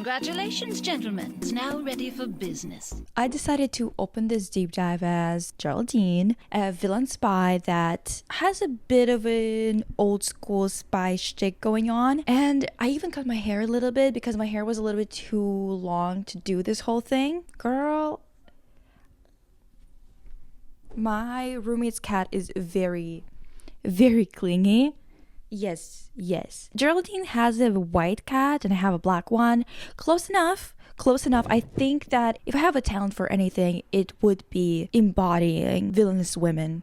Congratulations, gentlemen. It's now ready for business. I decided to open this deep dive as Geraldine, a villain spy that has a bit of an old school spy shtick going on. And I even cut my hair a little bit because my hair was a little bit too long to do this whole thing. Girl, my roommate's cat is very, very clingy. Yes. Geraldine has a white cat and I have a black one. Close enough. I think that if I have a talent for anything, it would be embodying villainous women.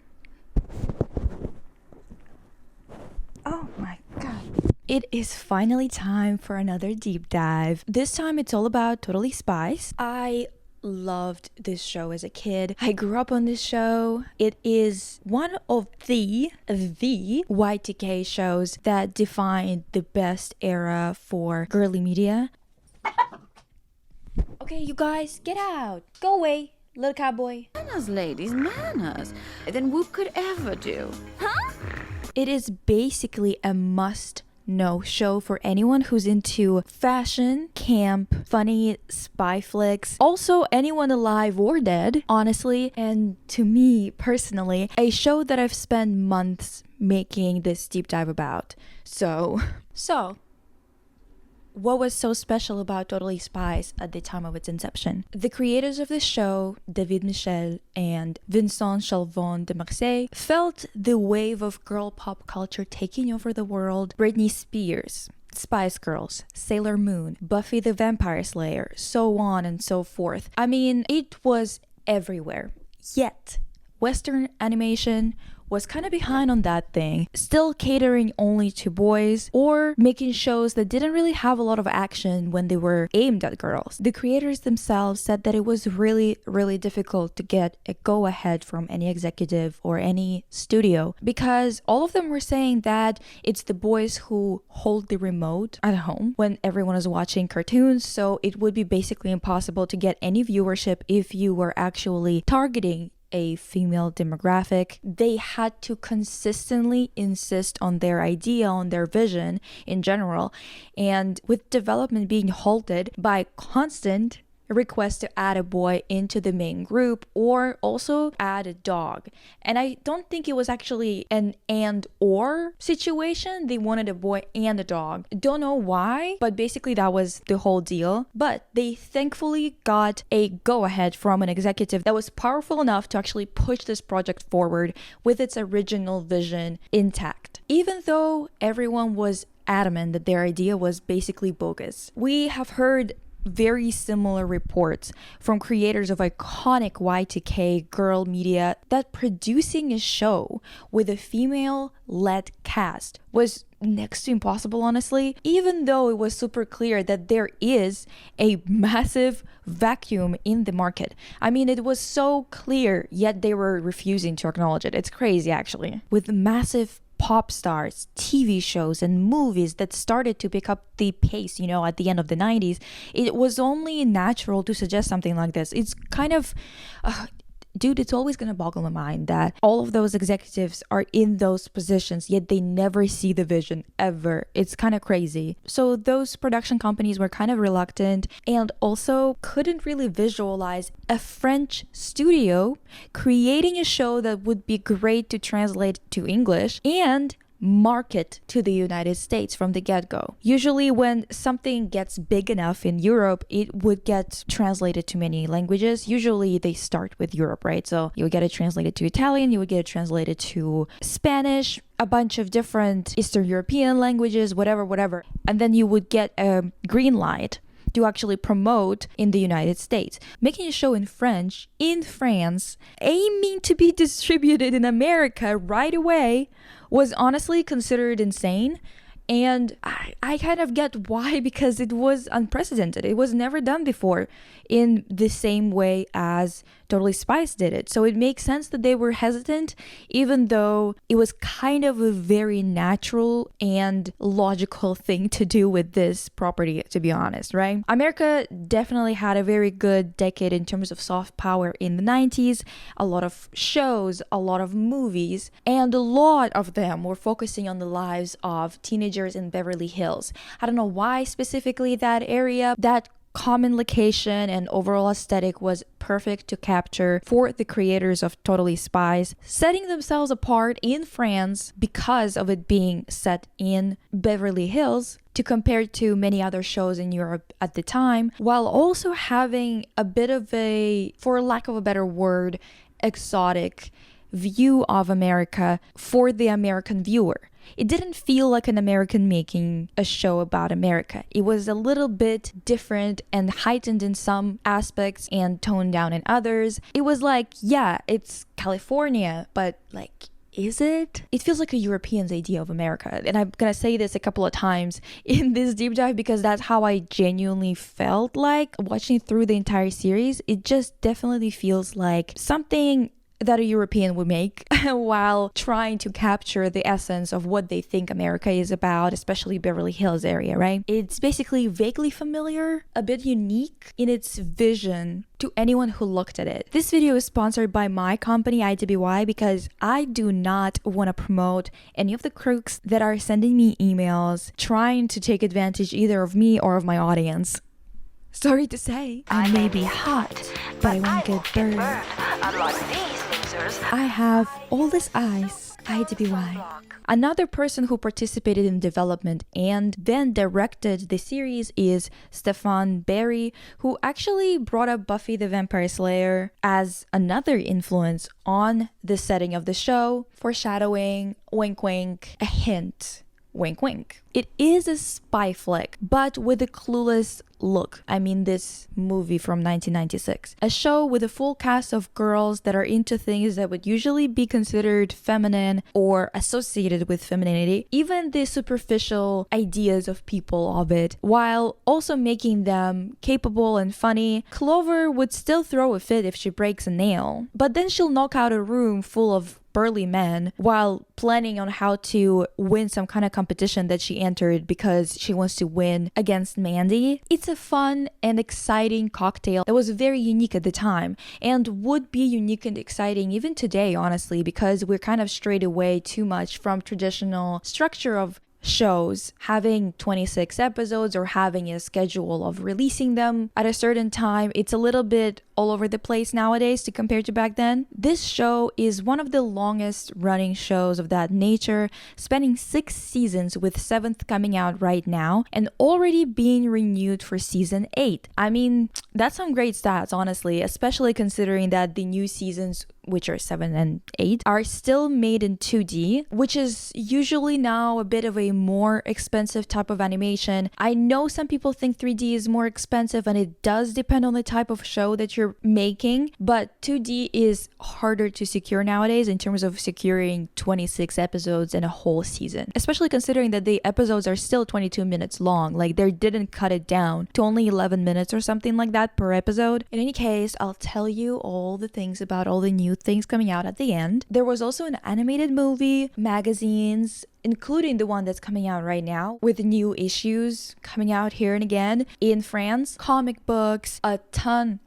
Oh my god. It is finally time for another deep dive. This time it's all about Totally Spies. I loved this show as a kid. I grew up on this show. It is one of the Y2K shows that defined the best era for girly media. Okay, you guys, get out. Go away, little cowboy. Manners, ladies, manners. Than Whoop could ever do. Huh? It is basically a must-know show for anyone who's into fashion, camp, funny spy flicks. Also, anyone alive or dead, honestly. And to me, personally, a show that I've spent months making this deep dive about. So, what was so special about Totally Spies at the time of its inception? The creators of the show, David Michel and Vincent Chalvon de Marseille, felt the wave of girl pop culture taking over the world. Britney Spears, Spice Girls, Sailor Moon, Buffy the Vampire Slayer, so on and so forth. I mean, it was everywhere. Yet, Western animation was kind of behind on that thing, still catering only to boys or making shows that didn't really have a lot of action when they were aimed at girls. The creators themselves said that it was really, really difficult to get a go-ahead from any executive or any studio because all of them were saying that it's the boys who hold the remote at home when everyone is watching cartoons, so it would be basically impossible to get any viewership if you were actually targeting a female demographic. They had to consistently insist on their idea, on their vision in general, and with development being halted by constant request to add a boy into the main group or also add a dog. And I don't think it was actually an and or situation. They wanted a boy and a dog. Don't know why, but basically that was the whole deal. But they thankfully got a go-ahead from an executive that was powerful enough to actually push this project forward with its original vision intact. Even though everyone was adamant that their idea was basically bogus. We have heard very similar reports from creators of iconic Y2K girl media that producing a show with a female-led cast was next to impossible, honestly, even though it was super clear that there is a massive vacuum in the market. I mean, it was so clear, yet they were refusing to acknowledge it. It's crazy, actually. With massive pop stars, TV shows, and movies that started to pick up the pace, at the end of the 90s, it was only natural to suggest something like this. It's kind of... dude, it's always going to boggle my mind that all of those executives are in those positions, yet they never see the vision ever. It's kind of crazy. So those production companies were kind of reluctant and also couldn't really visualize a French studio creating a show that would be great to translate to English and market to the United States from the get-go. Usually when something gets big enough in Europe, it would get translated to many languages. Usually they start with Europe, right? So you would get it translated to Italian, you would get it translated to Spanish, a bunch of different Eastern European languages, whatever. And then you would get a green light to actually promote in the United States. Making a show in French, in France, aiming to be distributed in America right away was honestly considered insane. And I kind of get why, because it was unprecedented. It was never done before in the same way as Totally Spies did it. So it makes sense that they were hesitant, even though it was kind of a very natural and logical thing to do with this property, to be honest, right? America definitely had a very good decade in terms of soft power in the 90s. A lot of shows, a lot of movies, and a lot of them were focusing on the lives of teenagers in Beverly Hills. I don't know why specifically that area, that common location and overall aesthetic was perfect to capture for the creators of Totally Spies, setting themselves apart in France because of it being set in Beverly Hills to compare to many other shows in Europe at the time, while also having a bit of a, for lack of a better word, exotic view of America for the American viewer. It didn't feel like an American making a show about America. It was a little bit different and heightened in some aspects and toned down in others. It was like, yeah, it's California, but like, is it? It feels like a European's idea of America. And I'm gonna say this a couple of times in this deep dive because that's how I genuinely felt like watching through the entire series. It just definitely feels like something that a European would make while trying to capture the essence of what they think America is about, especially Beverly Hills area, right? It's basically vaguely familiar, a bit unique in its vision to anyone who looked at it. This video is sponsored by my company IDBY because I do not want to promote any of the crooks that are sending me emails trying to take advantage either of me or of my audience. Sorry to say, I may be hot, but I won't get burned. I have all this ice, IDBY. Another person who participated in development and then directed the series is Stefan Barry, who actually brought up Buffy the Vampire Slayer as another influence on the setting of the show, foreshadowing, wink wink, a hint. Wink wink. It is a spy flick, but with a clueless look. I mean, this movie from 1996. A show with a full cast of girls that are into things that would usually be considered feminine or associated with femininity, even the superficial ideas of people of it, while also making them capable and funny. Clover would still throw a fit if she breaks a nail, but then she'll knock out a room full of burly men while planning on how to win some kind of competition that she entered because she wants to win against Mandy. It's a fun and exciting cocktail that was very unique at the time and would be unique and exciting even today, honestly, because we're kind of strayed away too much from traditional structure of shows having 26 episodes or having a schedule of releasing them at a certain time. It's a little bit all over the place nowadays to compare to back then. This show is one of the longest running shows of that nature, spanning 6 seasons with 7th coming out right now and already being renewed for season 8. I mean, that's some great stats, honestly, especially considering that the new seasons, which are 7 and 8, are still made in 2D, which is usually now a bit of a more expensive type of animation. I know some people think 3D is more expensive, and it does depend on the type of show that you're making, but 2D is harder to secure nowadays in terms of securing 26 episodes in a whole season, especially considering that the episodes are still 22 minutes long. Like, they didn't cut it down to only 11 minutes or something like that per episode. In any case, I'll tell you all the things about all the new things coming out at the end. There was also an animated movie, magazines, including the one that's coming out right now with new issues coming out here and again in France, comic books, a ton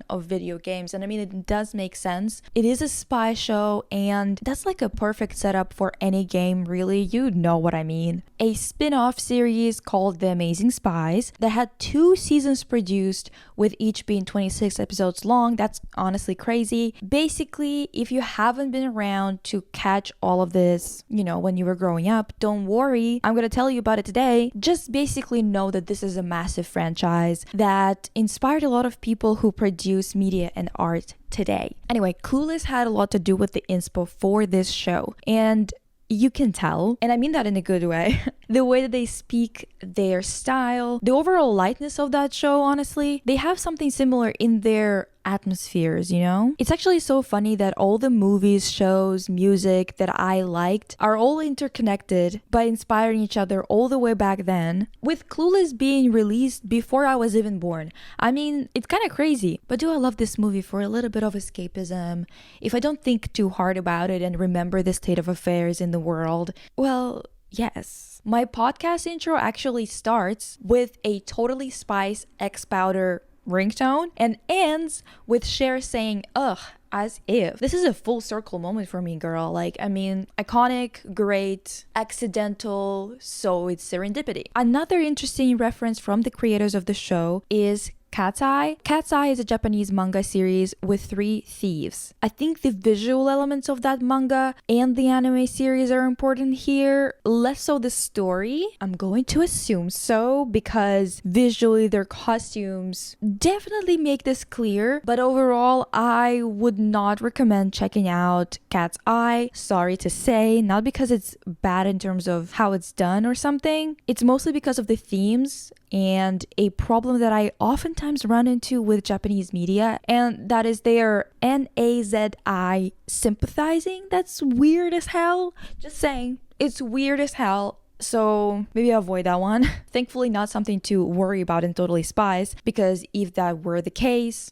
of video games. And I mean, it does make sense. It is a spy show, and that's like a perfect setup for any game, really. You know what I mean. A spin-off series called The Amazing Spies that had 2 seasons produced, with each being 26 episodes long. That's honestly crazy. Basically, if you haven't been around to catch all of this, you know, when you were growing up, don't worry. I'm gonna tell you about it today. Just basically know that this is a massive franchise that inspired a lot of people who produce media and art today. Anyway, Clueless had a lot to do with the inspo for this show, and you can tell, and I mean that in a good way, The way that they speak, their style, the overall lightness of that show, honestly, they have something similar in their atmospheres, you know? It's actually so funny that all the movies, shows, music that I liked are all interconnected by inspiring each other all the way back then, with Clueless being released before I was even born. I mean, it's kind of crazy, but do I love this movie for a little bit of escapism? If I don't think too hard about it and remember the state of affairs in the world, well, yes. My podcast intro actually starts with a Totally Spies X Powder ringtone and ends with Cher saying ugh, as if. This is a full circle moment for me, girl. Like, I mean, iconic, great, accidental, so it's serendipity. Another interesting reference from the creators of the show is Cat's Eye. Cat's Eye is a Japanese manga series with 3 thieves. I think the visual elements of that manga and the anime series are important here, less so the story. I'm going to assume so because visually their costumes definitely make this clear, but overall I would not recommend checking out Cat's Eye. Sorry to say, not because it's bad in terms of how it's done or something. It's mostly because of the themes and a problem that I oftentimes run into with Japanese media, and that is their NAZI sympathizing. That's weird as hell. Just saying, it's weird as hell. So maybe avoid that one. Thankfully not something to worry about in Totally Spies, because if that were the case,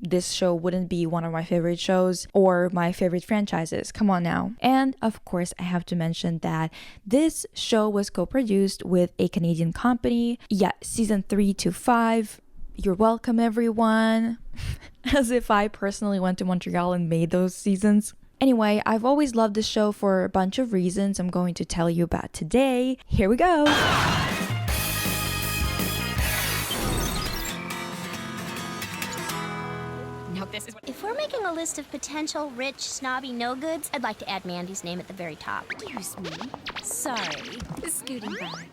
this show wouldn't be one of my favorite shows or my favorite franchises. Come on now. And of course, I have to mention that this show was co-produced with a Canadian company. Yeah, season 3 to 5. You're welcome, everyone. As if I personally went to Montreal and made those seasons. Anyway, I've always loved this show for a bunch of reasons I'm going to tell you about today. Here we go. If we're making a list of potential rich, snobby no-goods, I'd like to add Mandy's name at the very top. Excuse me. Sorry. Scooting by.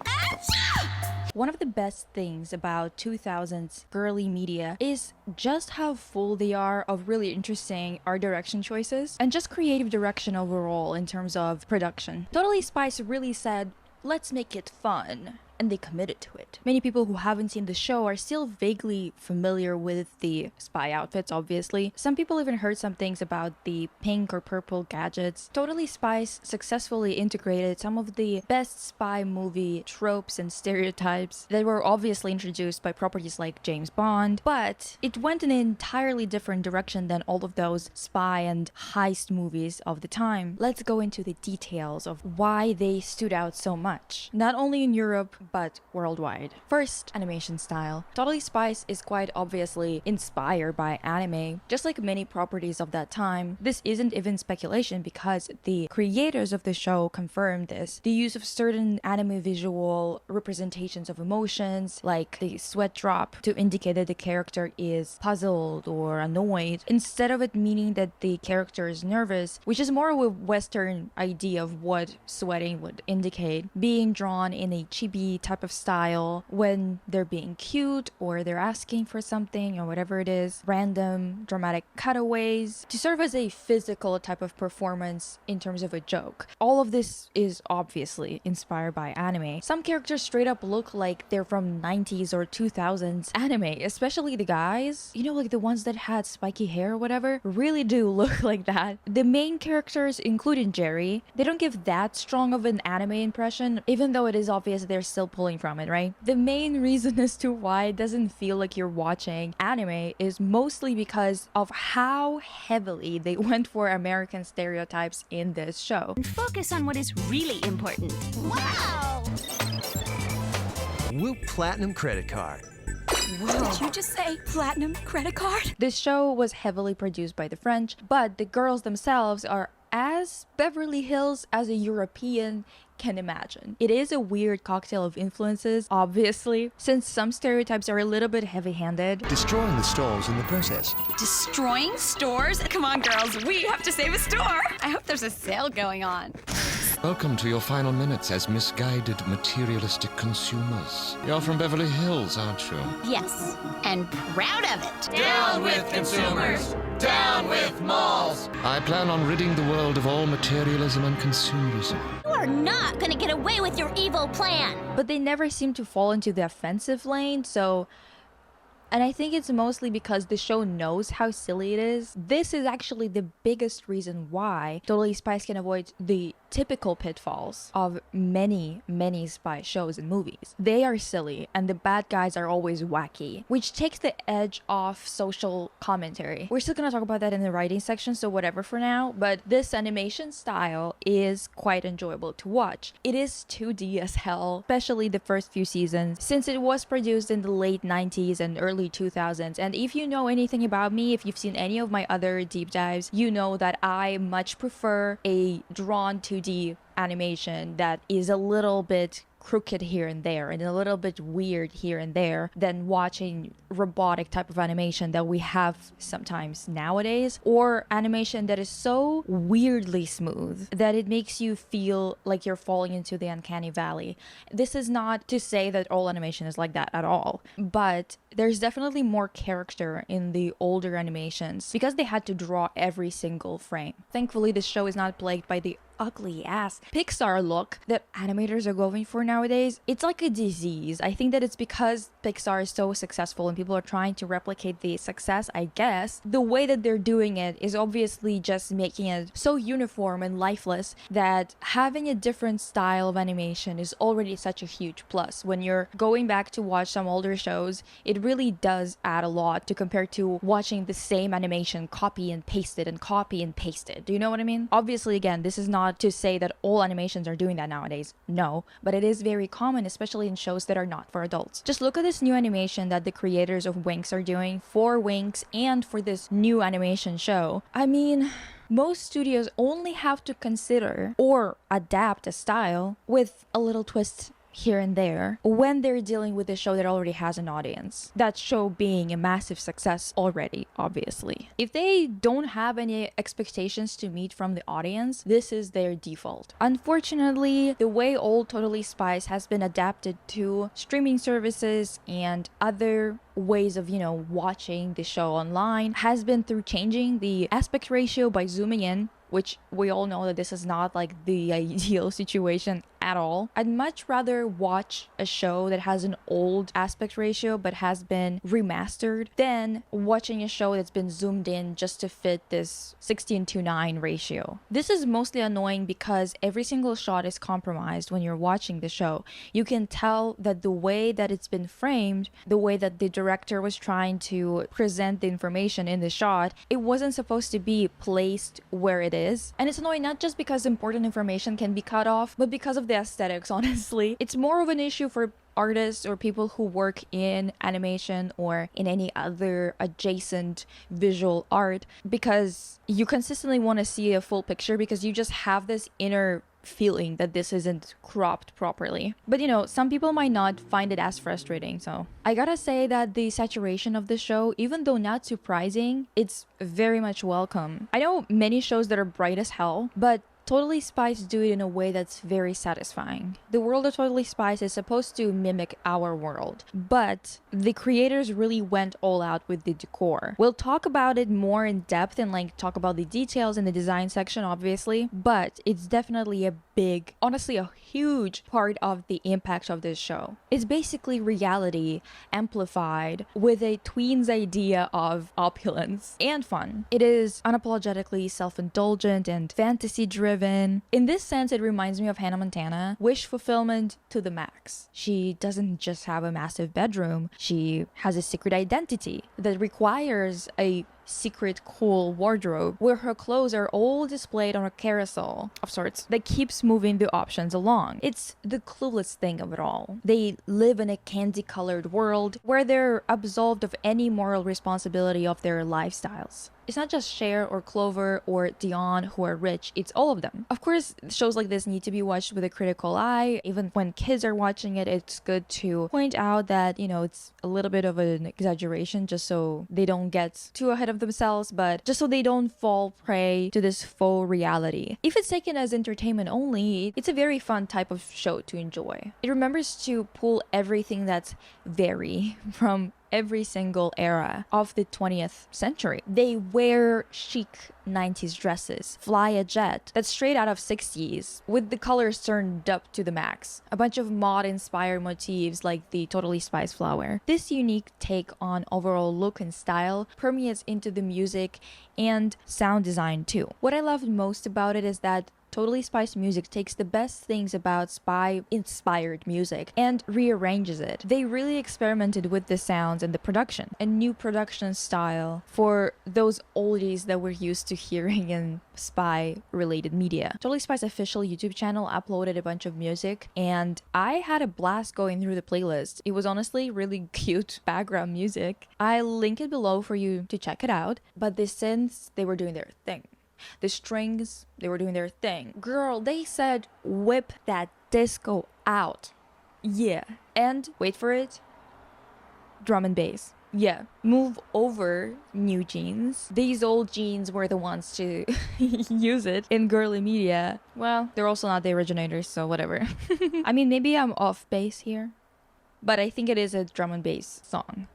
One of the best things about 2000s girly media is just how full they are of really interesting art direction choices and just creative direction overall in terms of production. Totally Spies really said, let's make it fun. And they committed to it. Many people who haven't seen the show are still vaguely familiar with the spy outfits, obviously. Some people even heard some things about the pink or purple gadgets. Totally Spies successfully integrated some of the best spy movie tropes and stereotypes that were obviously introduced by properties like James Bond, but it went in an entirely different direction than all of those spy and heist movies of the time. Let's go into the details of why they stood out so much, not only in Europe, but worldwide. First, animation style. Totally Spies is quite obviously inspired by anime, just like many properties of that time. This isn't even speculation because the creators of the show confirmed this. The use of certain anime visual representations of emotions, like the sweat drop, to indicate that the character is puzzled or annoyed, instead of it meaning that the character is nervous, which is more of a Western idea of what sweating would indicate, being drawn in a chibi type of style when they're being cute or they're asking for something or whatever it is, random dramatic cutaways to serve as a physical type of performance in terms of a joke. All of this is obviously inspired by anime. Some characters straight up look like they're from 90s or 2000s anime, especially the guys, you know, like the ones that had spiky hair or whatever, really do look like that. The main characters, including Jerry, they don't give that strong of an anime impression, even though it is obvious they're still pulling from it, right? The main reason as to why it doesn't feel like you're watching anime is mostly because of how heavily they went for American stereotypes in this show. Focus on what is really important. Wow! Woo Platinum Credit Card. Whoa. Did you just say platinum credit card? This show was heavily produced by the French, but the girls themselves are as Beverly Hills as a European can imagine. It is a weird cocktail of influences, obviously, since some stereotypes are a little bit heavy-handed. Destroying the stalls in the process. Destroying stores? Come on, girls, we have to save a store. I hope there's a sale going on. Welcome to your final minutes as misguided, materialistic consumers. You're from Beverly Hills, aren't you? Yes, and proud of it. Down with consumers! Down with malls! I plan on ridding the world of all materialism and consumerism. You are not gonna get away with your evil plan. But they never seem to fall into the offensive lane, so... And I think it's mostly because the show knows how silly it is. This is actually the biggest reason why Totally Spies can avoid the typical pitfalls of many spy shows and movies. They are silly and the bad guys are always wacky, which takes the edge off social commentary. We're still gonna talk about that in the writing section, so whatever for now, but this animation style is quite enjoyable to watch. It is 2D as hell, especially the first few seasons, since it was produced in the late 90s and early 2000s. And if you know anything about me, if you've seen any of my other deep dives, you know that I much prefer a drawn 2D animation that is a little bit crooked here and there and a little bit weird here and there than watching robotic type of animation that we have sometimes nowadays, or animation that is so weirdly smooth that it makes you feel like you're falling into the uncanny valley. This is not to say that all animation is like that at all, but there's definitely more character in the older animations because they had to draw every single frame. Thankfully, this show is not plagued by the ugly ass Pixar look that animators are going for nowadays. It's like a disease. I think that it's because Pixar is so successful and people are trying to replicate the success, I guess. The way that they're doing it is obviously just making it so uniform and lifeless that having a different style of animation is already such a huge plus. When you're going back to watch some older shows, it really does add a lot to compare to watching the same animation copy and pasted and copy and pasted. Do you know what I mean? Obviously, again, this is not to say that all animations are doing that nowadays. No, but it is very common, especially in shows that are not for adults. Just look at this new animation that the creators of Winx are doing for Winx and for this new animation show. I mean, most studios only have to consider or adapt a style with a little twist here and there when they're dealing with a show that already has an audience. That show being a massive success already, obviously. If they don't have any expectations to meet from the audience, this is their default. Unfortunately, the way old Totally Spies has been adapted to streaming services and other ways of, watching the show online has been through changing the aspect ratio by zooming in, which we all know that this is not like the ideal situation at all. I'd much rather watch a show that has an old aspect ratio but has been remastered than watching a show that's been zoomed in just to fit this 16:9 ratio. This is mostly annoying because every single shot is compromised when you're watching the show. You can tell that the way that it's been framed, the way that the director was trying to present the information in the shot, it wasn't supposed to be placed where it is. And it's annoying not just because important information can be cut off, but because of the aesthetics, honestly. It's more of an issue for artists or people who work in animation or in any other adjacent visual art, because you consistently want to see a full picture because you just have this inner feeling that this isn't cropped properly. But some people might not find it as frustrating, so I gotta say that the saturation of the show, even though not surprising, it's very much welcome. I know many shows that are bright as hell, but Totally Spies do it in a way that's very satisfying. The world of Totally Spies is supposed to mimic our world, but the creators really went all out with the decor. We'll talk about it more in depth and talk about the details in the design section, obviously, but it's definitely a big, honestly a huge part of the impact of this show. It's basically reality amplified with a tween's idea of opulence and fun. It is unapologetically self-indulgent and fantasy-driven. In this sense, it reminds me of Hannah Montana. Wish fulfillment to the max. She doesn't just have a massive bedroom, she has a secret identity that requires a secret cool wardrobe where her clothes are all displayed on a carousel of sorts that keeps moving the options along. It's the clueless thing of it all. They live in a candy-colored world where they're absolved of any moral responsibility of their lifestyles. It's not just Cher or Clover or Dion who are rich, it's all of them. Of course, shows like this need to be watched with a critical eye. Even when kids are watching it, it's good to point out that, it's a little bit of an exaggeration just so they don't get too ahead of themselves, but just so they don't fall prey to this faux reality. If it's taken as entertainment only, it's a very fun type of show to enjoy. It remembers to pull everything that's very from every single era of the 20th century. They wear chic 90s dresses, fly a jet that's straight out of 60s with the colors turned up to the max. A bunch of mod-inspired motifs like the Totally Spies flower. This unique take on overall look and style permeates into the music and sound design too. What I loved most about it is that Totally Spies music takes the best things about spy-inspired music and rearranges it. They really experimented with the sounds and the production, a new production style for those oldies that we're used to hearing in spy-related media. Totally Spies' official YouTube channel uploaded a bunch of music, and I had a blast going through the playlist. It was honestly really cute background music. I'll link it below for you to check it out, but the synths, they were doing their thing. The strings, they were doing their thing. Girl, they said, whip that disco out. Yeah. And, wait for it, drum and bass. Yeah. Move over, new jeans. These old jeans were the ones to use it in girly media. Well, they're also not the originators, so whatever. I mean, maybe I'm off base here, but I think it is a drum and bass song.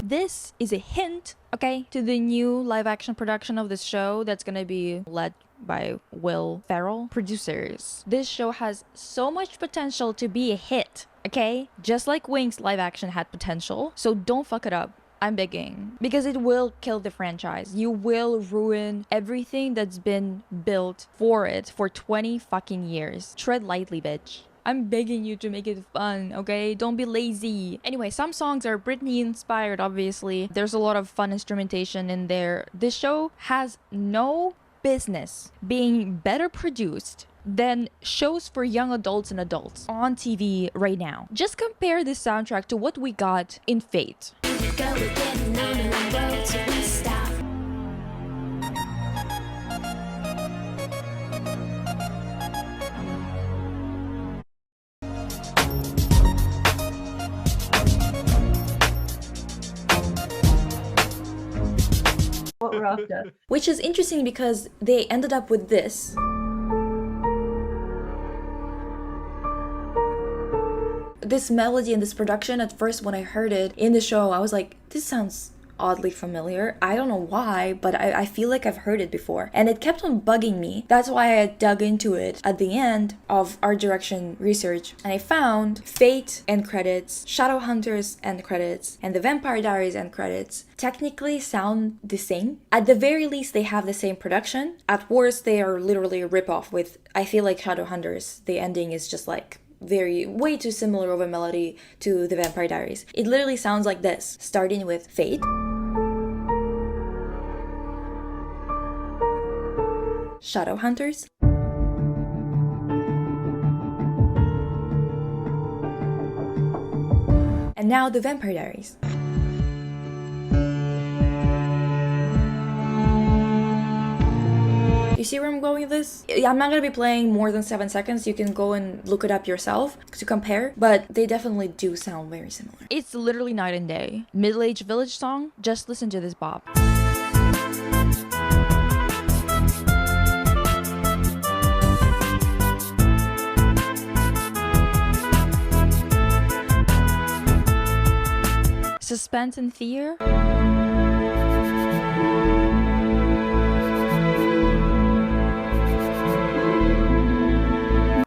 This is a hint, okay, to the new live-action production of this show that's gonna be led by Fevral producers. This show has so much potential to be a hit, okay? Just like Wings live-action had potential, so don't fuck it up. I'm begging. Because it will kill the franchise. You will ruin everything that's been built for it for 20 fucking years. Tread lightly, bitch. I'm begging you to make it fun, okay? Don't be lazy. Anyway, some songs are Britney inspired, obviously. There's a lot of fun instrumentation in there. This show has no business being better produced than shows for young adults and adults on TV right now. Just compare this soundtrack to what we got in Fate. What we're after. Which is interesting because they ended up with this. This melody and this production, at first when I heard it in the show, I was like, this sounds oddly familiar. I don't know why, but I feel like I've heard it before. And it kept on bugging me. That's why I dug into it at the end of Art Direction research. And I found Fate end credits, Shadowhunters end credits, and The Vampire Diaries end credits technically sound the same. At the very least, they have the same production. At worst, they are literally a ripoff with, I feel like Shadowhunters, the ending is just like way too similar of a melody to The Vampire Diaries. It literally sounds like this, starting with Fate, Shadowhunters, and now The Vampire Diaries. You see where I'm going with this? I'm not gonna be playing more than 7 seconds. You can go and look it up yourself to compare, but they definitely do sound very similar. It's literally night and day. Middle-aged village song, just listen to this bop. Suspense and fear.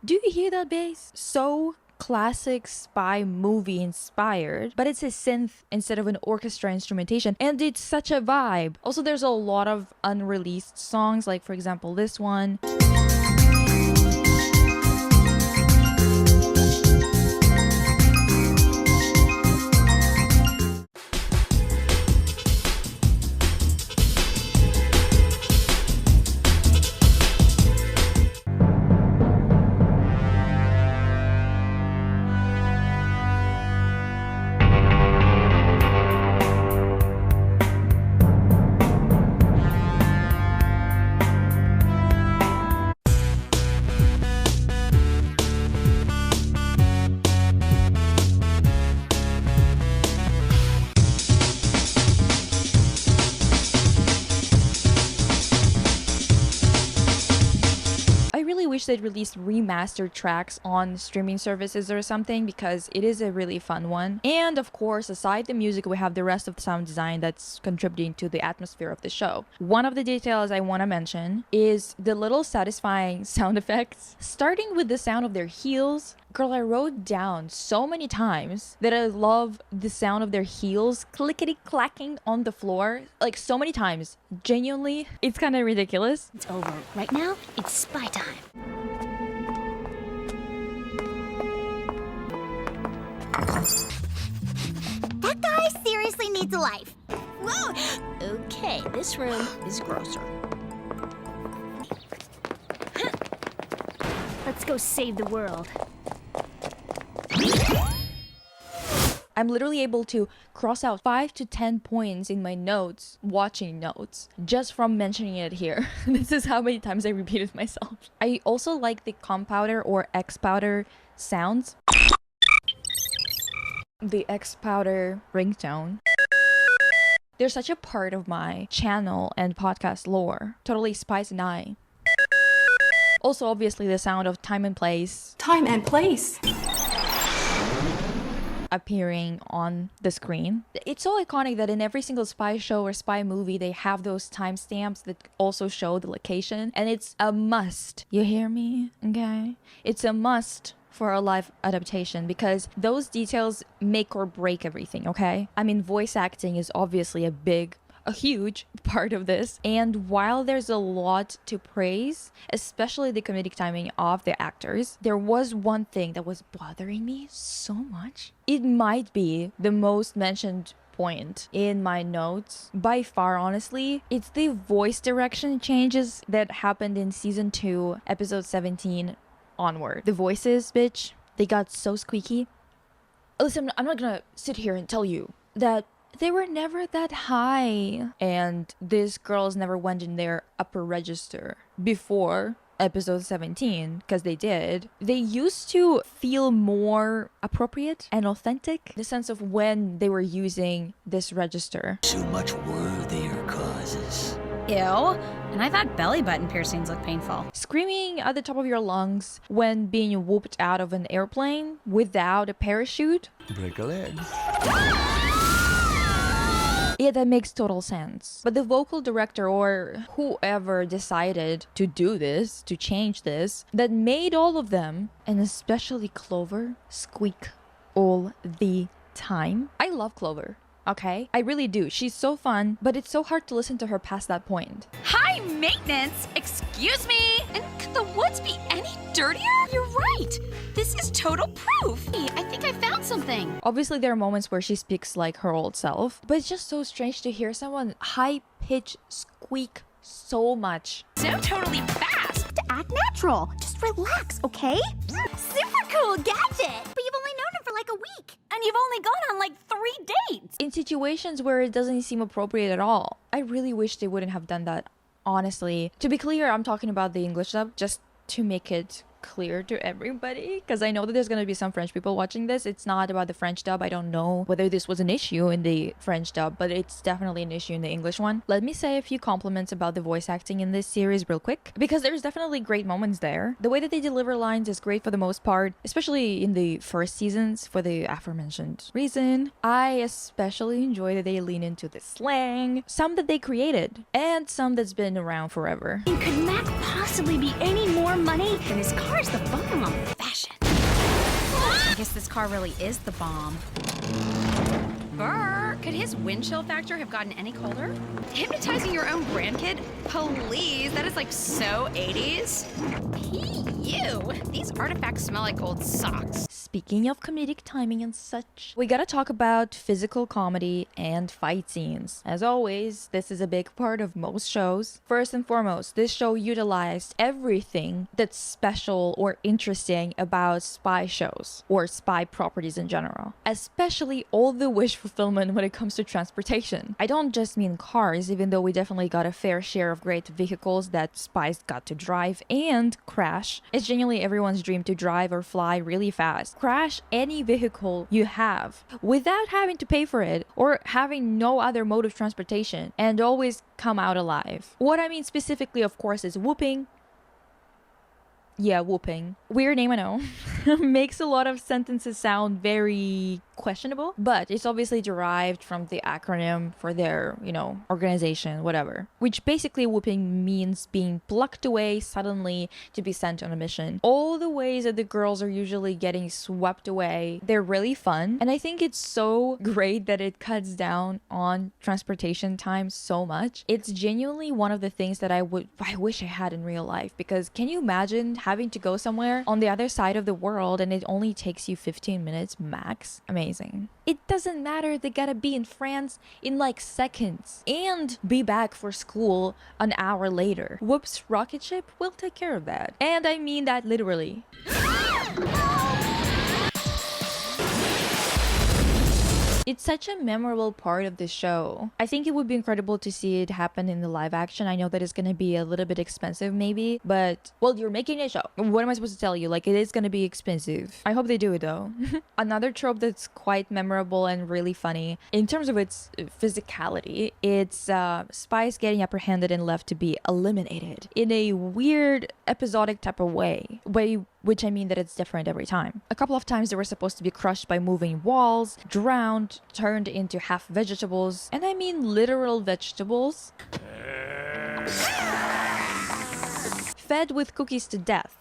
Do you hear that bass? So classic spy movie inspired, but it's a synth instead of an orchestra instrumentation, and it's such a vibe. Also, there's a lot of unreleased songs, like for example this one. wish they'd release remastered tracks on streaming services or something, because it is a really fun one. And of course, aside the music, we have the rest of the sound design that's contributing to the atmosphere of the show. One of the details I want to mention is the little satisfying sound effects, starting with the sound of their heels. Girl, I wrote down so many times that I love the sound of their heels clickety-clacking on the floor. Like, so many times. Genuinely, it's kind of ridiculous. It's over. Right now, it's spy time. That guy seriously needs a life. Whoa! Okay, this room is grosser. Let's go save the world. I'm literally able to cross out 5 to 10 points in my notes, watching notes, just from mentioning it here. This is how many times I repeated myself. I also like the compounder or X-powder sounds. The X-powder ringtone. They're such a part of my channel and podcast lore. Totally Spies and I. Also, obviously, the sound of time and place. Time and place. Appearing on the screen. It's so iconic that in every single spy show or spy movie, they have those timestamps that also show the location. And it's a must. You hear me? Okay? It's a must for a live adaptation, because those details make or break everything, okay? I mean, voice acting is obviously a huge part of this. And while there's a lot to praise, especially the comedic timing of the actors, there was one thing that was bothering me so much. It might be the most mentioned point in my notes by far, honestly. It's the voice direction changes that happened in season 2, episode 17 onward. The voices, bitch, they got so squeaky. Listen, I'm not gonna sit here and tell you that they were never that high, and these girls never went in their upper register before episode 17, because they did. They used to feel more appropriate and authentic in the sense of when they were using this register. So much worthier causes. Ew. And I thought belly button piercings looked painful. Screaming at the top of your lungs when being whooped out of an airplane without a parachute. Break a leg. Yeah, that makes total sense. But the vocal director or whoever decided to do this, to change this, that made all of them, and especially Clover, squeak all the time. I love Clover. Okay? I really do. She's so fun, but it's so hard to listen to her past that point. High maintenance? Excuse me? And could the woods be any dirtier? You're right. This is total proof. Hey, I think I found something. Obviously, there are moments where she speaks like her old self, but it's just so strange to hear someone high-pitch squeak so much. So totally fast. To act natural. Just relax, okay? Super cool gadget! But you've only known him for like a week. And you've only gone on like 3 dates. In situations where it doesn't seem appropriate at all. I really wish they wouldn't have done that, honestly. To be clear, I'm talking about the English dub, just to make it clear to everybody, because I know that there's going to be some French people watching this. It's not about the French dub. I don't know whether this was an issue in the French dub, but it's definitely an issue in the English one. Let me say a few compliments about the voice acting in this series real quick, because there's definitely great moments there. The way that they deliver lines is great for the most part, especially in the first seasons for the aforementioned reason. I especially enjoy that they lean into the slang, some that they created, and some that's been around forever. Could Mac possibly be any more money than his car is the bomb on fashion? I guess this car really is the bomb. Burr, could his windshield factor have gotten any colder? Hypnotizing your own grandkid? Please, that is like so 80s. Ew, these artifacts smell like old socks. Speaking of comedic timing and such, we gotta talk about physical comedy and fight scenes. As always, this is a big part of most shows. First and foremost, this show utilized everything that's special or interesting about spy shows or spy properties in general, especially all the wish fulfillment when it comes to transportation. I don't just mean cars, even though we definitely got a fair share of great vehicles that spies got to drive and crash. It's genuinely everyone's dream to drive or fly really fast. Crash any vehicle you have without having to pay for it or having no other mode of transportation and always come out alive. What I mean specifically, of course, is whooping Yeah, whooping. Weird name, I know. Makes a lot of sentences sound very questionable, but it's obviously derived from the acronym for their, organization, whatever. Which basically whooping means being plucked away suddenly to be sent on a mission. All the ways that the girls are usually getting swept away, they're really fun. And I think it's so great that it cuts down on transportation time so much. It's genuinely one of the things that I wish I had in real life, because can you imagine having to go somewhere on the other side of the world and it only takes you 15 minutes max? Amazing. It doesn't matter, they gotta be in France in like seconds and be back for school an hour later. Whoops, rocket ship will take care of that. And I mean that literally. It's such a memorable part of the show. I think it would be incredible to see it happen in the live action. I know that it's gonna be a little bit expensive maybe, but well, you're making a show. What am I supposed to tell you? Like, it is gonna be expensive. I hope they do it though. Another trope that's quite memorable and really funny in terms of its physicality, it's spies getting apprehended and left to be eliminated in a weird episodic type of way. Which I mean that it's different every time. A couple of times they were supposed to be crushed by moving walls, drowned, turned into half vegetables, and I mean literal vegetables. Fed with cookies to death.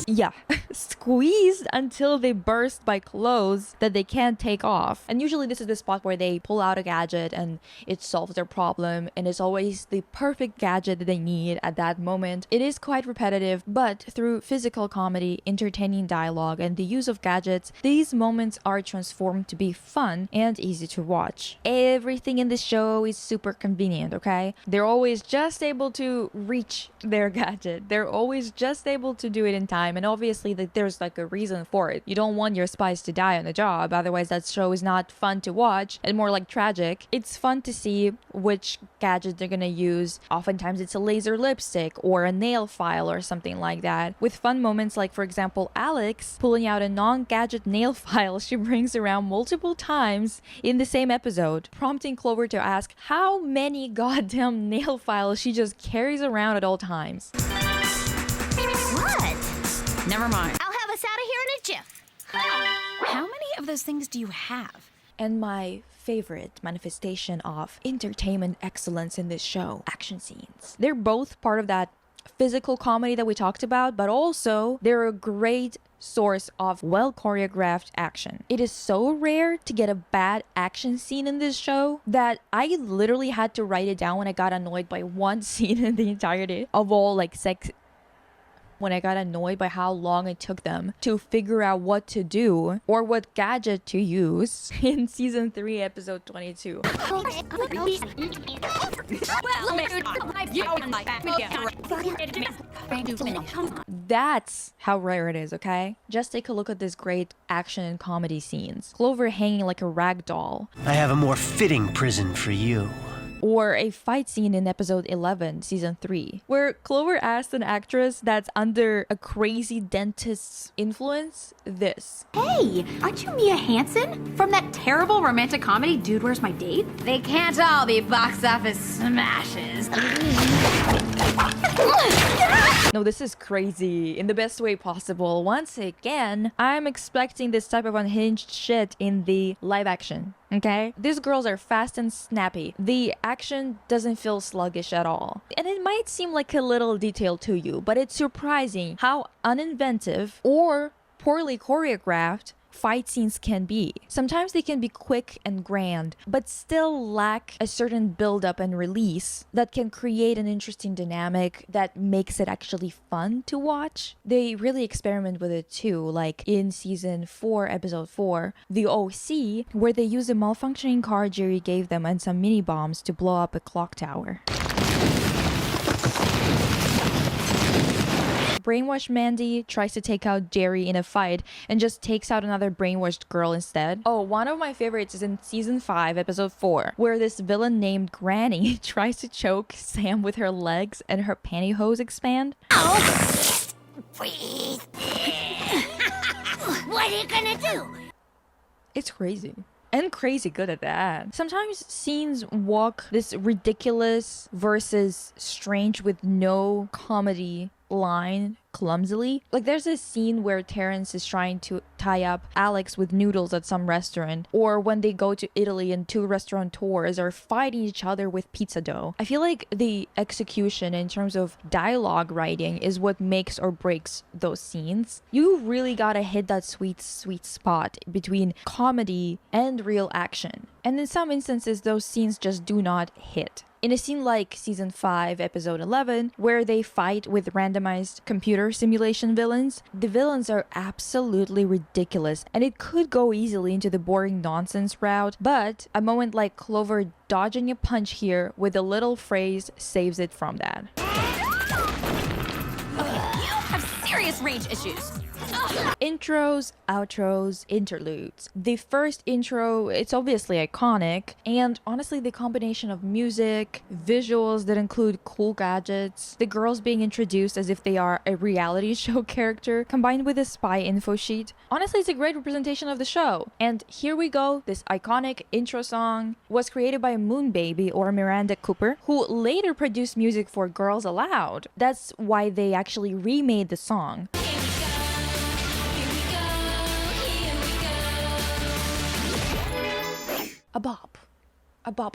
Yeah, squeezed until they burst by clothes that they can't take off. And usually this is the spot where they pull out a gadget and it solves their problem, and it's always the perfect gadget that they need at that moment. It is quite repetitive, but through physical comedy, entertaining dialogue, and the use of gadgets, these moments are transformed to be fun and easy to watch. Everything in the show is super convenient, okay? They're always just able to reach their gadget. They're always just able to do it in time. And obviously there's like a reason for it. You don't want your spies to die on the job, otherwise that show is not fun to watch and more like tragic. It's fun to see which gadget they're gonna use. Oftentimes it's a laser lipstick or a nail file or something like that, with fun moments like, for example, Alex pulling out a non-gadget nail file she brings around multiple times in the same episode, prompting Clover to ask how many goddamn nail files she just carries around at all times. What? Never mind. I'll have us out of here in a jiff. How many of those things do you have? And my favorite manifestation of entertainment excellence in this show, action scenes. They're both part of that physical comedy that we talked about, but also they're a great source of well choreographed action. It is so rare to get a bad action scene in this show that I literally had to write it down when I got annoyed by one scene in the entirety of all like when I got annoyed by how long it took them to figure out what to do or what gadget to use in season 3 episode 22. That's how rare it is, okay? Just take a look at this great action and comedy scenes. Clover hanging like a rag doll. I have a more fitting prison for you. Or a fight scene in episode 11, season 3, where Clover asked an actress that's under a crazy dentist's influence this. Hey, aren't you Mia Hansen? From that terrible romantic comedy, Dude, Where's My Date? They can't all be box office smashes. No, this is crazy in the best way possible. Once again, I'm expecting this type of unhinged shit in the live action. Okay? These girls are fast and snappy. The action doesn't feel sluggish at all. And it might seem like a little detail to you, but it's surprising how uninventive or poorly choreographed fight scenes can be. Sometimes they can be quick and grand, but still lack a certain build-up and release that can create an interesting dynamic that makes it actually fun to watch. They really experiment with it too, like in season 4, episode 4, The OC, where they use a malfunctioning car Jerry gave them and some mini bombs to blow up a clock tower. Brainwashed Mandy tries to take out Jerry in a fight and just takes out another brainwashed girl instead. Oh, one of my favorites is in season 5, episode 4, where this villain named Granny tries to choke Sam with her legs and her pantyhose expand. Oh! Breathe. What are you gonna do? It's crazy. And crazy good at that. Sometimes scenes walk this ridiculous versus strange with no comedy line clumsily. Like there's a scene where Terrence is trying to tie up Alex with noodles at some restaurant, or when they go to Italy and two restaurateurs are fighting each other with pizza dough. I feel like the execution in terms of dialogue writing is what makes or breaks those scenes. You really gotta hit that sweet spot between comedy and real action. And in some instances, those scenes just do not hit. In a scene like Season 5, Episode 11, where they fight with randomized computer simulation villains, the villains are absolutely ridiculous, and it could go easily into the boring nonsense route, but a moment like Clover dodging a punch here with a little phrase saves it from that. You have serious rage issues. Intros, outros, interludes. The first intro, it's obviously iconic, and honestly the combination of music, visuals that include cool gadgets, the girls being introduced as if they are a reality show character, combined with a spy info sheet. Honestly, it's a great representation of the show. And here we go, this iconic intro song was created by Moon Baby or Miranda Cooper, who later produced music for Girls Aloud. That's why they actually remade the song. A bop,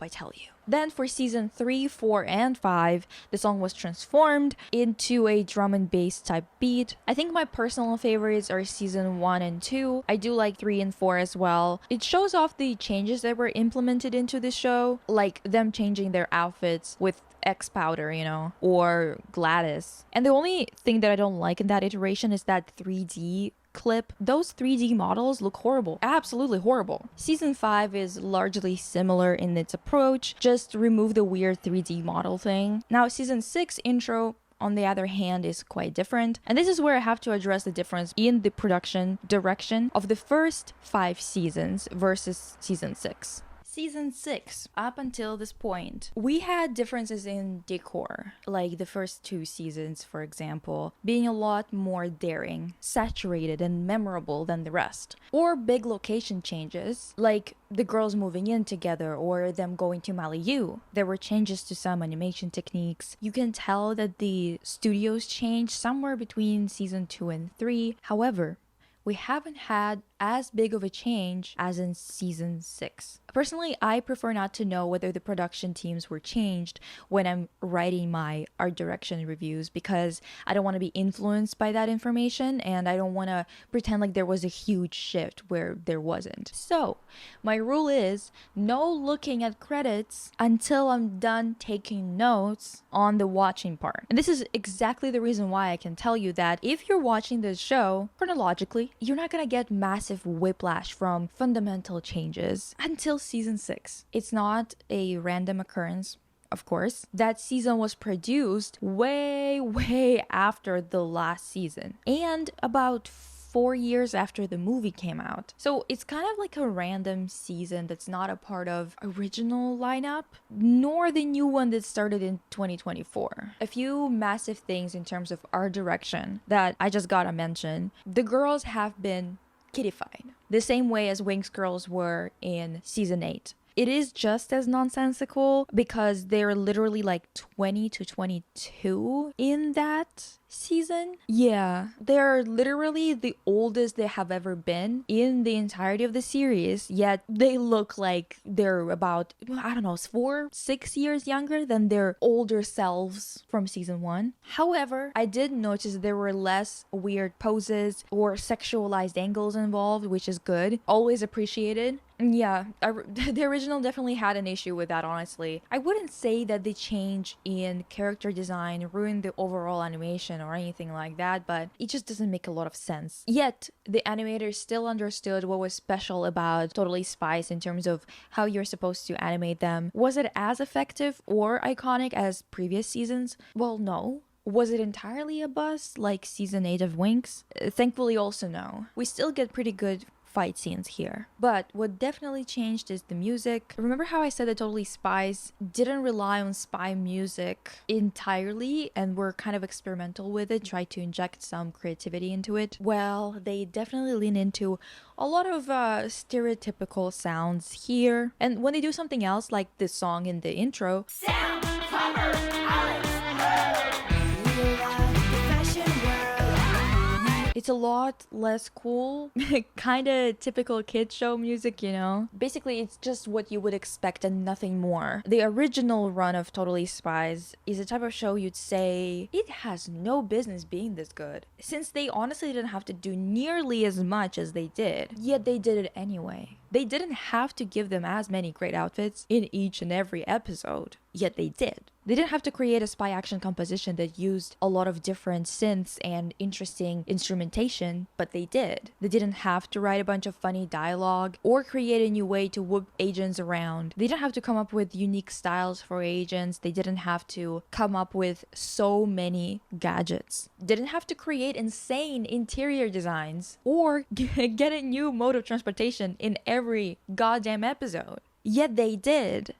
I tell you. Then for season 3, 4, and 5, the song was transformed into a drum and bass type beat. I think my personal favorites are season 1 and 2. I do like 3 and 4 as well. It shows off the changes that were implemented into the show, like them changing their outfits with X Powder, you know, or Gladys. And the only thing that I don't like in that iteration is that 3D clip. Those 3D models look horrible, absolutely horrible. Season 5 is largely similar in its approach, just remove the weird 3D model thing. Now season 6 intro, on the other hand, is quite different, and this is where I have to address the difference in the production direction of the first 5 seasons versus season 6. Season 6, up until this point, we had differences in decor, like the first 2 seasons, for example, being a lot more daring, saturated, and memorable than the rest. Or big location changes, like the girls moving in together or them going to Malibu. There were changes to some animation techniques. You can tell that the studios changed somewhere between season 2 and 3. However, we haven't had as big of a change as in season 6. Personally, I prefer not to know whether the production teams were changed when I'm writing my art direction reviews, because I don't want to be influenced by that information and I don't want to pretend like there was a huge shift where there wasn't. So, my rule is no looking at credits until I'm done taking notes on the watching part. And this is exactly the reason why I can tell you that if you're watching this show chronologically, you're not gonna get massive whiplash from fundamental changes until season 6. It's not a random occurrence, of course. That season was produced way after the last season and about 4 years after the movie came out. So it's kind of like a random season that's not a part of original lineup, nor the new one that started in 2024. A few massive things in terms of art direction that I just gotta mention. The girls have been kiddified, the same way as Winx girls were in season 8. It is just as nonsensical because they're literally like 20 to 22 in that season. Yeah, they're literally the oldest they have ever been in the entirety of the series, yet they look like they're about, I don't know, 4-6 years younger than their older selves from season 1. However, I did notice there were less weird poses or sexualized angles involved, which is good. Always appreciated. Yeah, the original definitely had an issue with that, honestly. I wouldn't say that the change in character design ruined the overall animation or anything like that, but it just doesn't make a lot of sense. Yet, the animators still understood what was special about Totally Spies in terms of how you're supposed to animate them. Was it as effective or iconic as previous seasons? Well, no. Was it entirely a bust like season 8 of Winx? Thankfully also no. We still get pretty good fight scenes here. But what definitely changed is the music. Remember how I said that Totally Spies didn't rely on spy music entirely and were kind of experimental with it, tried to inject some creativity into it? Well, they definitely lean into a lot of stereotypical sounds here. And when they do something else, like this song in the intro, Sound cover Alex. it's a lot less cool. Kind of typical kid show music, you know? Basically, it's just what you would expect and nothing more. The original run of Totally Spies is a type of show you'd say it has no business being this good, since they honestly didn't have to do nearly as much as they did, yet they did it anyway. They didn't have to give them as many great outfits in each and every episode, yet they did. They didn't have to create a spy action composition that used a lot of different synths and interesting instrumentation, but they did. They didn't have to write a bunch of funny dialogue or create a new way to whoop agents around. They didn't have to come up with unique styles for agents. They didn't have to come up with so many gadgets. They didn't have to create insane interior designs or get a new mode of transportation in every goddamn episode. Yet they did.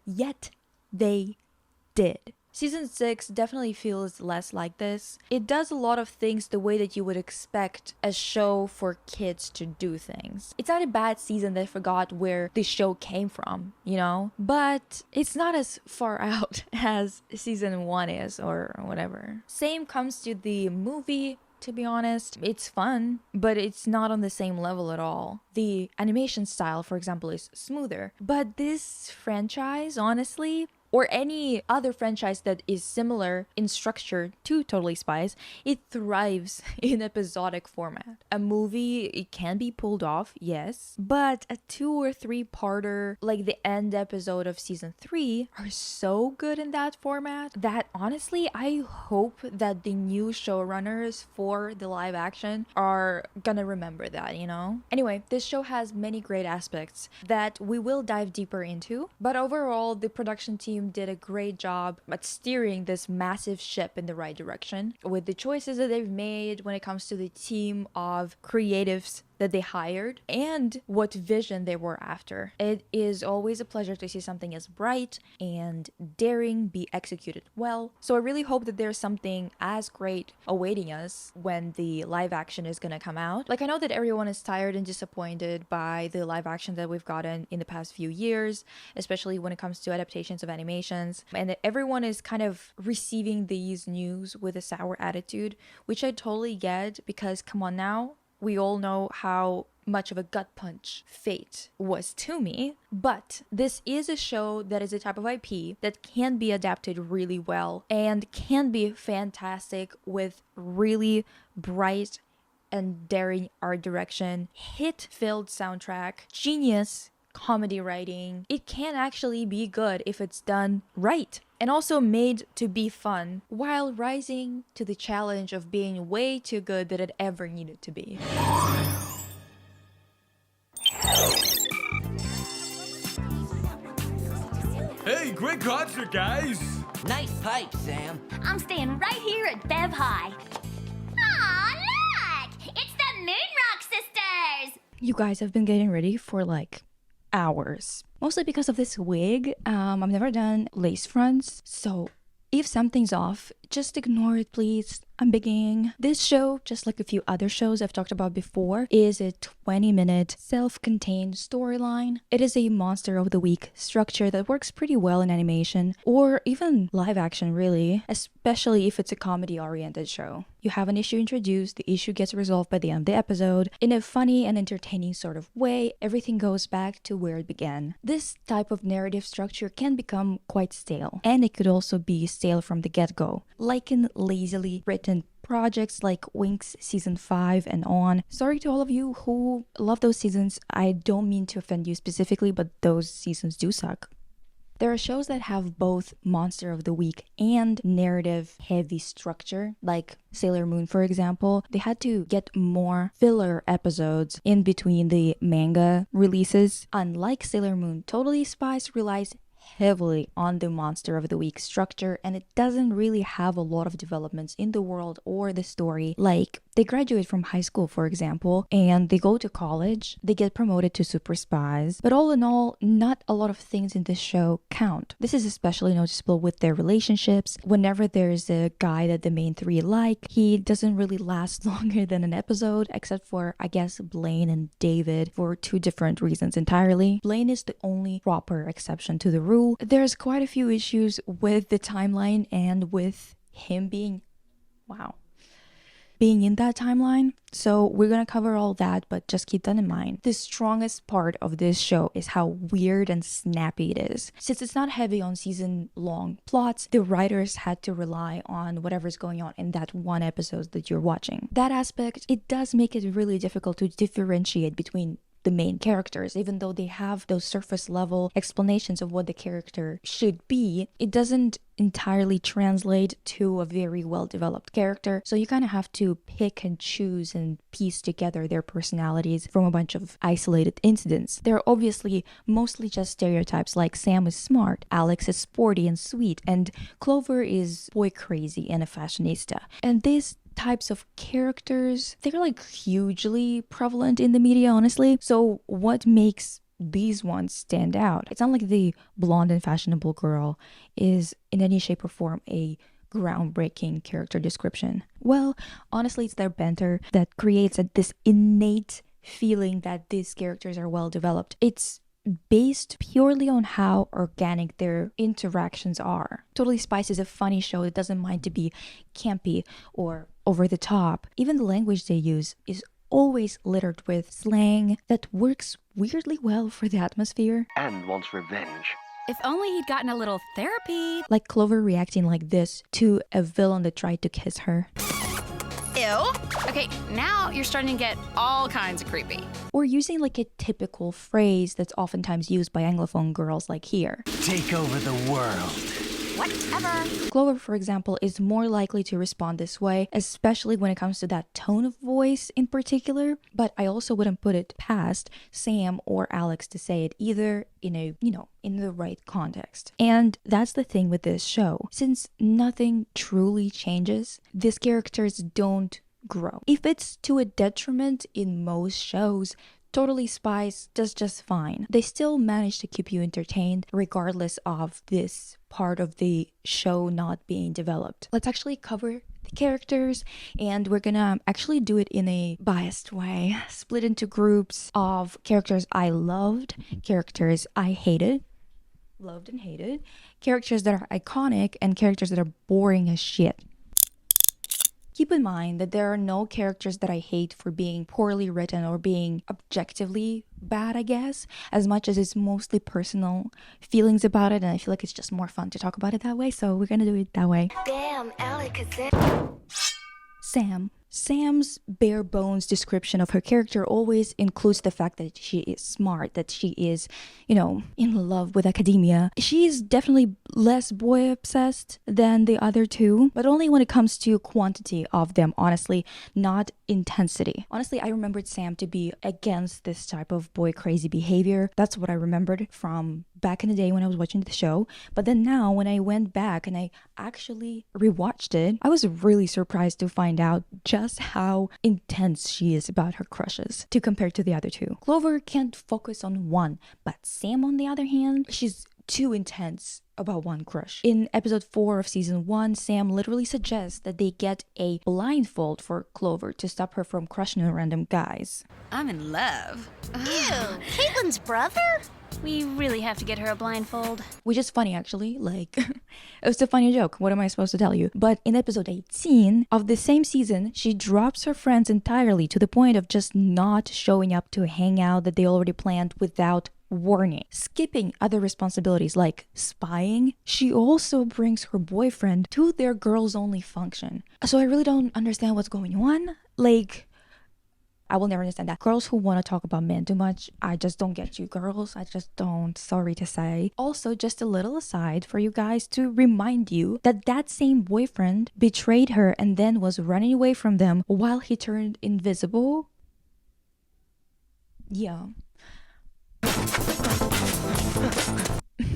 Season 6 definitely feels less like this. It does a lot of things the way that you would expect a show for kids to do things. It's not a bad season that forgot where the show came from, you know? But it's not as far out as season 1 is or whatever. Same comes to the movie. To be honest, it's fun, but it's not on the same level at all. The animation style, for example, is smoother. But this franchise, honestly, or any other franchise that is similar in structure to Totally Spies, it thrives in episodic format. A movie, it can be pulled off, yes, but a 2 or 3-parter, like the end episode of season 3, are so good in that format that honestly, I hope that the new showrunners for the live action are gonna remember that, you know? Anyway, this show has many great aspects that we will dive deeper into, but overall, the production team did a great job at steering this massive ship in the right direction with the choices that they've made when it comes to the team of creatives that they hired and what vision they were after. It is always a pleasure to see something as bright and daring be executed well. So I really hope that there's something as great awaiting us when the live action is gonna come out. Like, I know that everyone is tired and disappointed by the live action that we've gotten in the past few years, especially when it comes to adaptations of animations, and that everyone is kind of receiving these news with a sour attitude, which I totally get, because come on now, we all know how much of a gut punch Fate was to me, but this is a show that is a type of IP that can be adapted really well and can be fantastic with really bright and daring art direction, hit-filled soundtrack, genius comedy writing. It can actually be good if it's done right. And also made to be fun, while rising to the challenge of being way too good than it ever needed to be. Hey, great concert, guys! Nice pipe, Sam. I'm staying right here at Bev High. Aw, look! It's the Moonrock Sisters! You guys have been getting ready for like hours. Mostly because of this wig. I've never done lace fronts, so if something's off, just ignore it, please. I'm begging. This show, just like a few other shows I've talked about before, is a 20-minute self-contained storyline. It is a monster of the week structure that works pretty well in animation, or even live action really, especially if it's a comedy-oriented show. You have an issue introduced, the issue gets resolved by the end of the episode. In a funny and entertaining sort of way, everything goes back to where it began. This type of narrative structure can become quite stale, and it could also be stale from the get-go, like in lazily written projects like Winx season 5 and on. Sorry to all of you who love those seasons. I don't mean to offend you specifically, but those seasons do suck. There are shows that have both Monster of the Week and narrative heavy structure, like Sailor Moon, for example. They had to get more filler episodes in between the manga releases. Unlike Sailor Moon, Totally Spies relies heavily on the Monster of the Week structure, and it doesn't really have a lot of developments in the world or the story like They graduate from high school, for example, and they go to college. They get promoted to super spies. But all in all, not a lot of things in this show count. This is especially noticeable with their relationships. Whenever there's a guy that the main three like, he doesn't really last longer than an episode, except for, I guess, Blaine and David, for two different reasons entirely. Blaine is the only proper exception to the rule. There's quite a few issues with the timeline and with him being in that timeline. So we're gonna cover all that, but just keep that in mind. The strongest part of this show is how weird and snappy it is. Since it's not heavy on season-long plots, the writers had to rely on whatever's going on in that one episode that you're watching. That aspect, it does make it really difficult to differentiate between the main characters. Even though they have those surface level explanations of what the character should be, it doesn't entirely translate to a very well developed character. So you kind of have to pick and choose and piece together their personalities from a bunch of isolated incidents. They're obviously mostly just stereotypes, like Sam is smart, Alex is sporty and sweet, and Clover is boy crazy and a fashionista. And these types of characters, they're like hugely prevalent in the media, honestly. So what makes these ones stand out? It's not like the blonde and fashionable girl is in any shape or form a groundbreaking character description. Well, honestly, it's their banter that creates this innate feeling that these characters are well developed. It's based purely on how organic their interactions are. Totally Spies is a funny show that doesn't mind to be campy or over the top. Even the language they use is always littered with slang that works weirdly well for the atmosphere. And wants revenge. If only he'd gotten a little therapy. Like Clover reacting like this to a villain that tried to kiss her. Ew. Okay, now you're starting to get all kinds of creepy. Or using like a typical phrase that's oftentimes used by Anglophone girls like here. Take over the world. Whatever. Clover, for example, is more likely to respond this way, especially when it comes to that tone of voice in particular. But I also wouldn't put it past Sam or Alex to say it either in a, in the right context. And that's the thing with this show. Since nothing truly changes, these characters don't grow. If it's to a detriment in most shows, Totally Spies does just fine. They still manage to keep you entertained regardless of this part of the show not being developed. Let's actually cover the characters, and we're gonna actually do it in a biased way. Split into groups of characters I loved, characters I hated, loved and hated, characters that are iconic, and characters that are boring as shit. Keep in mind that there are no characters that I hate for being poorly written or being objectively bad, I guess, as much as it's mostly personal feelings about it, and I feel like it's just more fun to talk about it that way, so we're gonna do it that way. Damn, Alec, Sam's bare bones description of her character always includes the fact that she is smart, that she is, in love with academia. She's definitely less boy obsessed than the other two, but only when it comes to quantity of them, honestly, not intensity. Honestly, I remembered Sam to be against this type of boy crazy behavior. That's what I remembered from back in the day when I was watching the show. But then now when I went back and I actually rewatched it, I was really surprised to find out just how intense she is about her crushes to compare to the other two. Clover can't focus on one, but Sam, on the other hand, she's too intense about one crush. In episode 4 of season 1, Sam literally suggests that they get a blindfold for Clover to stop her from crushing on random guys. I'm in love. Ew, Caitlin's brother? We really have to get her a blindfold. Which is funny, actually. Like, it was a funny joke. What am I supposed to tell you? But in episode 18 of the same season, she drops her friends entirely to the point of just not showing up to a hangout that they already planned without warning, skipping other responsibilities like spying. She also brings her boyfriend to their girls only function. So I really don't understand what's going on. Like, I will never understand that. Girls who want to talk about men too much, I just don't get you girls. I just don't, sorry to say. Also, just a little aside for you guys to remind you that that same boyfriend betrayed her and then was running away from them while he turned invisible. Yeah.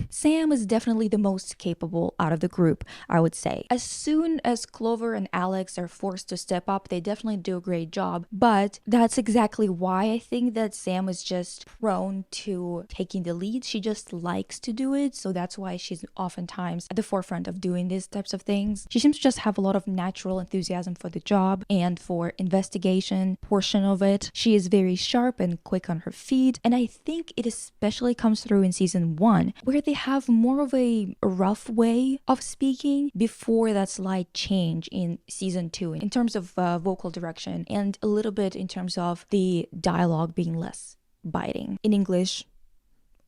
Sam is definitely the most capable out of the group, I would say. As soon as Clover and Alex are forced to step up, they definitely do a great job. But that's exactly why I think that Sam is just prone to taking the lead. She just likes to do it, so that's why she's oftentimes at the forefront of doing these types of things. She seems to just have a lot of natural enthusiasm for the job and for investigation portion of it. She is very sharp and quick on her feet, and I think it especially comes through in season 1, where they have more of a rough way of speaking before that slight change in season 2 in terms of vocal direction, and a little bit in terms of the dialogue being less biting. In English,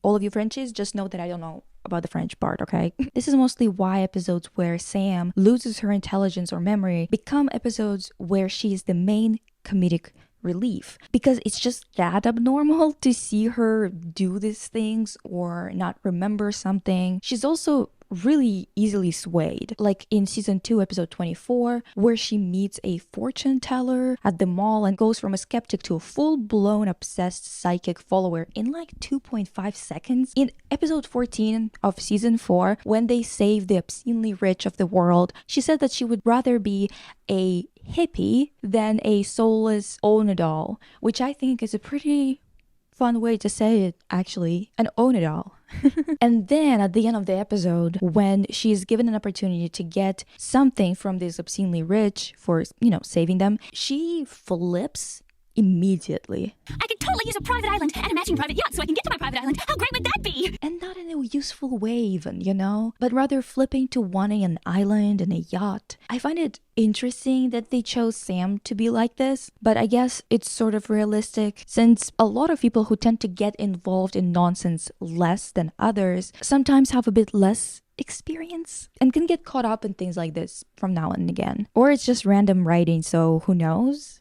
all of you Frenchies, just know that I don't know about the French part, okay? This is mostly why episodes where Sam loses her intelligence or memory become episodes where she is the main comedic relief, because it's just that abnormal to see her do these things or not remember something. She's also really easily swayed, like in season 2 episode 24, where she meets a fortune teller at the mall and goes from a skeptic to a full-blown obsessed psychic follower in like 2.5 seconds. In episode 14 of season 4, when they save the obscenely rich of the world, she said that she would rather be a hippie than a soulless own-it-all, which I think is a pretty fun way to say it, actually. An own-it-all. And then at the end of the episode, when she is given an opportunity to get something from this obscenely rich for, saving them, she flips immediately. I could totally use a private island and a matching private yacht so I can get to my private island. How great would that be? And not in a useful way even, but rather flipping to wanting an island and a yacht. I find it interesting that they chose Sam to be like this, but I guess it's sort of realistic, since a lot of people who tend to get involved in nonsense less than others sometimes have a bit less experience and can get caught up in things like this from now and again. Or it's just random writing, so who knows?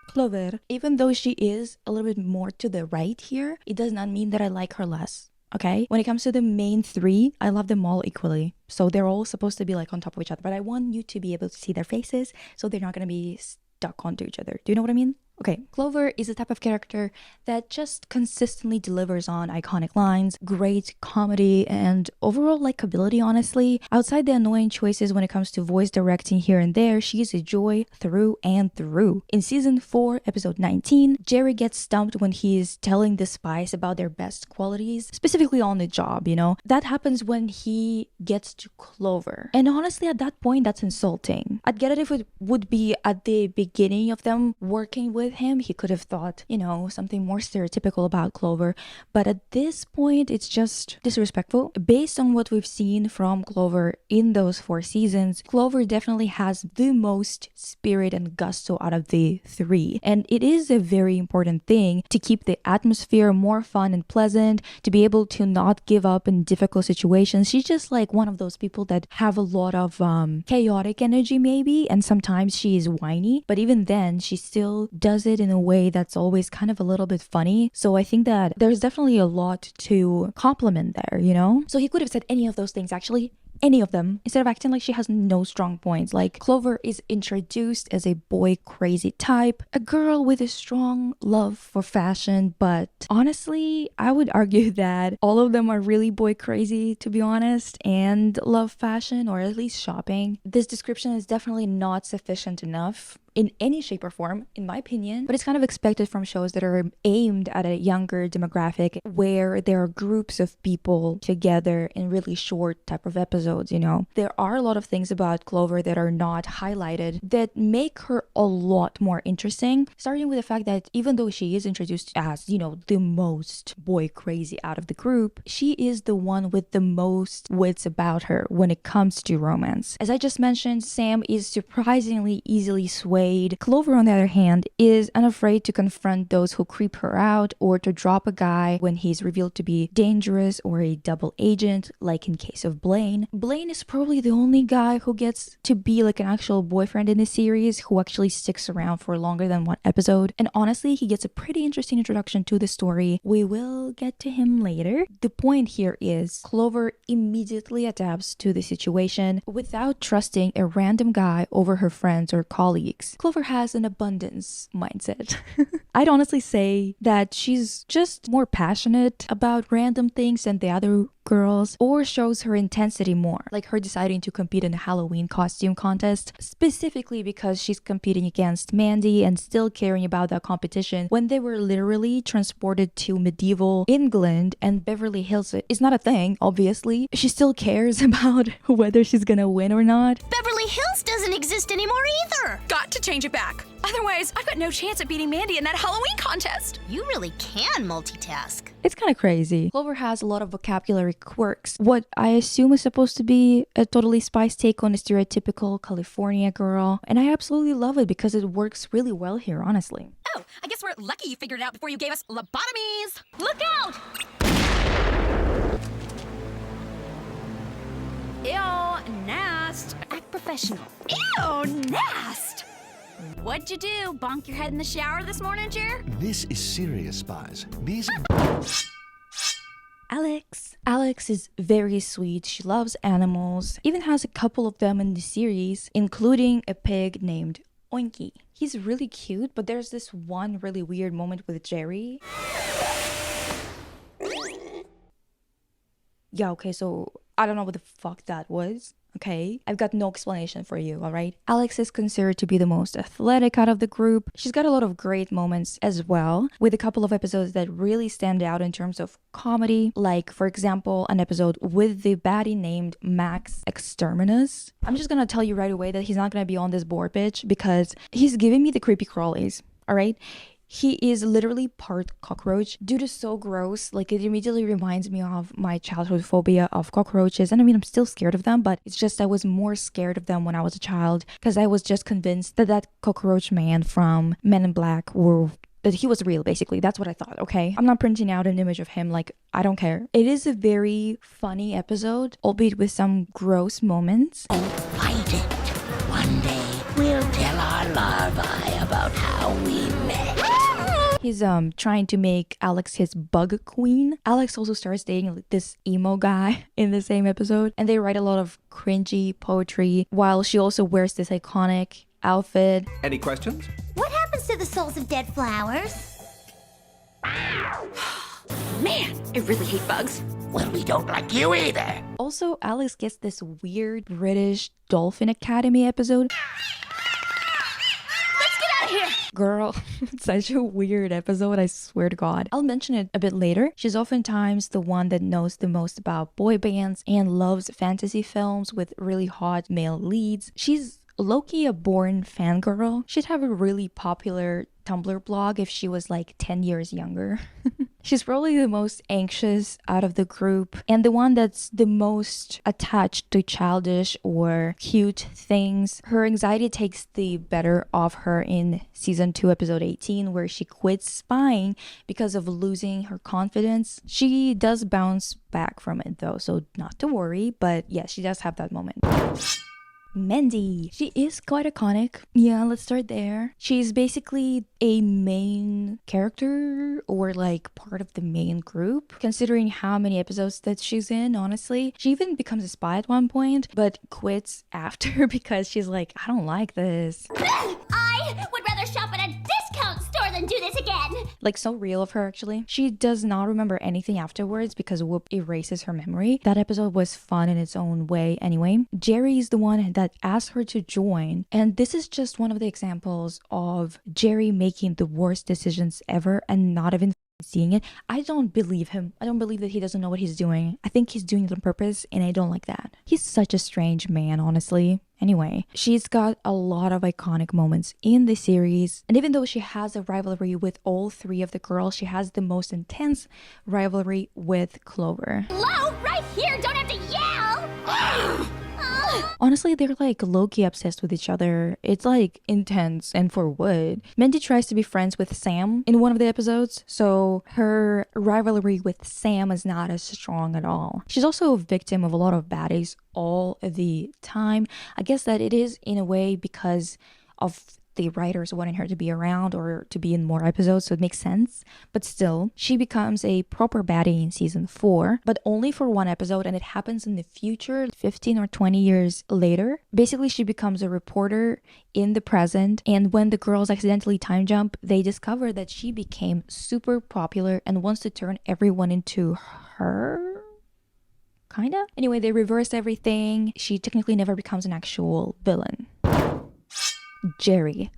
Clover, even though she is a little bit more to the right here, it does not mean that I like her less. Okay? When it comes to the main 3, I love them all equally. So they're all supposed to be like on top of each other, but I want you to be able to see their faces so they're not going to be stuck onto each other. Do you know what I mean? Okay, Clover is the type of character that just consistently delivers on iconic lines, great comedy, and overall likability, honestly. Outside the annoying choices when it comes to voice directing here and there, she is a joy through and through. In season 4, episode 19, Jerry gets stumped when he is telling the spies about their best qualities, specifically on the job, That happens when he gets to Clover. And honestly, at that point, that's insulting. I'd get it if it would be at the beginning of them working with him. He could have thought, something more stereotypical about Clover. But at this point, it's just disrespectful. Based on what we've seen from Clover in those 4 seasons, Clover definitely has the most spirit and gusto out of the 3. And it is a very important thing to keep the atmosphere more fun and pleasant, to be able to not give up in difficult situations. She's just like one of those people that have a lot of chaotic energy maybe, and sometimes she is whiny, but even then she still does it in a way that's always kind of a little bit funny. So I think that there's definitely a lot to compliment there, So he could have said any of those things, actually. Any of them, instead of acting like she has no strong points. Like, Clover is introduced as a boy crazy type, a girl with a strong love for fashion, but honestly, I would argue that all of them are really boy crazy, to be honest, and love fashion, or at least shopping. This description is definitely not sufficient enough in any shape or form, in my opinion, but it's kind of expected from shows that are aimed at a younger demographic, where there are groups of people together in really short type of episodes, There are a lot of things about Clover that are not highlighted that make her a lot more interesting, starting with the fact that even though she is introduced as, the most boy crazy out of the group, she is the one with the most wits about her when it comes to romance. As I just mentioned, Sam is surprisingly easily swayed. Clover, on the other hand, is unafraid to confront those who creep her out, or to drop a guy when he's revealed to be dangerous or a double agent, like in case of Blaine. Blaine is probably the only guy who gets to be like an actual boyfriend in the series, who actually sticks around for longer than 1 episode. And honestly, he gets a pretty interesting introduction to the story. We will get to him later. The point here is Clover immediately adapts to the situation without trusting a random guy over her friends or colleagues. Clover has an abundance mindset. I'd honestly say that she's just more passionate about random things than the other girls, or shows her intensity more, like her deciding to compete in a Halloween costume contest, specifically because she's competing against Mandy and still caring about that competition when they were literally transported to medieval England and Beverly Hills is not a thing, obviously. She still cares about whether she's gonna win or not. Beverly Hills doesn't exist anymore either. Got to change it back. Otherwise, I've got no chance at beating Mandy in that Halloween contest. You really can multitask. It's kind of crazy. Clover has a lot of vocabulary quirks. What I assume is supposed to be a Totally Spies take on a stereotypical California girl. And I absolutely love it because it works really well here, honestly. Oh, I guess we're lucky you figured it out before you gave us lobotomies. Look out! Ew, Nast. Act professional. Ew, Nast. What'd you do? Bonk your head in the shower this morning, Jer? This is serious, Spies. These Alex is very sweet. She loves animals, even has a couple of them in the series, including a pig named Oinky. He's really cute, but there's this one really weird moment with Jerry. Yeah, okay, so I don't know what the fuck that was. Okay, I've got no explanation for you, alright? Alex is considered to be the most athletic out of the group. She's got a lot of great moments as well, with a couple of episodes that really stand out in terms of comedy. Like, for example, an episode with the baddie named Max Exterminus. I'm just gonna tell you right away that he's not gonna be on this board, bitch, because he's giving me the creepy crawlies, alright? He is literally part cockroach. Dude is so gross. Like, it immediately reminds me of my childhood phobia of cockroaches. And I mean, I'm still scared of them, but it's just I was more scared of them when I was a child because I was just convinced that that cockroach man from Men in Black that he was real, basically. That's what I thought, okay? I'm not printing out an image of him, like, I don't care. It is a very funny episode, albeit with some gross moments. Don't fight it. One day, we'll tell our larvae about how we met. He's trying to make Alex his bug queen. Alex also starts dating this emo guy in the same episode, and they write a lot of cringy poetry while she also wears this iconic outfit. Any questions? What happens to the souls of dead flowers? Man, I really hate bugs. Well, we don't like you either. Also, Alex gets this weird British Dolphin Academy episode. Girl, it's such a weird episode, I swear to God. I'll mention it a bit later. She's oftentimes the one that knows the most about boy bands and loves fantasy films with really hot male leads. She's low-key a born fangirl. She'd have a really popular Tumblr blog if she was like 10 years younger. She's probably the most anxious out of the group and the one that's the most attached to childish or cute things. Her anxiety takes the better of her in season 2 episode 18 where she quits spying because of losing her confidence. She does bounce back from it though, so not to worry, but yeah, she does have that moment. Mandy. She is quite iconic. Yeah, let's start there. She's basically a main character or like part of the main group, considering how many episodes that she's in, honestly. She even becomes a spy at one point, but quits after because she's like, I don't like this. I would rather shop at a discount store than do this again. Like, so real of her, actually. She does not remember anything afterwards because Whoop erases her memory. That episode was fun in its own way anyway. Jerry is the one that asked her to join, and this is just one of the examples of Jerry making the worst decisions ever and not even seeing it. I don't believe him. I don't believe that he doesn't know what he's doing. I think he's doing it on purpose, and I don't like that. He's such a strange man, honestly. Anyway, she's got a lot of iconic moments in the series, and even though she has a rivalry with all 3 of the girls, she has the most intense rivalry with Clover. Hello, right here. Don't have to yell. Honestly, they're like low-key obsessed with each other. It's like intense, and for what? Mandy tries to be friends with Sam in one of the episodes, so her rivalry with Sam is not as strong at all. She's also a victim of a lot of baddies all the time. I guess that it is in a way because of the writers wanted her to be around or to be in more episodes, so it makes sense. But still, she becomes a proper baddie in season 4, but only for one episode, and it happens in the future, 15 or 20 years later. Basically, she becomes a reporter in the present, and when the girls accidentally time jump, they discover that she became super popular and wants to turn everyone into her? Kinda? Anyway, they reverse everything. She technically never becomes an actual villain. Jerry.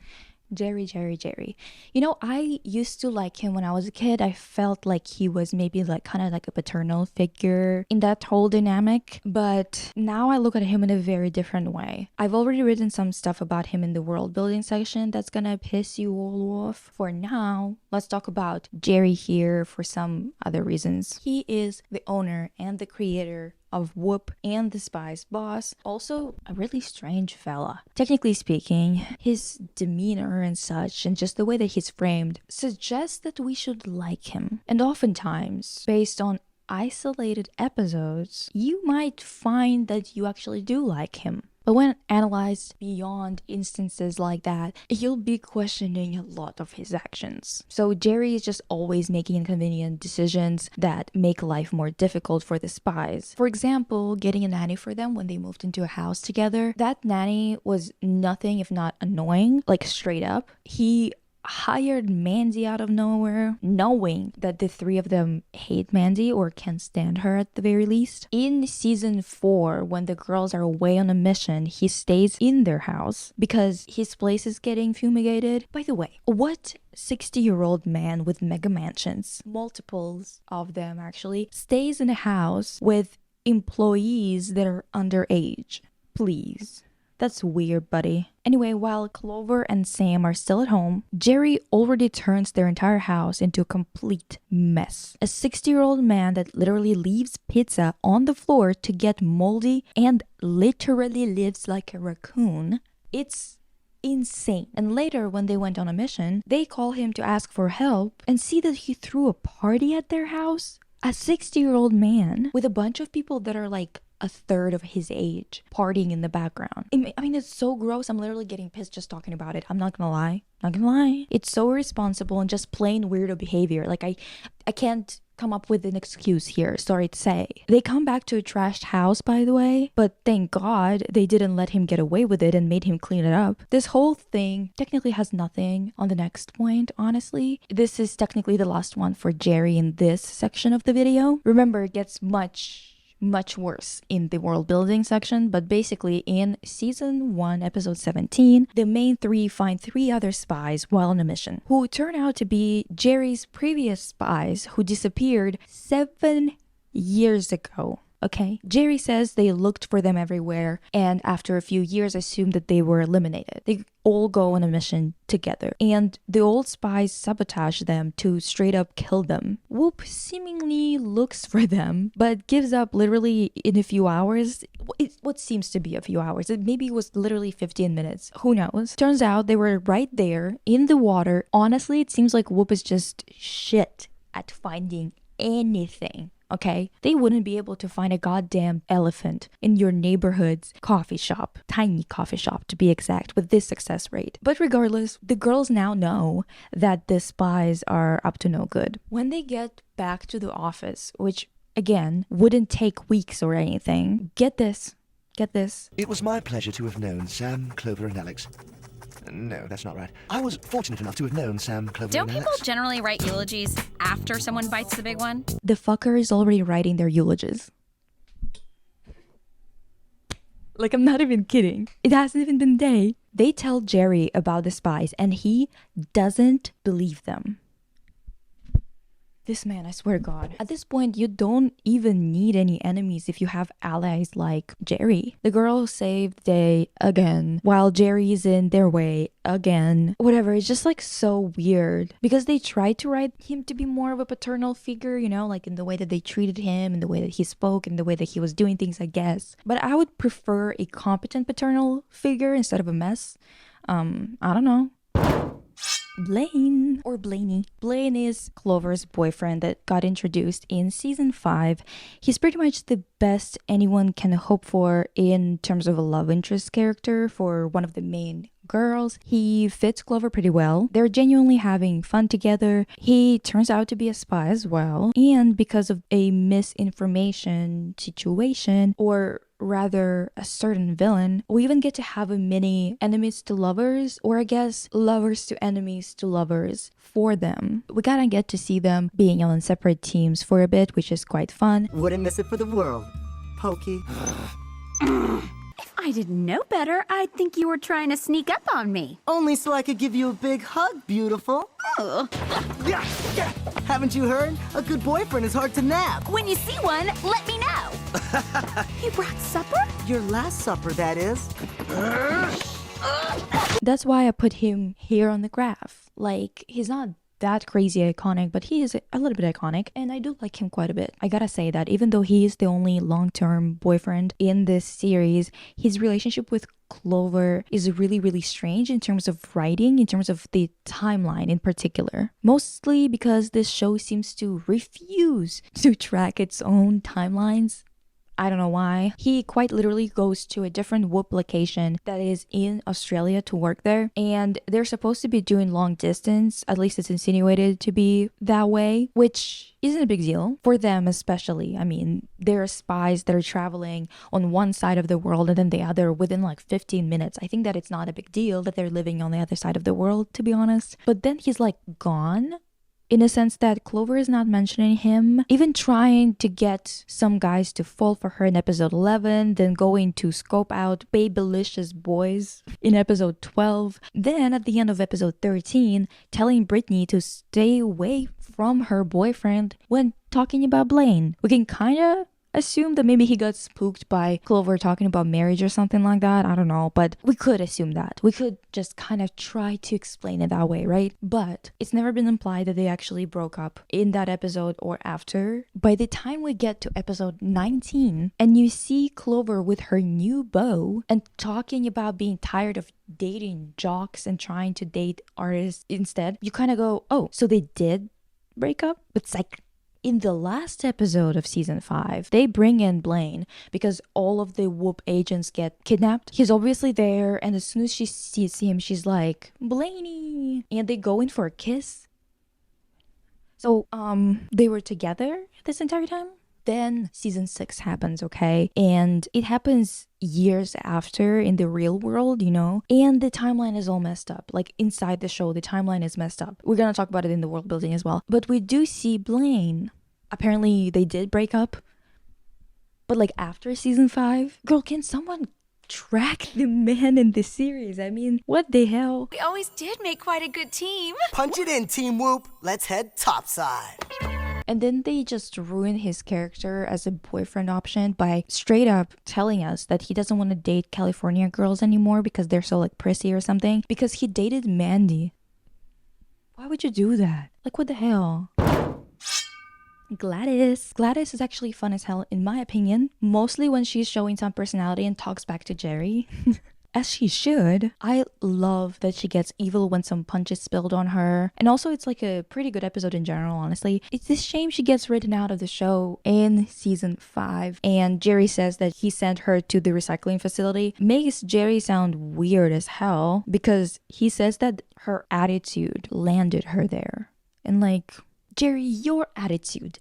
You know, I used to like him when I was a kid. I felt like he was maybe like kind of like a paternal figure in that whole dynamic. But now I look at him in a very different way. I've already written some stuff about him in the world building section that's gonna piss you all off. For now, let's talk about Jerry here for some other reasons. He is the owner and the creator of Whoop and the Spy's boss. Also, a really strange fella. Technically speaking, his demeanor and such, and just the way that he's framed, suggests that we should like him. And oftentimes, based on isolated episodes, you might find that you actually do like him. But when analyzed beyond instances like that, you'll be questioning a lot of his actions. So Jerry is just always making inconvenient decisions that make life more difficult for the spies. For example, getting a nanny for them when they moved into a house together. That nanny was nothing if not annoying, like straight up. He hired Mandy out of nowhere, knowing that the three of them hate Mandy or can't stand her at the very least. In season 4, when the girls are away on a mission, he stays in their house because his place is getting fumigated. By the way, what 60-year-old man with mega mansions, multiples of them actually, stays in a house with employees that are underage? Please. That's weird, buddy. Anyway, while Clover and Sam are still at home, Jerry already turns their entire house into a complete mess. A 60-year-old man that literally leaves pizza on the floor to get moldy and literally lives like a raccoon. It's insane. And later, when they went on a mission, they call him to ask for help and see that he threw a party at their house. A 60-year-old man with a bunch of people that are like a third of his age partying in the background. I mean, it's so gross. I'm literally getting pissed just talking about it. I'm not gonna lie. It's so irresponsible and just plain weirdo behavior. Like I can't come up with an excuse here, sorry to say. They come back to a trashed house, by the way, but thank God they didn't let him get away with it and made him clean it up. This whole thing technically has nothing on the next point, honestly. This is technically the last one for Jerry in this section of the video. Remember, it gets much worse in the world building section, but basically in season 1 episode 17, the main three find 3 other spies while on a mission who turn out to be Jerry's previous spies who disappeared 7 years ago. Okay, Jerry says they looked for them everywhere and after a few years assumed that they were eliminated. They all go on a mission together and the old spies sabotage them to straight up kill them. Whoop seemingly looks for them but gives up literally in a few hours. What seems to be a few hours. Maybe it was literally 15 minutes. Who knows? Turns out they were right there in the water. Honestly, it seems like Whoop is just shit at finding anything. Okay? They wouldn't be able to find a goddamn elephant in your neighborhood's coffee shop. Tiny coffee shop, to be exact, with this success rate. But regardless, the girls now know that the spies are up to no good. When they get back to the office, which, again, wouldn't take weeks or anything, get this. It was my pleasure to have known Sam, Clover, and Alex. No, that's not right. I was fortunate enough to have known Sam, Clover, Don't and people Alex. generally write eulogies after someone bites the big one? The fucker is already writing their eulogies. Like, I'm not even kidding. It hasn't even been a day. They tell Jerry about the spies and he doesn't believe them. This man, I swear to God. At this point, you don't even need any enemies if you have allies like Jerry. The girls save the day again, while Jerry is in their way again. Whatever, it's just like so weird. Because they tried to write him to be more of a paternal figure, you know, like in the way that they treated him, in the way that he spoke, in the way that he was doing things, I guess. But I would prefer a competent paternal figure instead of a mess. I don't know. Blaine or Blaney. Blaine is Clover's boyfriend that got introduced in season 5. He's pretty much the best anyone can hope for in terms of a love interest character for one of the main girls. He fits Clover pretty well. They're genuinely having fun together. He turns out to be a spy as well. And because of a misinformation situation, or rather a certain villain, we even get to have a mini enemies to lovers, or I guess lovers to enemies to lovers for them. We gotta get to see them being on separate teams for a bit, which is quite fun. Wouldn't miss it for the world. Pokey. If I didn't know better, I'd think you were trying to sneak up on me. Only so I could give you a big hug, beautiful. Oh. Yeah. Haven't you heard? A good boyfriend is hard to nab. When you see one, let me know. You brought supper? Your last supper, that is. That's why I put him here on the graph. Like, he's not that crazy iconic, but he is a little bit iconic, and I do like him quite a bit. I gotta say that even though he is the only long-term boyfriend in this series, his relationship with Clover is really, really strange in terms of writing, in terms of the timeline in particular. Mostly because this show seems to refuse to track its own timelines. I don't know why. He quite literally goes to a different Whoop location that is in Australia to work there, and they're supposed to be doing long distance, at least it's insinuated to be that way, which isn't a big deal for them especially. I mean, they're spies that are traveling on one side of the world and then the other within like 15 minutes. I think that it's not a big deal that they're living on the other side of the world, to be honest. But then he's like gone, in a sense that Clover is not mentioning him, even trying to get some guys to fall for her in episode 11, then going to scope out babylicious boys in episode 12, then at the end of episode 13, telling Brittany to stay away from her boyfriend when talking about Blaine. We can kinda assume that maybe he got spooked by Clover talking about marriage or something like that. I don't know, but we could assume that. We could just kind of try to explain it that way, right? But it's never been implied that they actually broke up in that episode or after. By the time we get to episode 19 and you see Clover with her new beau and talking about being tired of dating jocks and trying to date artists instead, you kind of go, oh, so they did break up? But it's like, in the last episode of season 5, they bring in Blaine because all of the Whoop agents get kidnapped. He's obviously there, and as soon as she sees him, she's like, Blaney! And they go in for a kiss. So, they were together this entire time? Then season 6 happens, okay? And it happens years after in the real world, you know? And the timeline is all messed up. Like, inside the show, the timeline is messed up. We're gonna talk about it in the world building as well. But we do see Blaine. Apparently, they did break up. But, like, after season 5, girl, can someone track the man in this series? I mean, what the hell? We always did make quite a good team. Punch it in, Team Whoop. Let's head topside. And then they just ruin his character as a boyfriend option by straight up telling us that he doesn't want to date California girls anymore because they're so like prissy or something, because he dated Mandy. Why would you do that? Like, what the hell? Gladys is actually fun as hell in my opinion, mostly when she's showing some personality and talks back to Jerry. As she should. I love that she gets evil when some punch is spilled on her. And also it's like a pretty good episode in general, honestly. It's a shame she gets written out of the show in season 5. And Jerry says that he sent her to the recycling facility. Makes Jerry sound weird as hell because he says that her attitude landed her there. And like, Jerry, your attitude.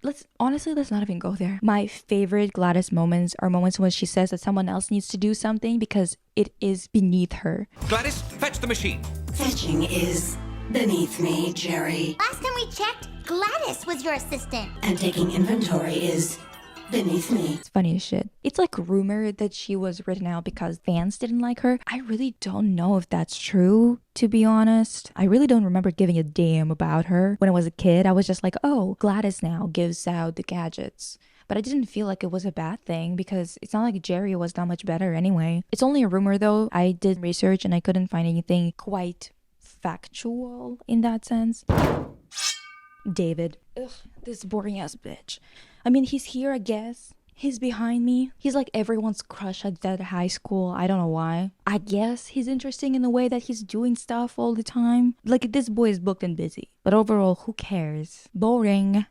Let's not even go there. My favorite Gladys moments are moments when she says that someone else needs to do something because it is beneath her. Gladys, fetch the machine. Fetching is beneath me, Jerry. Last time we checked, Gladys was your assistant. And taking inventory is beneath me. It's funny as shit. It's like rumored that she was written out because fans didn't like her. I really don't know if that's true, to be honest. I really don't remember giving a damn about her. When I was a kid, I was just like, oh, Gladys now gives out the gadgets. But I didn't feel like it was a bad thing because it's not like Jerry was that much better anyway. It's only a rumor though. I did research and I couldn't find anything quite factual in that sense. David. Ugh, this boring ass bitch. I mean, he's here, I guess. He's behind me. He's like everyone's crush at that high school. I don't know why. I guess he's interesting in the way that he's doing stuff all the time. Like, this boy is booked and busy. But overall, who cares? Boring.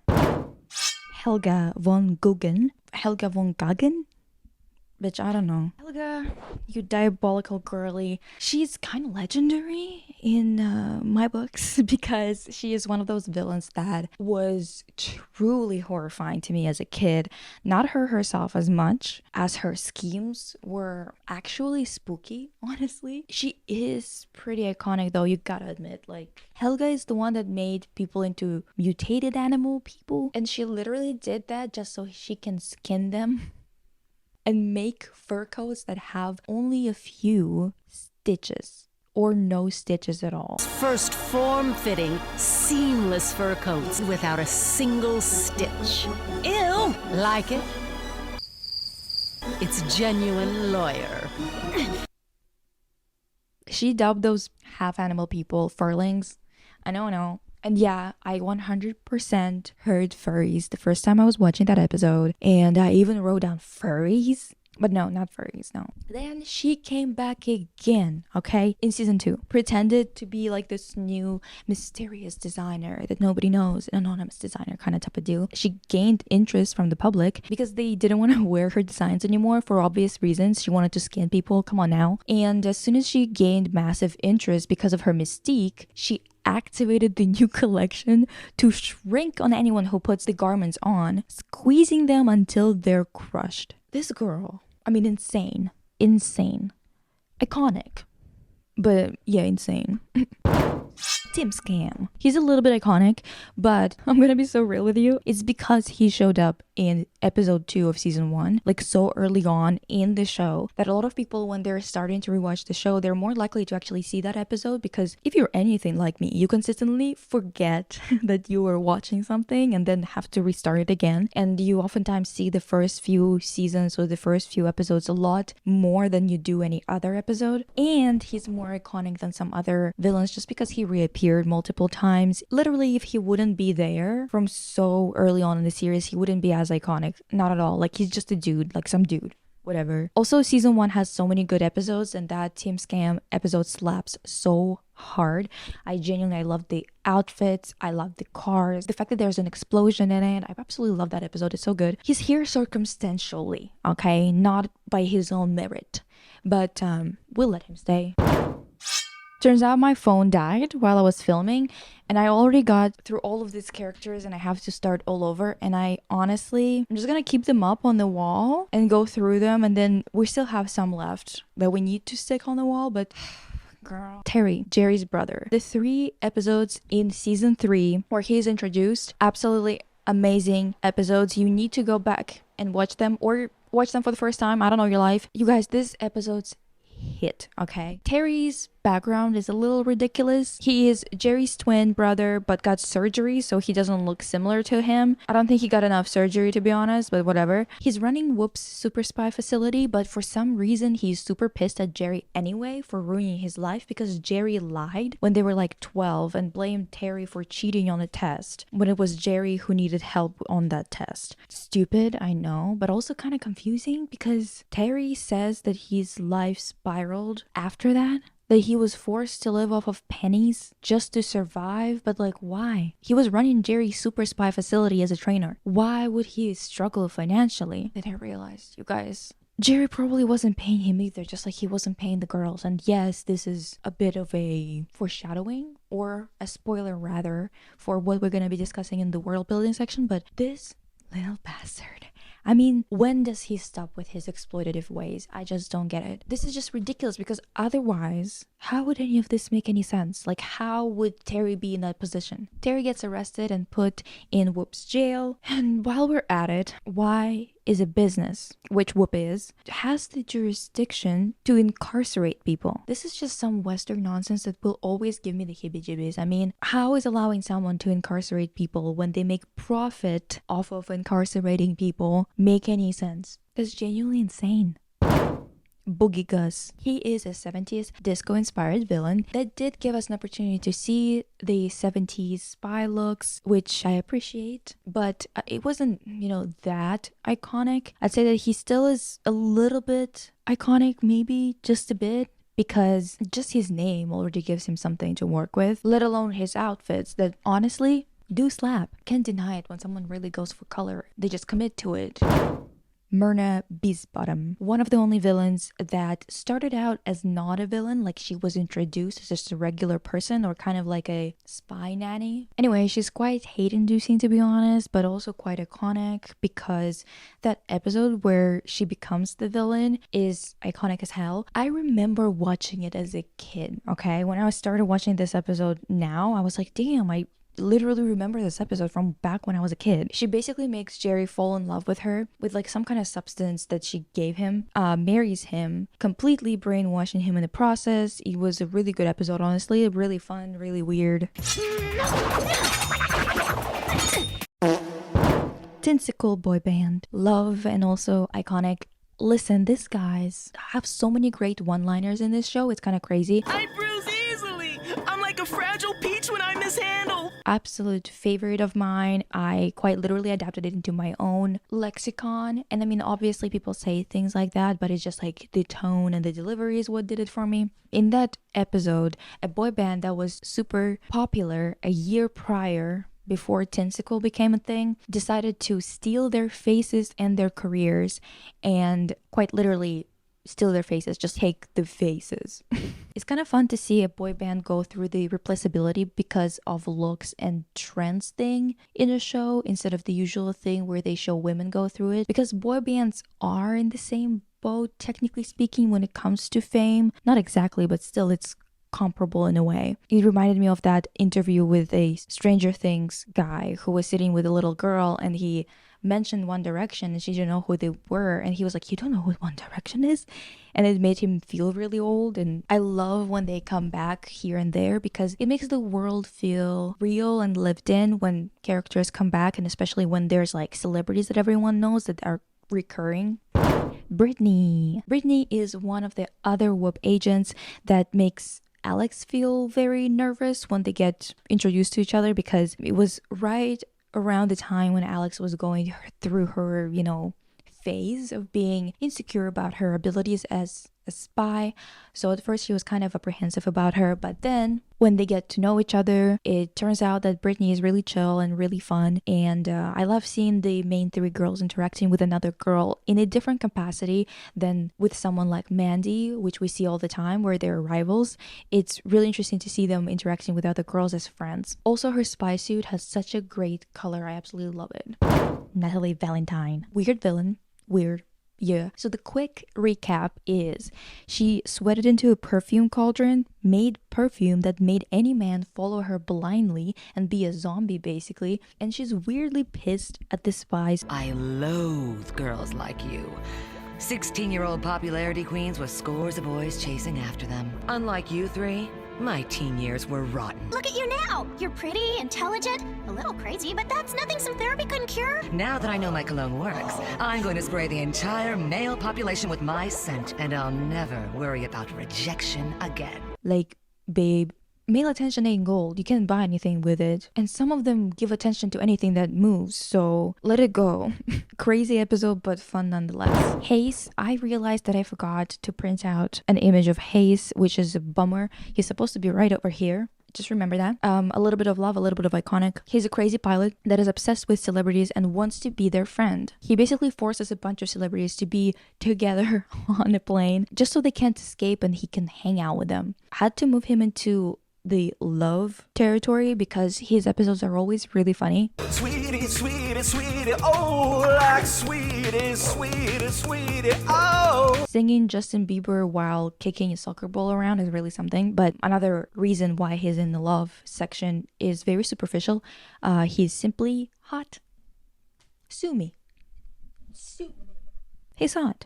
Helga von Guggen. Bitch, I don't know. Helga, you diabolical girly. She's kind of legendary in my books because she is one of those villains that was truly horrifying to me as a kid. Not her herself as much as her schemes were actually spooky, honestly. She is pretty iconic though, you gotta admit. Like, Helga is the one that made people into mutated animal people, and she literally did that just so she can skin them and make fur coats that have only a few stitches or no stitches at all. First form-fitting, seamless fur coats without a single stitch. Ew! Like it? It's genuine lawyer. She dubbed those half-animal people furlings. I know. And yeah, I 100% heard furries the first time I was watching that episode. And I even wrote down furries. But no, not furries, no. Then she came back again, okay? In season 2. Pretended to be like this new mysterious designer that nobody knows. An anonymous designer kind of type of deal. She gained interest from the public because they didn't want to wear her designs anymore for obvious reasons. She wanted to skin people, come on now. And as soon as she gained massive interest because of her mystique, she activated the new collection to shrink on anyone who puts the garments on, squeezing them until they're crushed. This girl, I mean, insane. Iconic. But yeah, insane. Tim Scam. He's a little bit iconic, but I'm gonna be so real with you. It's because he showed up in episode 2 of season 1, like so early on in the show, that a lot of people, when they're starting to rewatch the show, they're more likely to actually see that episode, because if you're anything like me, you consistently forget that you were watching something and then have to restart it again. And you oftentimes see the first few seasons or the first few episodes a lot more than you do any other episode. And he's more iconic than some other villains just because he reappeared multiple times. Literally, if he wouldn't be there from so early on in the series, he wouldn't be as iconic. Not at all. Like, he's just a dude, like some dude. Whatever. Also, season 1 has so many good episodes, and that Team Scam episode slaps so hard. I love the outfits. I love the cars. The fact that there's an explosion in it. I absolutely love that episode. It's so good. He's here circumstantially, okay? Not by his own merit. But we'll let him stay. Turns out my phone died while I was filming, and I already got through all of these characters and I have to start all over. And I'm just gonna keep them up on the wall and go through them, and then we still have some left that we need to stick on the wall, but girl. Terry, Jerry's brother. The 3 episodes in season 3 where he's introduced, absolutely amazing episodes. You need to go back and watch them, or watch them for the first time. I don't know your life. You guys, this episode's hit, okay? Terry's background is a little ridiculous. He is Jerry's twin brother, but got surgery, so he doesn't look similar to him. I don't think he got enough surgery, to be honest, but whatever. He's running Whoop's super spy facility, but for some reason he's super pissed at Jerry anyway for ruining his life, because Jerry lied when they were like 12 and blamed Terry for cheating on a test when it was Jerry who needed help on that test. Stupid, I know, but also kind of confusing, because Terry says that his life spiraled after that he was forced to live off of pennies just to survive. But like, why? He was running Jerry's super spy facility as a trainer. Why would he struggle financially? Then I realized, you guys, Jerry probably wasn't paying him either, just like he wasn't paying the girls. And yes, this is a bit of a foreshadowing, or a spoiler rather, for what we're going to be discussing in the world building section, but this little bastard, I mean, when does he stop with his exploitative ways? I just don't get it. This is just ridiculous, because otherwise, how would any of this make any sense? Like, how would Terry be in that position? Terry gets arrested and put in Whoop's jail. And while we're at it, why is a business, which Whoop is, has the jurisdiction to incarcerate people? This is just some Western nonsense that will always give me the heebie-jeebies. I mean, how is allowing someone to incarcerate people when they make profit off of incarcerating people make any sense? That's genuinely insane. Boogie Gus. He is a 70s disco-inspired villain that did give us an opportunity to see the 70s spy looks, which I appreciate, but it wasn't, that iconic. I'd say that he still is a little bit iconic, maybe just a bit, because just his name already gives him something to work with, let alone his outfits that honestly do slap. Can't deny it when someone really goes for color. They just commit to it. Myrna Beesbottom, one of the only villains that started out as not a villain, like she was introduced as just a regular person or kind of like a spy nanny. Anyway, she's quite hate-inducing to be honest, but also quite iconic because that episode where she becomes the villain is iconic as hell. I remember watching it as a kid, okay? When I started watching this episode now, I was like, damn, I literally remember this episode from back when I was a kid. She basically makes Jerry fall in love with her with like some kind of substance that she gave him, marries him, completely brainwashing him in the process. It was a really good episode, honestly, really fun, really weird. Tinsicle boy band, love and also iconic. Listen, these guys have so many great one-liners in this show, it's kind of crazy. I bruise easily. I'm like a fragile peach when I mishandle. Absolute favorite of mine. I quite literally adapted it into my own lexicon. And I mean, obviously people say things like that, but it's just like the tone and the delivery is what did it for me. In that episode, a boy band that was super popular a year prior, before Tinsicle became a thing, decided to steal their faces and their careers, and quite literally steal their faces, just take the faces. It's kind of fun to see a boy band go through the replaceability because of looks and trends thing in a show instead of the usual thing where they show women go through it, because boy bands are in the same boat technically speaking when it comes to fame. Not exactly, but still it's comparable in a way. It reminded me of that interview with a Stranger Things guy who was sitting with a little girl and he mentioned One Direction and she didn't know who they were, and he was like, you don't know who One Direction is? And it made him feel really old. And I love when they come back here and there because it makes the world feel real and lived in when characters come back, and especially when there's like celebrities that everyone knows that are recurring. Brittany is one of the other Whoop agents that makes Alex feel very nervous when they get introduced to each other, because it was right around the time when Alex was going through her, phase of being insecure about her abilities as a spy. So at first she was kind of apprehensive about her, but then when they get to know each other, it turns out that Brittany is really chill and really fun. And I love seeing the main three girls interacting with another girl in a different capacity than with someone like Mandy, which we see all the time where they're rivals. It's really interesting to see them interacting with other girls as friends. Also, her spy suit has such a great color. I absolutely love it. Natalie Valentine. Weird villain. Weird. Yeah. So the quick recap is she sweated into a perfume cauldron, made perfume that made any man follow her blindly and be a zombie basically, and she's weirdly pissed at the spies. I loathe girls like you. 16-year-old popularity queens with scores of boys chasing after them. Unlike you three, my teen years were rotten. Look at you now! You're pretty, intelligent, a little crazy, but that's nothing some therapy couldn't cure. Now that I know my cologne works, I'm going to spray the entire male population with my scent, and I'll never worry about rejection again. Like, babe, male attention ain't gold. You can't buy anything with it. And some of them give attention to anything that moves, so let it go. Crazy episode, but fun nonetheless. Hayes, I realized that I forgot to print out an image of Hayes, which is a bummer. He's supposed to be right over here. Just remember that. A little bit of love, a little bit of iconic. He's a crazy pilot that is obsessed with celebrities and wants to be their friend. He basically forces a bunch of celebrities to be together on a plane just so they can't escape and he can hang out with them. Had to move him into the love territory because his episodes are always really funny. Sweetie, sweetie, sweetie, oh, like sweetie, sweetie, sweetie, oh. Singing Justin Bieber while kicking a soccer ball around is really something, but another reason why he's in the love section is very superficial. He's simply hot. Sue me. He's hot.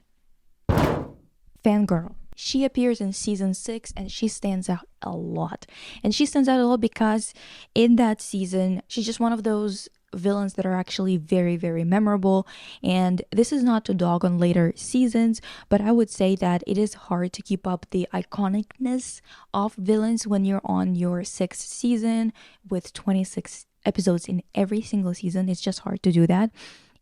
Fangirl. She appears in season 6 and she stands out a lot. And she stands out a lot because in that season, she's just one of those villains that are actually very, very memorable. And this is not to dog on later seasons, but I would say that it is hard to keep up the iconicness of villains when you're on your 6th season with 26 episodes in every single season. It's just hard to do that.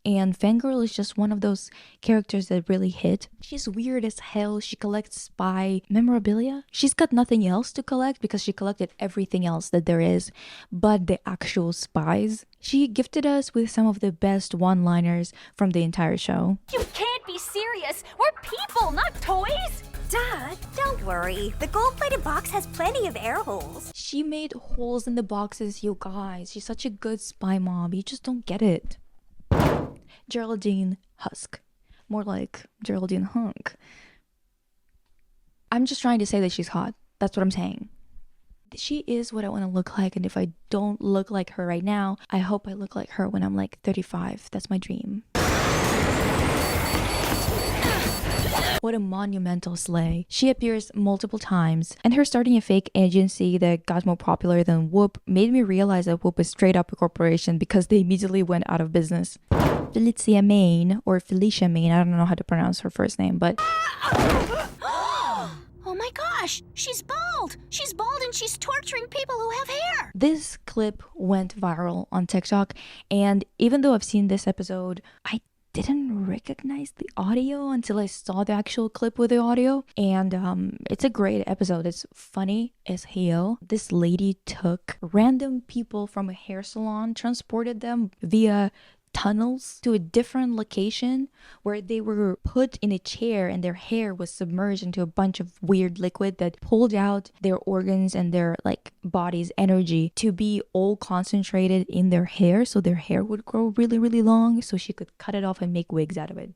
And Fangirl is just one of those characters that really hit. She's weird as hell. She collects spy memorabilia. She's got nothing else to collect because she collected everything else that there is but the actual spies. She gifted us with some of the best one-liners from the entire show. You can't be serious. We're people, not toys. Duh, don't worry. The gold-plated box has plenty of air holes. She made holes in the boxes, you guys. She's such a good spy mom. You just don't get it. Geraldine Husk. More like Geraldine Hunk. I'm just trying to say that she's hot. That's what I'm saying. She is what I want to look like, and if I don't look like her right now, I hope I look like her when I'm like 35. That's my dream. What a monumental slay. She appears multiple times, and her starting a fake agency that got more popular than Whoop made me realize that Whoop is straight up a corporation because they immediately went out of business. Felicia Main, or Felicia Main, I don't know how to pronounce her first name, but... Oh my gosh, she's bald! She's bald and she's torturing people who have hair! This clip went viral on TikTok, and even though I've seen this episode, I didn't recognize the audio until I saw the actual clip with the audio. And it's a great episode. It's funny as hell. This lady took random people from a hair salon, transported them via tunnels to a different location where they were put in a chair and their hair was submerged into a bunch of weird liquid that pulled out their organs and their like body's energy to be all concentrated in their hair, so their hair would grow really, really long so she could cut it off and make wigs out of it.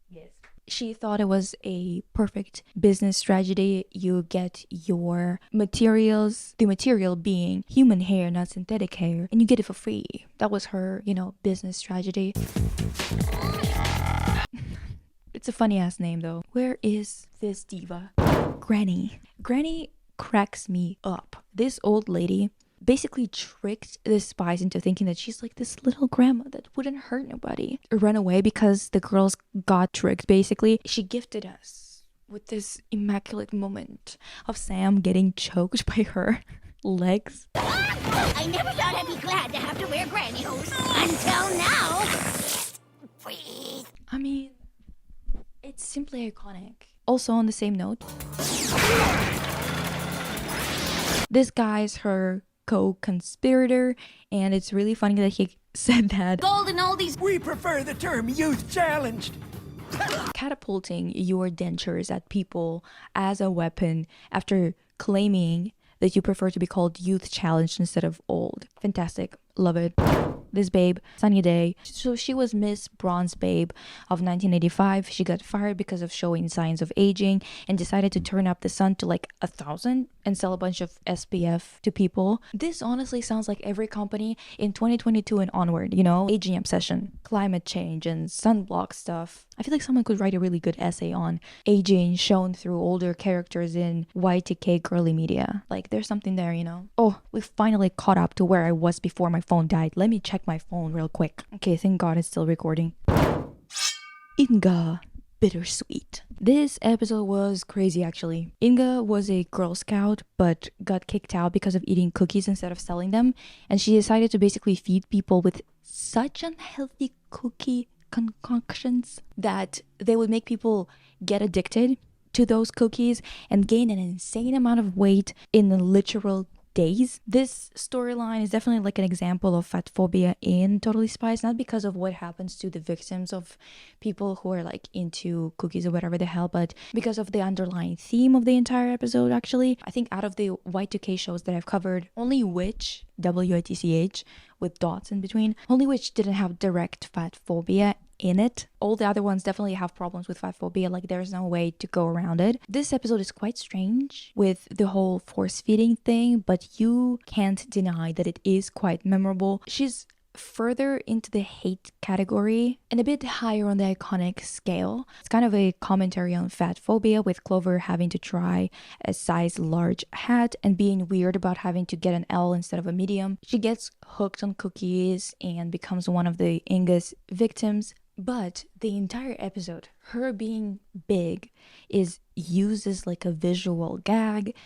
Yes. She thought it was a perfect business strategy. You get your materials, the material being human hair, not synthetic hair, and you get it for free. That was her, business strategy. It's a funny ass name though. Where is this diva? Granny. Granny cracks me up. This old lady basically tricked the spies into thinking that she's like this little grandma that wouldn't hurt nobody. Run away because the girls got tricked basically. She gifted us with this immaculate moment of Sam getting choked by her legs. I never thought I'd be glad to have to wear granny hose. Until now. Breathe. I mean, it's simply iconic. Also on the same note, this guy's her co-conspirator, and it's really funny that he said that Gold and oldies. We prefer the term youth challenged. catapulting your dentures at people as a weapon after claiming that you prefer to be called youth challenged instead of old. Fantastic. Love it. This babe, Sunny Day. So she was Miss Bronze Babe of 1985. She got fired because of showing signs of aging and decided to turn up the sun to like 1,000 and sell a bunch of SPF to people. This honestly sounds like every company in 2022 and onward, aging obsession, climate change, and sunblock stuff. I feel like someone could write a really good essay on aging shown through older characters in Y2K girly media. Like, there's something there, Oh, we finally caught up to where I was before my phone died. Let me check my phone real quick. Okay, thank God it's still recording. Inga. Bittersweet. This episode was crazy actually. Inga was a Girl Scout but got kicked out because of eating cookies instead of selling them, and she decided to basically feed people with such unhealthy cookie concoctions that they would make people get addicted to those cookies and gain an insane amount of weight in the literal days. This storyline is definitely like an example of fat phobia in Totally Spies, not because of what happens to the victims of people who are like into cookies or whatever the hell, but because of the underlying theme of the entire episode. Actually, I think out of the Y2K shows that I've covered, only Witch, WITCH with dots in between, only Witch didn't have direct fat phobia in it. All the other ones definitely have problems with fat phobia, like there's no way to go around it. This episode is quite strange with the whole force feeding thing, but you can't deny that it is quite memorable. She's further into the hate category and a bit higher on the iconic scale. It's kind of a commentary on fat phobia, with Clover having to try a size large hat and being weird about having to get an L instead of a medium. She gets hooked on cookies and becomes one of the Inga's victims. But the entire episode, her being big, is used as like a visual gag,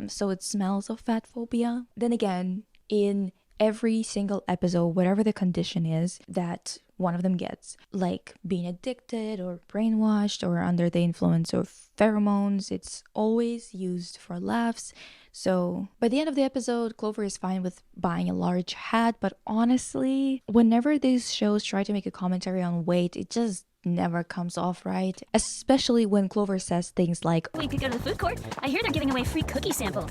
so it smells of fat phobia. Then again, in every single episode, whatever the condition is that one of them gets, like being addicted or brainwashed or under the influence of pheromones, it's always used for laughs. So by the end of the episode, Clover is fine with buying a large hat, but honestly, whenever these shows try to make a commentary on weight, it just never comes off right, especially when Clover says things like, We could go to the food court. I hear they're giving away free cookie samples.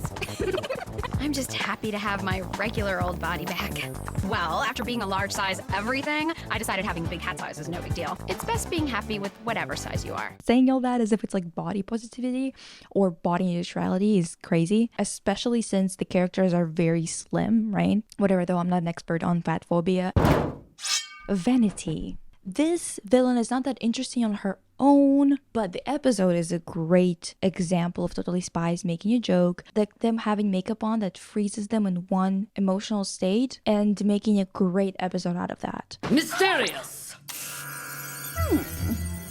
I'm just happy to have my regular old body back. Well, after being a large size everything, I decided having a big hat size is no big deal. It's best being happy with whatever size you are. saying all that as if it's like body positivity or body neutrality is crazy, especially since the characters are very slim, right? Whatever, though, I'm not an expert on fat phobia. Vanity. This villain is not that interesting on her own, but the episode is a great example of Totally Spies making a joke, like them having makeup on that freezes them in one emotional state, and making a great episode out of that. Mysterious.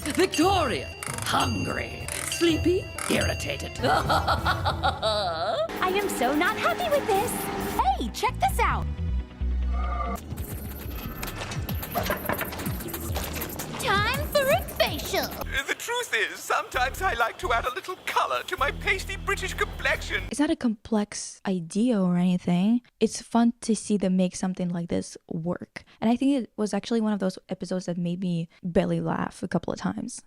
Victoria. Hungry. Sleepy. Irritated. I am so not happy with this. Hey, check this out. Time for a facial. The truth is, sometimes I like to add a little color to my pasty British complexion. It's not a complex idea or anything. It's fun to see them make something like this work. And I think it was actually one of those episodes that made me belly laugh a couple of times.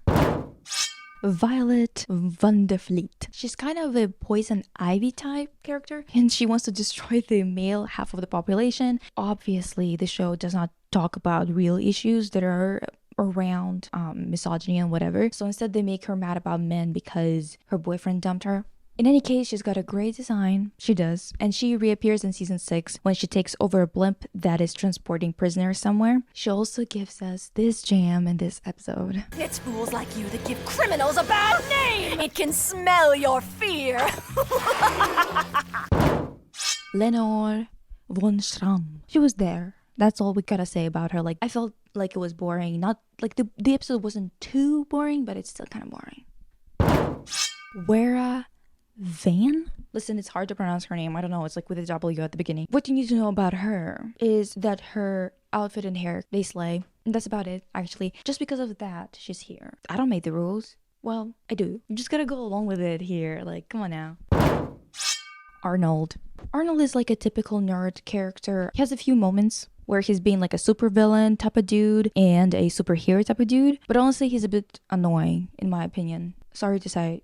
Violet Vanderfleet. She's kind of a poison ivy type character, and she wants to destroy the male half of the population. Obviously, the show does not talk about real issues that are around misogyny and whatever. So instead, they make her mad about men because her boyfriend dumped her. In any case, she's got a great design. She does. And she reappears in season 6 when she takes over a blimp that is transporting prisoners somewhere. She also gives us this jam in this episode. It's fools like you that give criminals a bad name! It can smell your fear! Lenore von Schramm. She was there. That's all we gotta say about her. Like, I felt like it was boring. Not like the episode wasn't too boring, but it's still kind of boring. Wera Van? Listen, it's hard to pronounce her name. I don't know. It's like with a W at the beginning. What you need to know about her is that her outfit and hair, they slay. And that's about it, actually. Just because of that, she's here. I don't make the rules. Well, I do. You just gotta go along with it here. Like, come on now. Arnold. Arnold is like a typical nerd character. He has a few moments where he's being like a supervillain type of dude and a superhero type of dude. But honestly, he's a bit annoying, in my opinion. Sorry to say.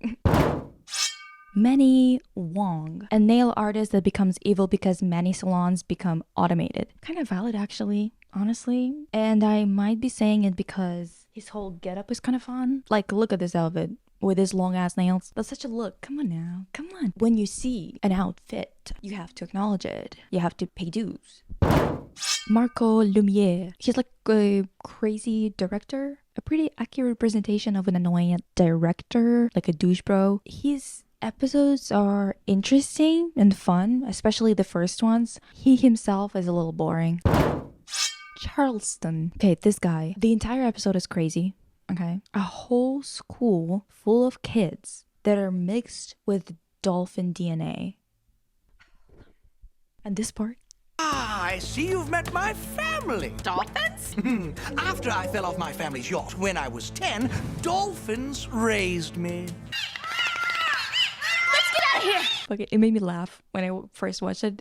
Manny Wong, a nail artist that becomes evil because many salons become automated. Kind of valid, actually, honestly. And I might be saying it because his whole getup is kind of fun. Like, look at this outfit with his long ass nails. That's such a look. Come on now. Come on. When you see an outfit, you have to acknowledge it. You have to pay dues. Marco Lumiere. He's like a crazy director. A pretty accurate representation of an annoying director, like a douche bro. His episodes are interesting and fun, especially the first ones. He himself is a little boring. Charleston. Okay, this guy. The entire episode is crazy. Okay. A whole school full of kids that are mixed with dolphin DNA. And this part. Ah, I see you've met my family. Dolphins? After I fell off my family's yacht when I was 10, dolphins raised me. Here. Okay, it made me laugh when I first watched it.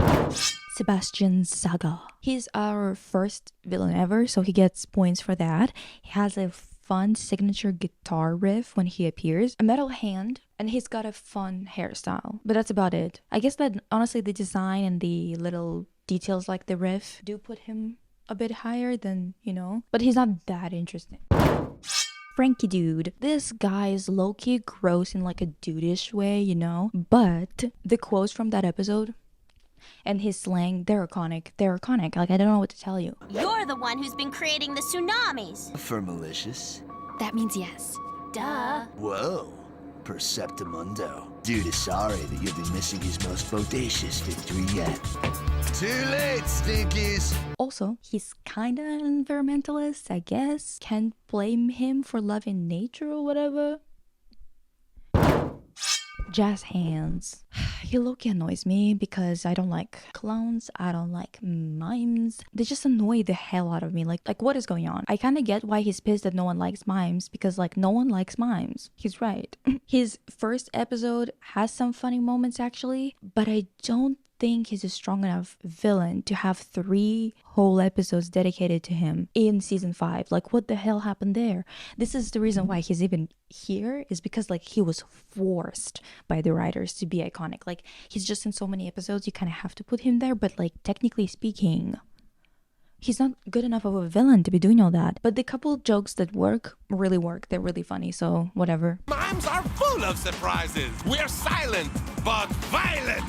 Sebastian Saga. He's our first villain ever, so he gets points for that. He has a fun signature guitar riff when he appears, a metal hand, and he's got a fun hairstyle. But that's about it. I guess that honestly the design and the little details like the riff do put him a bit higher than, you know, but he's not that interesting. Frankie dude. This guy is low-key gross in like a dude-ish way, you know? But the quotes from that episode and his slang, they're iconic. They're iconic. Like, I don't know what to tell you. You're the one who's been creating the tsunamis. For malicious? That means yes. Duh. Whoa. Perceptimundo. Dude is sorry that you'll be missing his most bodacious victory yet. Too late, stinkies. Also, he's kinda an environmentalist, I guess. Can't blame him for loving nature or whatever. Jazz hands. He low-key annoys me because I don't like clowns, I don't like mimes. They just annoy the hell out of me. Like what is going on? I kind of get why he's pissed that no one likes mimes, because like no one likes mimes. He's right. His first episode has some funny moments actually, but I don't think he's a strong enough villain to have 3 whole episodes dedicated to him in season 5. Like what the hell happened there? This is the reason why he's even here, is because like he was forced by the writers to be iconic. Like he's just in so many episodes, you kind of have to put him there, but like technically speaking, he's not good enough of a villain to be doing all that. But the couple jokes that really work. They're really funny, so whatever. Mimes are full of surprises. We're silent, but violent.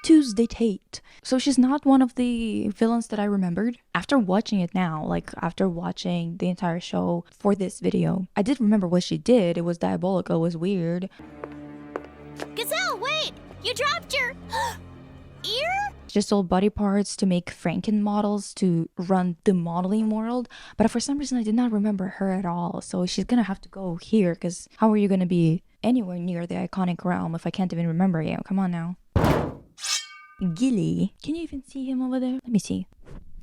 Tuesday Tate. So she's not one of the villains that I remembered. After watching it now, like after watching the entire show for this video, I did remember what she did. It was diabolical, it was weird. Gazelle, wait! You dropped your ear? She sold body parts to make Franken models to run the modeling world, but for some reason I did not remember her at all. So she's gonna have to go here, because how are you gonna be anywhere near the iconic realm if I can't even remember you? Come on now. Gilly. Can you even see him over there? Let me see.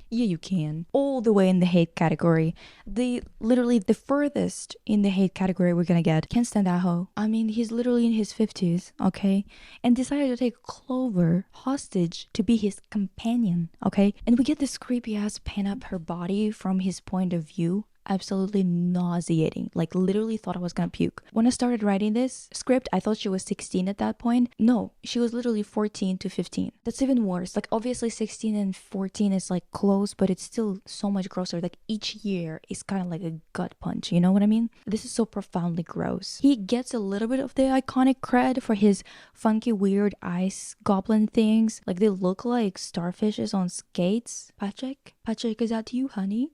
Yeah, you can. All the way in the hate category. Literally the furthest in the hate category we're gonna get. Can't stand that hoe. I mean, he's literally in his 50s, okay? And decided to take Clover hostage to be his companion, okay? And we get this creepy ass pin up her body from his point of view. Absolutely nauseating. Like literally thought I was gonna puke. When I started writing this script, I thought she was 16 at that point. No, she was literally 14 to 15. That's even worse. Like obviously 16 and 14 is like close, but it's still so much grosser. Like each year is kind of like a gut punch, you know what I mean? This is so profoundly gross. He gets a little bit of the iconic cred for his funky weird ice goblin things. Like they look like starfishes on skates. Patrick, is that you, honey?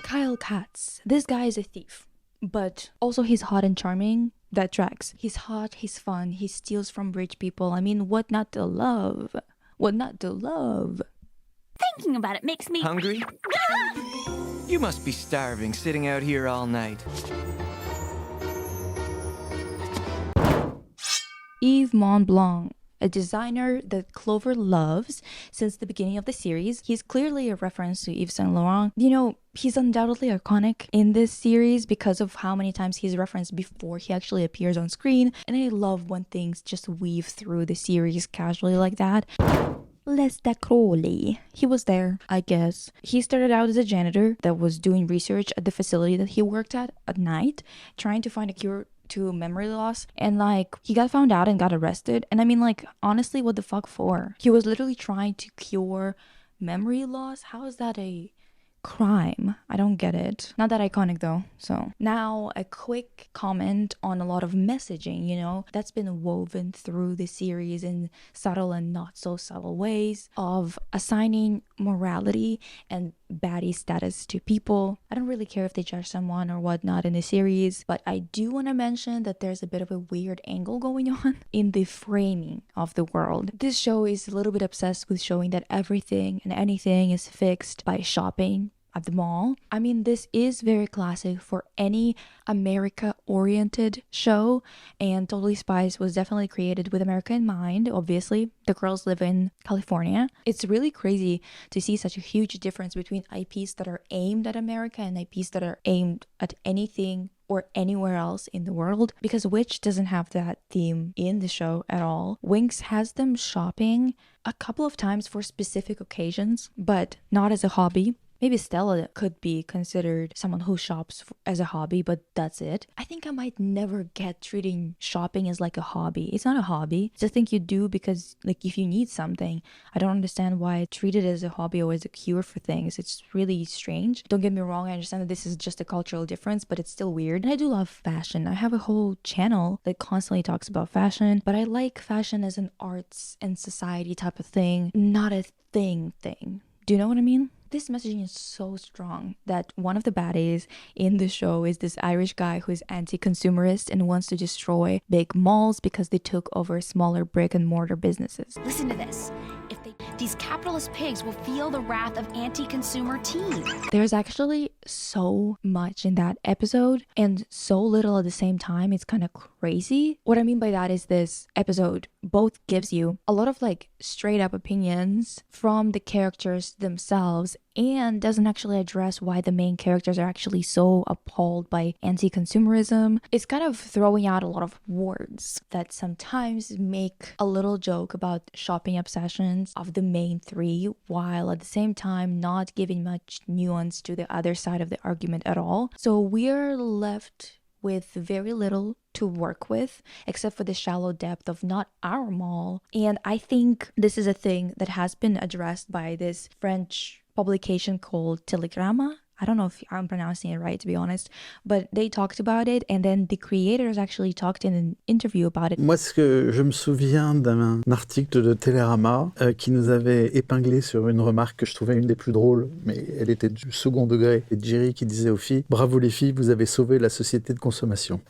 Kyle Katz. This guy is a thief, but also he's hot and charming. That tracks. He's hot, he's fun, he steals from rich people. I mean, what not to love? What not to love? Thinking about it makes me hungry. You must be starving sitting out here all night. Yves Montblanc, a designer that Clover loves since the beginning of the series. He's clearly a reference to Yves Saint Laurent. You know, he's undoubtedly iconic in this series because of how many times he's referenced before he actually appears on screen. And I love when things just weave through the series casually like that. Lester Crowley. He was there, I guess. He started out as a janitor that was doing research at the facility that he worked at night, trying to find a cure to memory loss, and like he got found out and got arrested. And I mean, like, honestly, what the fuck for? He was literally trying to cure memory loss. How is that a crime? I don't get it. Not that iconic though. So now a quick comment on a lot of messaging, you know, that's been woven through the series in subtle and not so subtle ways of assigning morality and baddie status to people. I don't really care if they judge someone or whatnot in the series, but I do want to mention that there's a bit of a weird angle going on in the framing of the world. This show is a little bit obsessed with showing that everything and anything is fixed by shopping at the mall. I mean, this is very classic for any America-oriented show, and Totally Spies was definitely created with America in mind. Obviously, the girls live in California. It's really crazy to see such a huge difference between IPs that are aimed at America and IPs that are aimed at anything or anywhere else in the world, because Witch doesn't have that theme in the show at all. Winx has them shopping a couple of times for specific occasions, but not as a hobby. Maybe Stella could be considered someone who shops as a hobby, but that's it. I think I might never get treating shopping as like a hobby. It's not a hobby. It's a thing you do because, like, if you need something. I don't understand why I treat it as a hobby or as a cure for things. It's really strange. Don't get me wrong, I understand that this is just a cultural difference, but it's still weird. And I do love fashion. I have a whole channel that constantly talks about fashion, but I like fashion as an arts and society type of thing, not a thing. Do you know what I mean? This messaging is so strong that one of the baddies in the show is this Irish guy who is anti-consumerist and wants to destroy big malls because they took over smaller brick and mortar businesses. Listen to this. If they These capitalist pigs will feel the wrath of anti-consumer teen. There's actually so much in that episode and so little at the same time. It's kind of crazy. What I mean by that is this episode both gives you a lot of like straight up opinions from the characters themselves and doesn't actually address why the main characters are actually so appalled by anti-consumerism. It's kind of throwing out a lot of words that sometimes make a little joke about shopping obsessions of the main three, while at the same time not giving much nuance to the other side of the argument at all. So we're left with very little to work with, except for the shallow depth of not our mall. And I think this is a thing that has been addressed by this French publication called Telegrama. I don't know if I'm pronouncing it right, to be honest, but they talked about it, and then the creators actually talked in an interview about it. Moi, je me souviens d'un article de Télérama qui nous avait épinglé sur une remarque que je trouvais une des plus drôles, mais elle était du second degré. Et Jerry qui disait aux filles « Bravo les filles, vous avez sauvé la société de consommation ».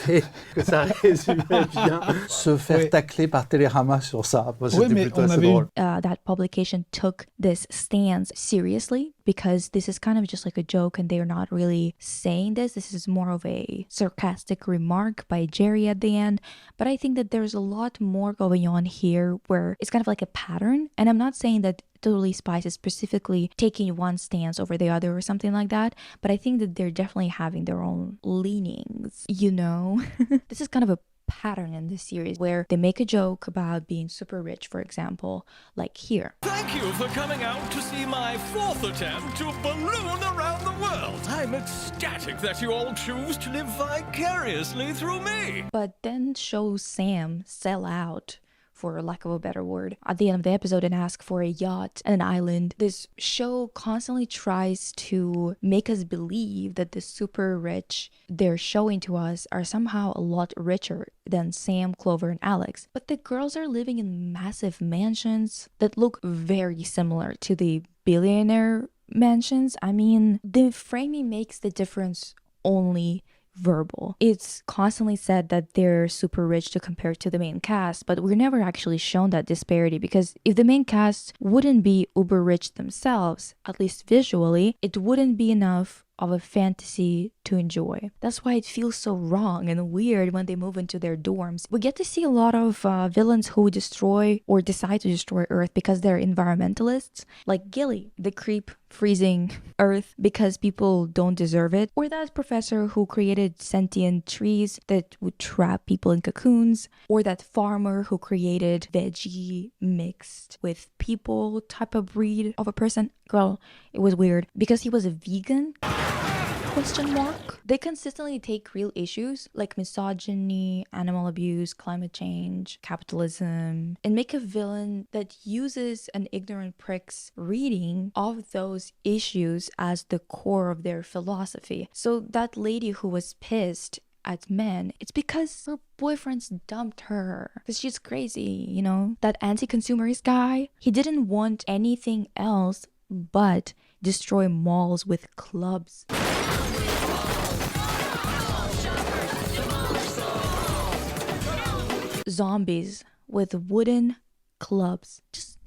Et que ça résumait bien se faire tacler par Télérama sur ça. C'était plutôt assez drôle. That publication took this stance seriously because this is kind of just like a joke and they're not really saying this. This is more of a sarcastic remark by Jerry at the end. But I think that there's a lot more going on here where it's kind of like a pattern. And I'm not saying that Totally Spies is specifically taking one stance over the other or something like that, but I think that they're definitely having their own leanings, you know? This is kind of a pattern in this series where they make a joke about being super rich, for example, like here. Thank you for coming out to see my fourth attempt to balloon around the world. I'm ecstatic that you all choose to live vicariously through me. But then shows Sam sell out, for lack of a better word, at the end of the episode and ask for a yacht and an island. This show constantly tries to make us believe that the super rich they're showing to us are somehow a lot richer than Sam, Clover, and Alex. But the girls are living in massive mansions that look very similar to the billionaire mansions. I mean, the framing makes the difference only verbal. It's constantly said that they're super rich to compare to the main cast, but we're never actually shown that disparity, because if the main cast wouldn't be uber rich themselves, at least visually, it wouldn't be enough of a fantasy to enjoy. That's why it feels so wrong and weird when they move into their dorms. We get to see a lot of villains who destroy or decide to destroy Earth because they're environmentalists, like Gilly, the creep freezing Earth because people don't deserve it, or that professor who created sentient trees that would trap people in cocoons, or that farmer who created veggie mixed with people type of breed of a person. Girl, it was weird because he was a vegan? Question mark. They consistently take real issues like misogyny, animal abuse, climate change, capitalism, and make a villain that uses an ignorant prick's reading of those issues as the core of their philosophy. So that lady who was pissed at men, it's because her boyfriends dumped her because she's crazy, you know? That anti-consumerist guy, he didn't want anything else but destroy malls with clubs. Zombies with wooden clubs. Just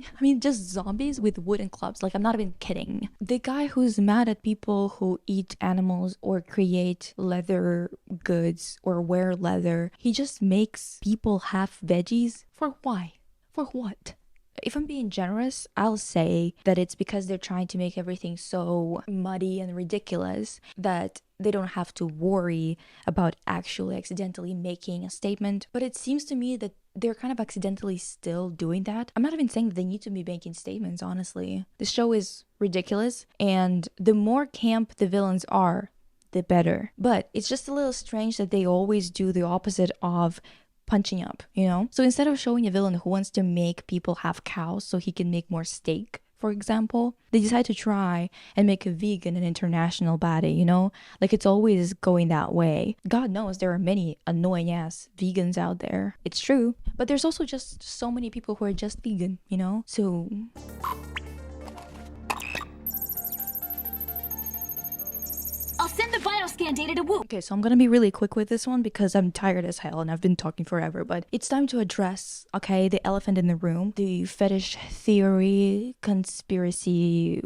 zombies with wooden clubs. Like, I'm not even kidding. The guy who's mad at people who eat animals or create leather goods or wear leather, he just makes people have veggies. For why? For what? If I'm being generous, I'll say that it's because they're trying to make everything so muddy and ridiculous that they don't have to worry about actually accidentally making a statement. But it seems to me that they're kind of accidentally still doing that. I'm not even saying that they need to be making statements, honestly. The show is ridiculous, and the more camp the villains are, the better. But it's just a little strange that they always do the opposite of punching up, you know? So instead of showing a villain who wants to make people have cows so he can make more steak, for example, they decide to try and make a vegan an international baddie, you know? Like, it's always going that way. God knows there are many annoying ass vegans out there. It's true. But there's also just so many people who are just vegan, you know? So I'll send the vital scan data to Woo. Okay, so I'm gonna be really quick with this one because I'm tired as hell and I've been talking forever, but it's time to address, okay, the elephant in the room, the fetish theory, conspiracy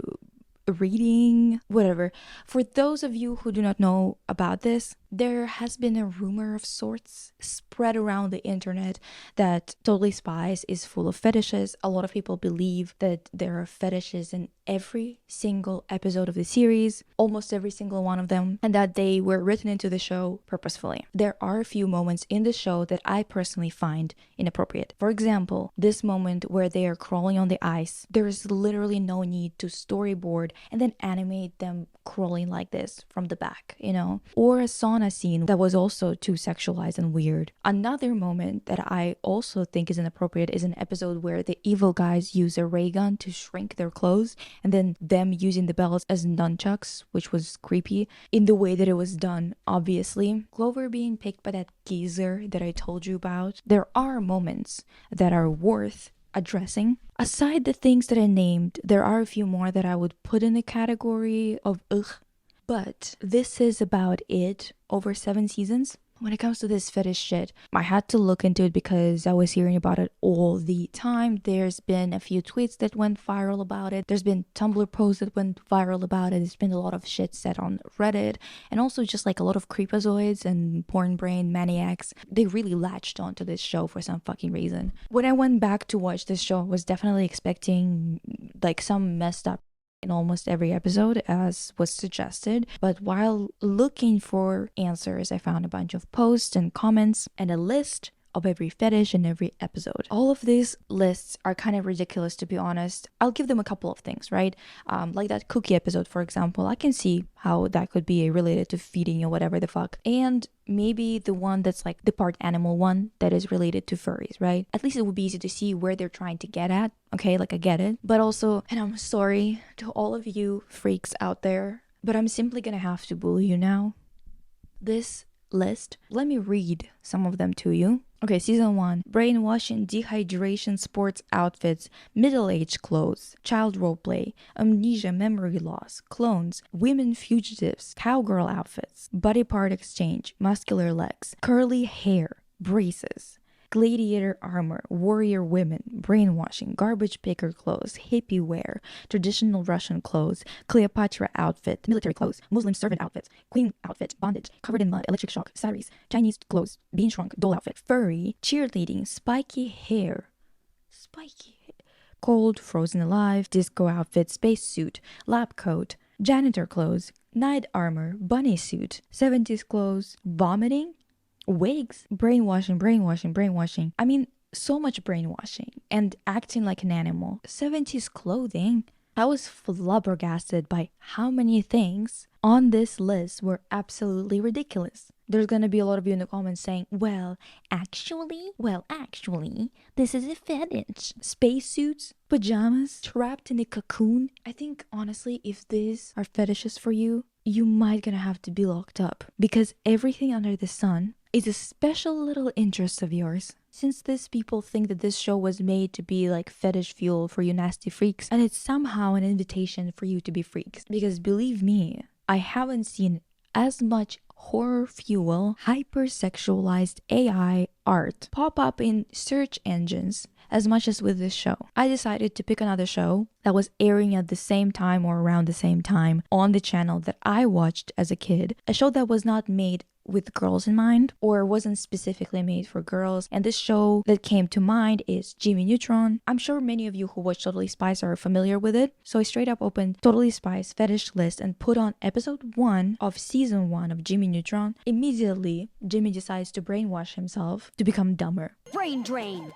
reading, whatever. For those of you who do not know about this, there has been a rumor of sorts spread around the internet that Totally Spies is full of fetishes. A lot of people believe that there are fetishes in every single episode of the series, almost every single one of them, and that they were written into the show purposefully. There are a few moments in the show that I personally find inappropriate. For example, this moment where they are crawling on the ice, there is literally no need to storyboard and then animate them crawling like this from the back, you know? Or a sauna scene that was also too sexualized and weird. Another moment that I also think is inappropriate is an episode where the evil guys use a ray gun to shrink their clothes, and then them using the belts as nunchucks, which was creepy in the way that it was done, obviously. Clover being picked by that geezer that I told you about. There are moments that are worth addressing. Aside the things that I named, there are a few more that I would put in the category of ugh. But this is about it over 7 seasons. When it comes to this fetish shit, I had to look into it because I was hearing about it all the time. There's been a few tweets that went viral about it. There's been Tumblr posts that went viral about it. There's been a lot of shit said on Reddit. And also just like a lot of creepazoids and porn brain maniacs. They really latched onto this show for some fucking reason. When I went back to watch this show, I was definitely expecting like some messed up in almost every episode, as was suggested. But while looking for answers, I found a bunch of posts and comments and a list of every fetish in every episode. All of these lists are kind of ridiculous, to be honest. I'll give them a couple of things, right? Like that cookie episode, for example. I can see how that could be related to feeding or whatever the fuck. And maybe the one that's like the part animal one that is related to furries, right? At least it would be easy to see where they're trying to get at. Okay, like I get it. But also, and I'm sorry to all of you freaks out there, but I'm simply gonna have to bully you now. This list, let me read some of them to you. Okay, season 1, brainwashing, dehydration, sports outfits, middle-aged clothes, child roleplay, amnesia, memory loss, clones, women fugitives, cowgirl outfits, body part exchange, muscular legs, curly hair, braces, gladiator armor, warrior women, brainwashing, garbage picker clothes, hippie wear, traditional Russian clothes, Cleopatra outfit, military clothes, Muslim servant outfits, queen outfit, bondage, covered in mud, electric shock, saris, Chinese clothes, bean shrunk, doll outfit, furry, cheerleading, spiky hair, cold, frozen alive, disco outfit, spacesuit, lab coat, janitor clothes, knight armor, bunny suit, 70s clothes, vomiting, wigs, brainwashing. I mean, so much brainwashing and acting like an animal. 70s clothing. I was flabbergasted by how many things on this list were absolutely ridiculous. There's gonna be a lot of you in the comments saying, well, actually, this is a fetish. Spacesuits, pajamas, trapped in a cocoon. I think, honestly, if these are fetishes for you, you might gonna have to be locked up. Because everything under the sun is a special little interest of yours. Since these people think that this show was made to be like fetish fuel for you nasty freaks, and it's somehow an invitation for you to be freaks. Because believe me, I haven't seen as much horror fuel, hypersexualized AI art pop up in search engines as much as with this show. I decided to pick another show that was airing at the same time or around the same time on the channel that I watched as a kid. A show that was not made with girls in mind or wasn't specifically made for girls, and this show that came to mind is Jimmy Neutron. I'm sure many of you who watch Totally Spies are familiar with it, so I straight up opened Totally Spies fetish list and put on episode 1 of season 1 of Jimmy Neutron. Immediately, Jimmy decides to brainwash himself to become dumber. Brain drain.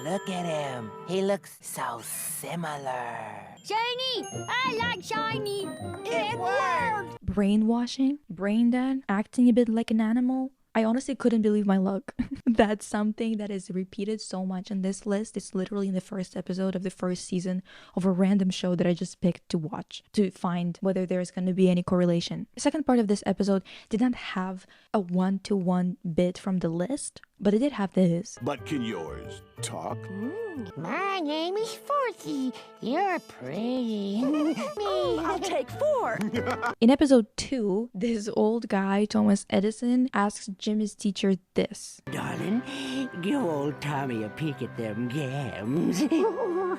Look at him. He looks so similar. Shiny! I like shiny! It worked! Brainwashing, brain dead, acting a bit like an animal. I honestly couldn't believe my luck. That's something that is repeated so much in this list. It's literally in the first episode of the first season of a random show that I just picked to watch to find whether there's going to be any correlation. The second part of this episode did not have a one-to-one bit from the list. but it did have this. But can yours talk? My name is Forky. You're pretty. I'll take 4. In episode 2, this old guy, Thomas Edison, asks Jimmy's teacher this. Darling, give old Tommy a peek at them gams.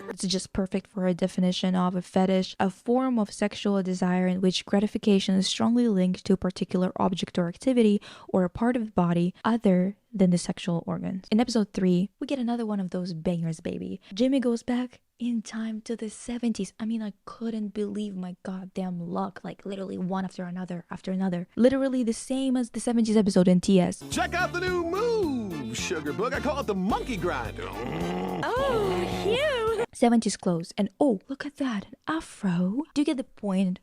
It's just perfect for a definition of a fetish, a form of sexual desire in which gratification is strongly linked to a particular object or activity or a part of the body other than the sexual organs. In episode 3, we get another one of those bangers, baby. Jimmy goes back in time to the 70s. I mean, I couldn't believe my goddamn luck. Like, literally one after another after another. Literally the same as the 70s episode in TS. Check out the new move, Sugar Book. I call it the monkey grinder. Oh, cute. 70s clothes. And oh, look at that, an afro. Do you get the point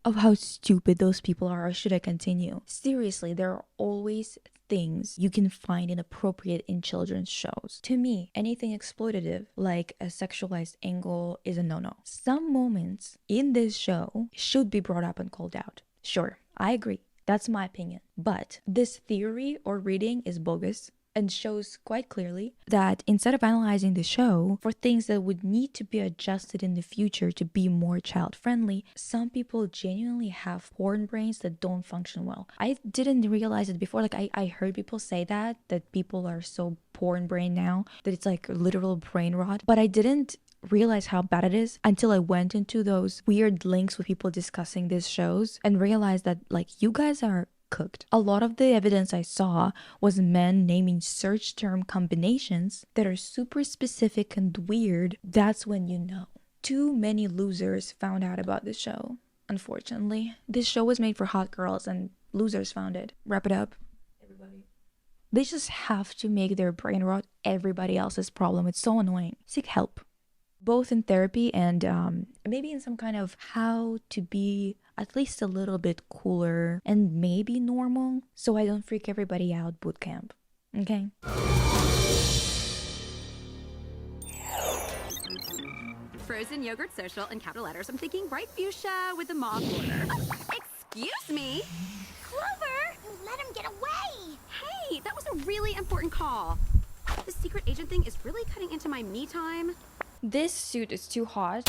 of how stupid those people are, or should I continue? Seriously, there are always things you can find inappropriate in children's shows. To me, anything exploitative, like a sexualized angle, is a no-no. Some moments in this show should be brought up and called out. Sure, I agree. That's my opinion. But this theory or reading is bogus and shows quite clearly that instead of analyzing the show for things that would need to be adjusted in the future to be more child-friendly, some people genuinely have porn brains that don't function well. I didn't realize it before. Like, I heard people say that people are so porn brain now that it's like literal brain rot, but I didn't realize how bad it is until I went into those weird links with people discussing these shows and realized that, like, you guys are cooked. A lot of the evidence I saw was men naming search term combinations that are super specific and weird. That's when you know. Too many losers found out about this show, unfortunately. This show was made for hot girls and losers found it. Wrap it up, everybody. They just have to make their brain rot everybody else's problem. It's so annoying. Seek help. Both in therapy and maybe in some kind of how to be at least a little bit cooler and maybe normal, so I don't freak everybody out bootcamp. Okay? Frozen yogurt social in capital letters. I'm thinking bright fuchsia with the mauve border. Oh, excuse me. Clover, let him get away. Hey, that was a really important call. This secret agent thing is really cutting into my me time. This suit is too hot.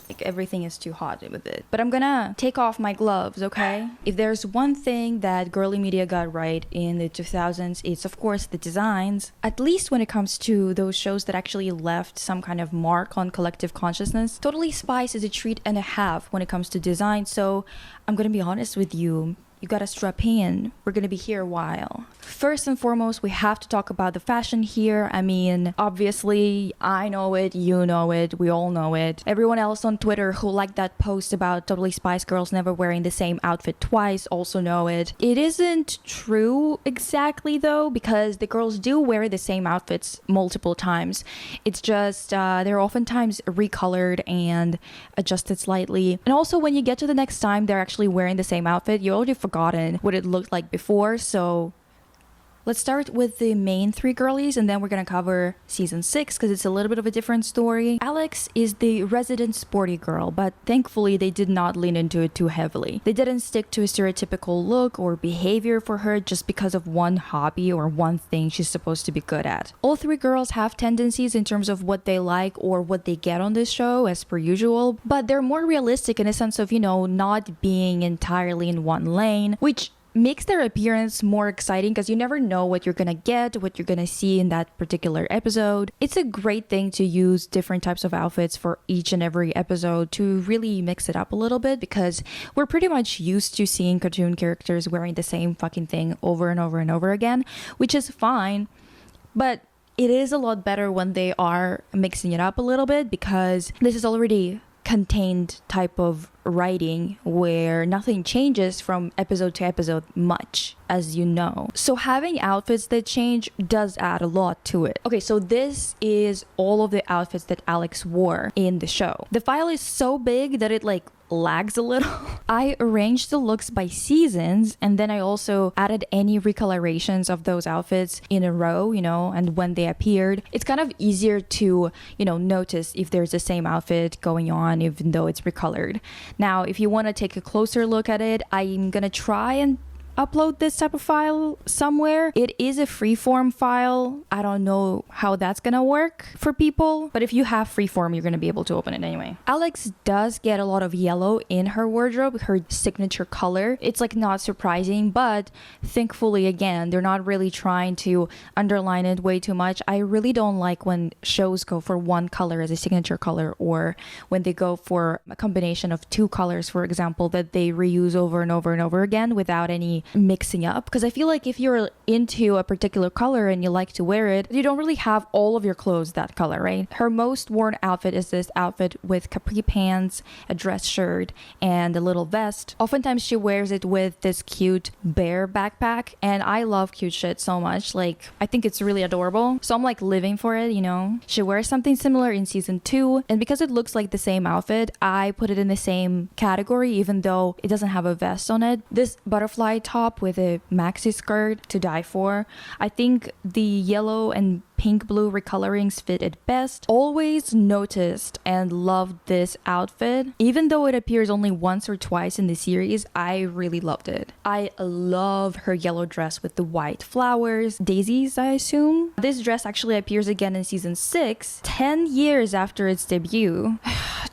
Like, everything is too hot with it. But I'm gonna take off my gloves, okay? If there's one thing that girly media got right in the 2000s, it's of course the designs. At least when it comes to those shows that actually left some kind of mark on collective consciousness. Totally Spies is a treat and a half when it comes to design, so I'm gonna be honest with you. You gotta strap in. We're gonna be here a while. First and foremost, we have to talk about the fashion here. I mean, obviously, I know it, you know it, we all know it. Everyone else on Twitter who liked that post about Totally Spies girls never wearing the same outfit twice also know it. It isn't true exactly though, because the girls do wear the same outfits multiple times. It's just they're oftentimes recolored and adjusted slightly. And also when you get to the next time they're actually wearing the same outfit, you already forgotten what it looked like before, so let's start with the main 3 girlies and then we're gonna cover season 6 because it's a little bit of a different story. Alex is the resident sporty girl, but thankfully they did not lean into it too heavily. They didn't stick to a stereotypical look or behavior for her just because of one hobby or one thing she's supposed to be good at. All 3 girls have tendencies in terms of what they like or what they get on this show as per usual, but they're more realistic in a sense of, you know, not being entirely in one lane, which makes their appearance more exciting because you never know what you're gonna get, what you're gonna see in that particular episode. It's a great thing to use different types of outfits for each and every episode to really mix it up a little bit because we're pretty much used to seeing cartoon characters wearing the same fucking thing over and over and over again, which is fine, but it is a lot better when they are mixing it up a little bit because this is already contained type of writing where nothing changes from episode to episode much, as you know. So having outfits that change does add a lot to it. Okay, so this is all of the outfits that Alex wore in the show. The file is so big that it like lags a little. I arranged the looks by seasons and then I also added any recolorations of those outfits in a row, you know, and when they appeared. It's kind of easier to, you know, notice if there's the same outfit going on even though it's recolored. Now, if you want to take a closer look at it, I'm gonna try and upload this type of file somewhere. It is a freeform file. I don't know how that's gonna work for people, but if you have freeform, you're gonna be able to open it anyway. Alex does get a lot of yellow in her wardrobe, her signature color. It's like not surprising, but thankfully, again, they're not really trying to underline it way too much. I really don't like when shows go for one color as a signature color, or when they go for a combination of two colors, for example, that they reuse over and over and over again without any mixing up. Because I feel like if you're into a particular color and you like to wear it, you don't really have all of your clothes that color, right? Her most worn outfit is this outfit with capri pants, a dress shirt, and a little vest. Oftentimes she wears it with this cute bear backpack, and I love cute shit so much. Like, I think it's really adorable, so I'm like living for it, you know? She wears something similar in season 2, and because it looks like the same outfit, I put it in the same category even though it doesn't have a vest on it. This butterfly top with a maxi skirt, to die for. I think the yellow and pink blue recolorings fit it best. Always noticed and loved this outfit. Even though it appears only once or twice in the series, I really loved it. I love her yellow dress with the white flowers, daisies I assume. This dress actually appears again in season 6, 10 years after its debut.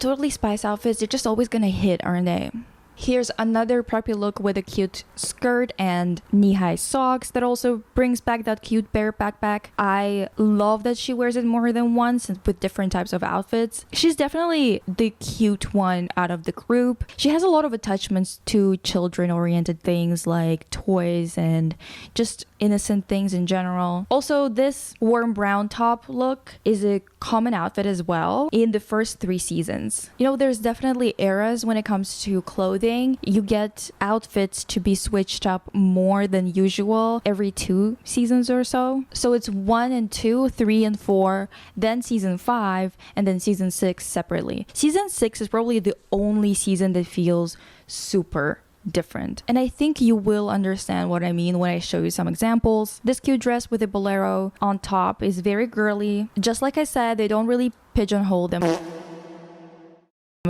Totally Spies outfits, they're just always gonna hit, aren't they? Here's another preppy look with a cute skirt and knee-high socks that also brings back that cute bear backpack. I love that she wears it more than once with different types of outfits. She's definitely the cute one out of the group. She has a lot of attachments to children-oriented things like toys and just innocent things in general. Also, this warm brown top look is a common outfit as well in the first 3 seasons. You know, there's definitely eras when it comes to clothing. You get outfits to be switched up more than usual every 2 seasons or so. So it's 1 and 2, 3 and 4, then season 5, and then season 6 separately. Season 6 is probably the only season that feels super different. And I think you will understand what I mean when I show you some examples. This cute dress with a bolero on top is very girly. Just like I said, they don't really pigeonhole them.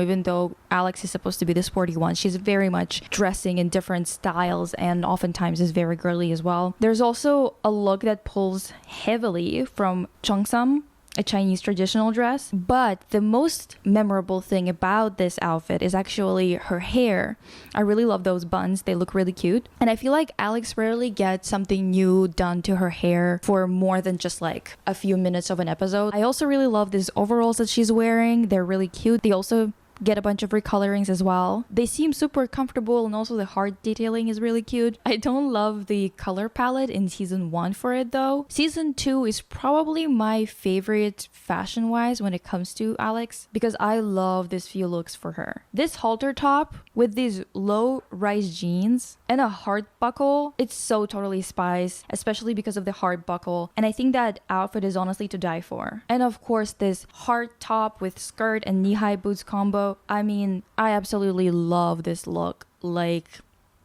Even though Alex is supposed to be the sporty one, she's very much dressing in different styles and oftentimes is very girly as well. There's also a look that pulls heavily from cheongsam, a Chinese traditional dress, but the most memorable thing about this outfit is actually her hair. I really love those buns. They look really cute. And I feel like Alex rarely gets something new done to her hair for more than just like a few minutes of an episode. I also really love these overalls that she's wearing. They're really cute. They also get a bunch of recolorings as well. They seem super comfortable, and also the heart detailing is really cute. I don't love the color palette in season 1 for it though. Season 2 is probably my favorite fashion wise when it comes to Alex, because I love these few looks for her. This halter top with these low rise jeans and a heart buckle, it's so Totally Spies, especially because of the heart buckle, and I think that outfit is honestly to die for. And of course this heart top with skirt and knee-high boots combo, I mean, I absolutely love this look. Like,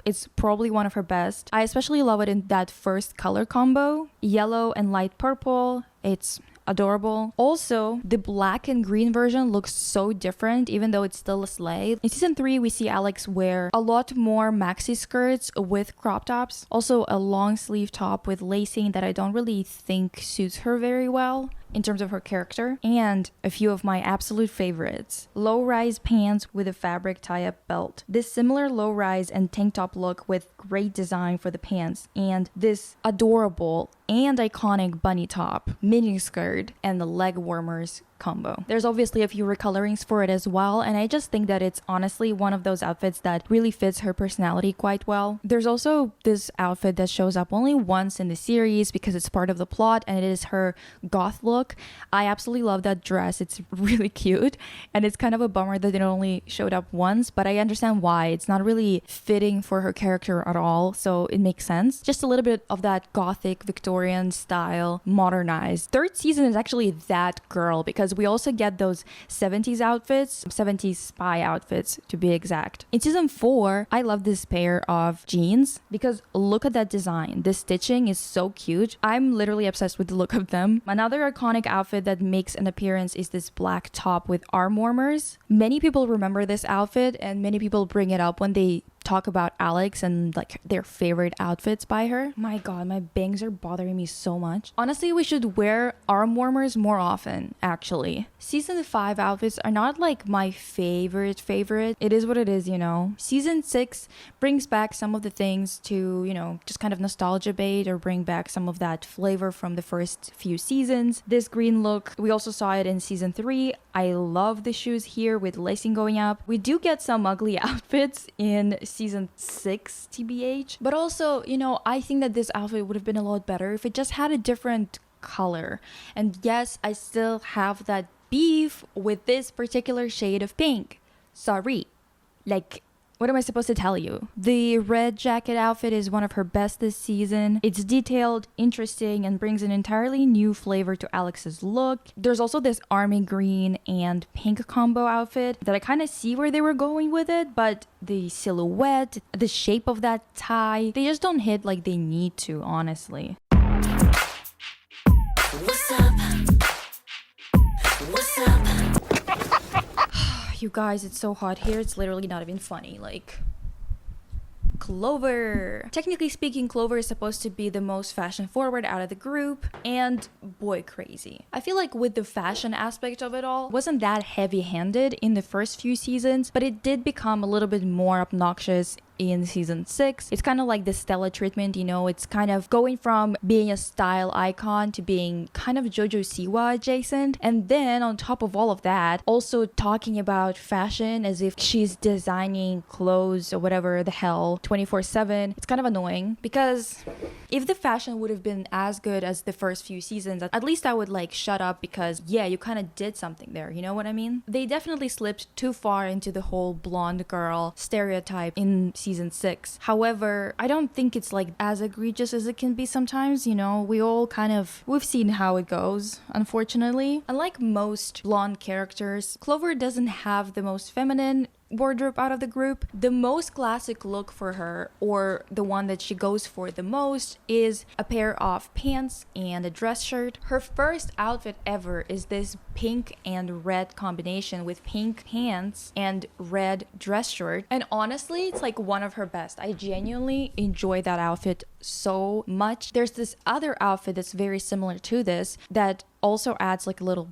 it's probably one of her best. I especially love it in that first color combo, yellow and light purple. It's adorable. Also, the black and green version looks so different, even though it's still a sleigh. In season 3, we see Alex wear a lot more maxi skirts with crop tops. Also, a long sleeve top with lacing that I don't really think suits her very well in terms of her character. And a few of my absolute favorites. Low-rise pants with a fabric tie-up belt. This similar low-rise and tank top look with great design for the pants. And this adorable and iconic bunny top, mini skirt, and the leg warmers combo. There's obviously a few recolorings for it as well, and I just think that it's honestly one of those outfits that really fits her personality quite well. There's also this outfit that shows up only once in the series because it's part of the plot, and it is her goth look. I absolutely love that dress. It's really cute, and it's kind of a bummer that it only showed up once, but I understand why. It's not really fitting for her character at all, so it makes sense. Just a little bit of that gothic Victorian style modernized. 3rd season is actually that girl, because we also get those 70s outfits, 70s spy outfits to be exact. In season 4, I love this pair of jeans because look at that design. This stitching is so cute. I'm literally obsessed with the look of them. Another iconic outfit that makes an appearance is this black top with arm warmers. Many people remember this outfit and many people bring it up when they talk about Alex and like their favorite outfits by her. My god, my bangs are bothering me so much. Honestly, we should wear arm warmers more often, actually. Season 5 outfits are not like my favorite. It is what it is, you know. Season 6 brings back some of the things to, you know, just kind of nostalgia bait or bring back some of that flavor from the first few seasons. This green look, we also saw it in season 3. I love the shoes here with lacing going up. We do get some ugly outfits in season 6, TBH. But also, you know, I think that this outfit would have been a lot better if it just had a different color. And yes, I still have that beef with this particular shade of pink. Sorry. Like, what am I supposed to tell you? The red jacket outfit is one of her best this season. It's detailed, interesting, and brings an entirely new flavor to Alex's look. There's also this army green and pink combo outfit that I kind of see where they were going with it, but the silhouette, the shape of that tie, they just don't hit like they need to, honestly. What's up? What's up? You guys, it's so hot here, it's literally not even funny. Like, Clover. Technically speaking, Clover is supposed to be the most fashion forward out of the group, and boy crazy. I feel like with the fashion aspect of it all, wasn't that heavy-handed in the first few seasons, but it did become a little bit more obnoxious in season 6. It's kind of like the Stella treatment, you know, it's kind of going from being a style icon to being kind of Jojo Siwa adjacent. And then on top of all of that, also talking about fashion as if she's designing clothes or whatever the hell 24/7. It's kind of annoying because if the fashion would have been as good as the first few seasons, at least I would like shut up because yeah, you kind of did something there, you know what I mean? They definitely slipped too far into the whole blonde girl stereotype in season 6. However, I don't think it's like as egregious as it can be sometimes, you know. We've seen how it goes, unfortunately. Unlike most blonde characters, Clover doesn't have the most feminine wardrobe out of the group. The most classic look for her, or the one that she goes for the most, is a pair of pants and a dress shirt. Her first outfit ever is this pink and red combination with pink pants and red dress shirt, and honestly it's like one of her best. I genuinely enjoy that outfit so much. There's this other outfit that's very similar to this that also adds like a little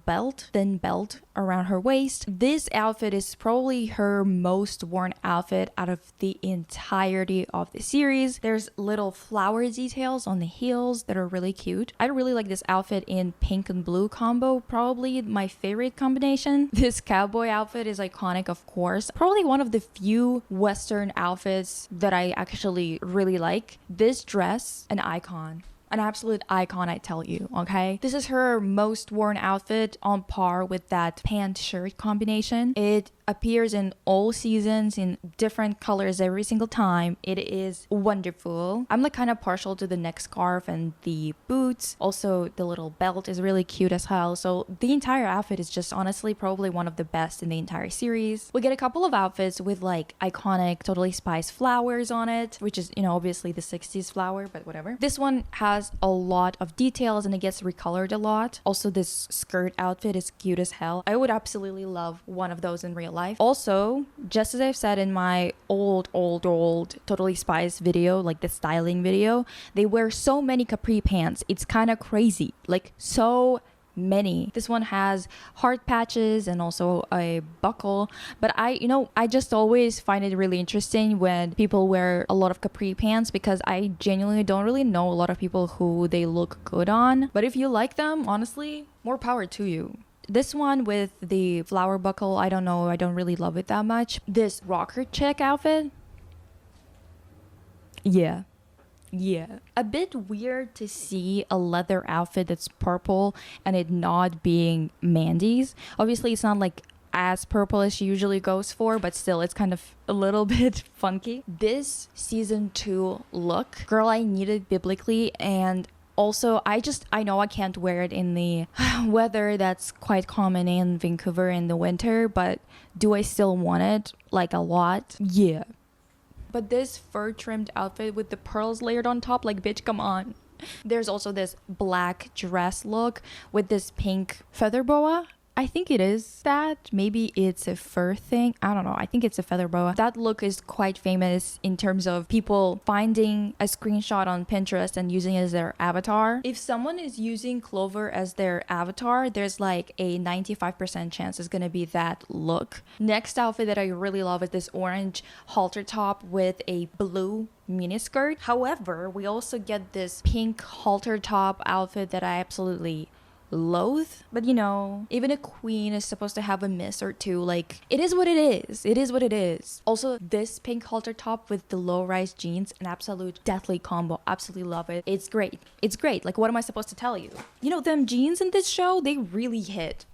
thin belt around her waist. This outfit is probably her most worn outfit out of the entirety of the series. There's little flower details on the heels that are really cute. I really like this outfit in pink and blue combo, probably my favorite combination. This cowboy outfit is iconic, of course. Probably one of the few Western outfits that I actually really like. This dress, an icon. An absolute icon, I tell you, okay? This is her most worn outfit, on par with that pant shirt combination. It appears in all seasons in different colors every single time. It is wonderful. I'm like kind of partial to the neck scarf and the boots. Also, the little belt is really cute as hell. So the entire outfit is just honestly probably one of the best in the entire series. We get a couple of outfits with like iconic Totally Spies flowers on it, which is, you know, obviously the 60s flower, but whatever. This one has a lot of details and it gets recolored a lot. Also, this skirt outfit is cute as hell. I would absolutely love one of those in real life. Also, just as I've said in my old Totally Spies video, like the styling video, they wear so many capri pants. It's kind of crazy. Like, so many. This one has heart patches and also a buckle, but I just always find it really interesting when people wear a lot of capri pants because I genuinely don't really know a lot of people who they look good on. But if you like them, honestly, more power to you. This one with the flower buckle, I don't know, I don't really love it that much. This rocker chick outfit, yeah. A bit weird to see a leather outfit that's purple and it not being Mandy's. Obviously, it's not like as purple as she usually goes for, but still, it's kind of a little bit funky. This season 2 look, girl, I need it biblically, and also, I know I can't wear it in the weather that's quite common in Vancouver in the winter, but do I still want it? Like a lot? Yeah. But this fur-trimmed outfit with the pearls layered on top, like, bitch, come on. There's also this black dress look with this pink feather boa. I think it is that. Maybe it's a fur thing. I don't know. I think it's a feather boa. That look is quite famous in terms of people finding a screenshot on Pinterest and using it as their avatar. If someone is using Clover as their avatar, there's like a 95% chance it's gonna be that look. Next outfit that I really love is this orange halter top with a blue miniskirt. However, we also get this pink halter top outfit that I absolutely loathe. But you know, even a queen is supposed to have a miss or two. Like, it is what it is. It is what it is. Also, this pink halter top with the low-rise jeans, an absolute deathly combo. Absolutely love it. It's great. It's great. Like, what am I supposed to tell you? You know, them jeans in this show, they really hit.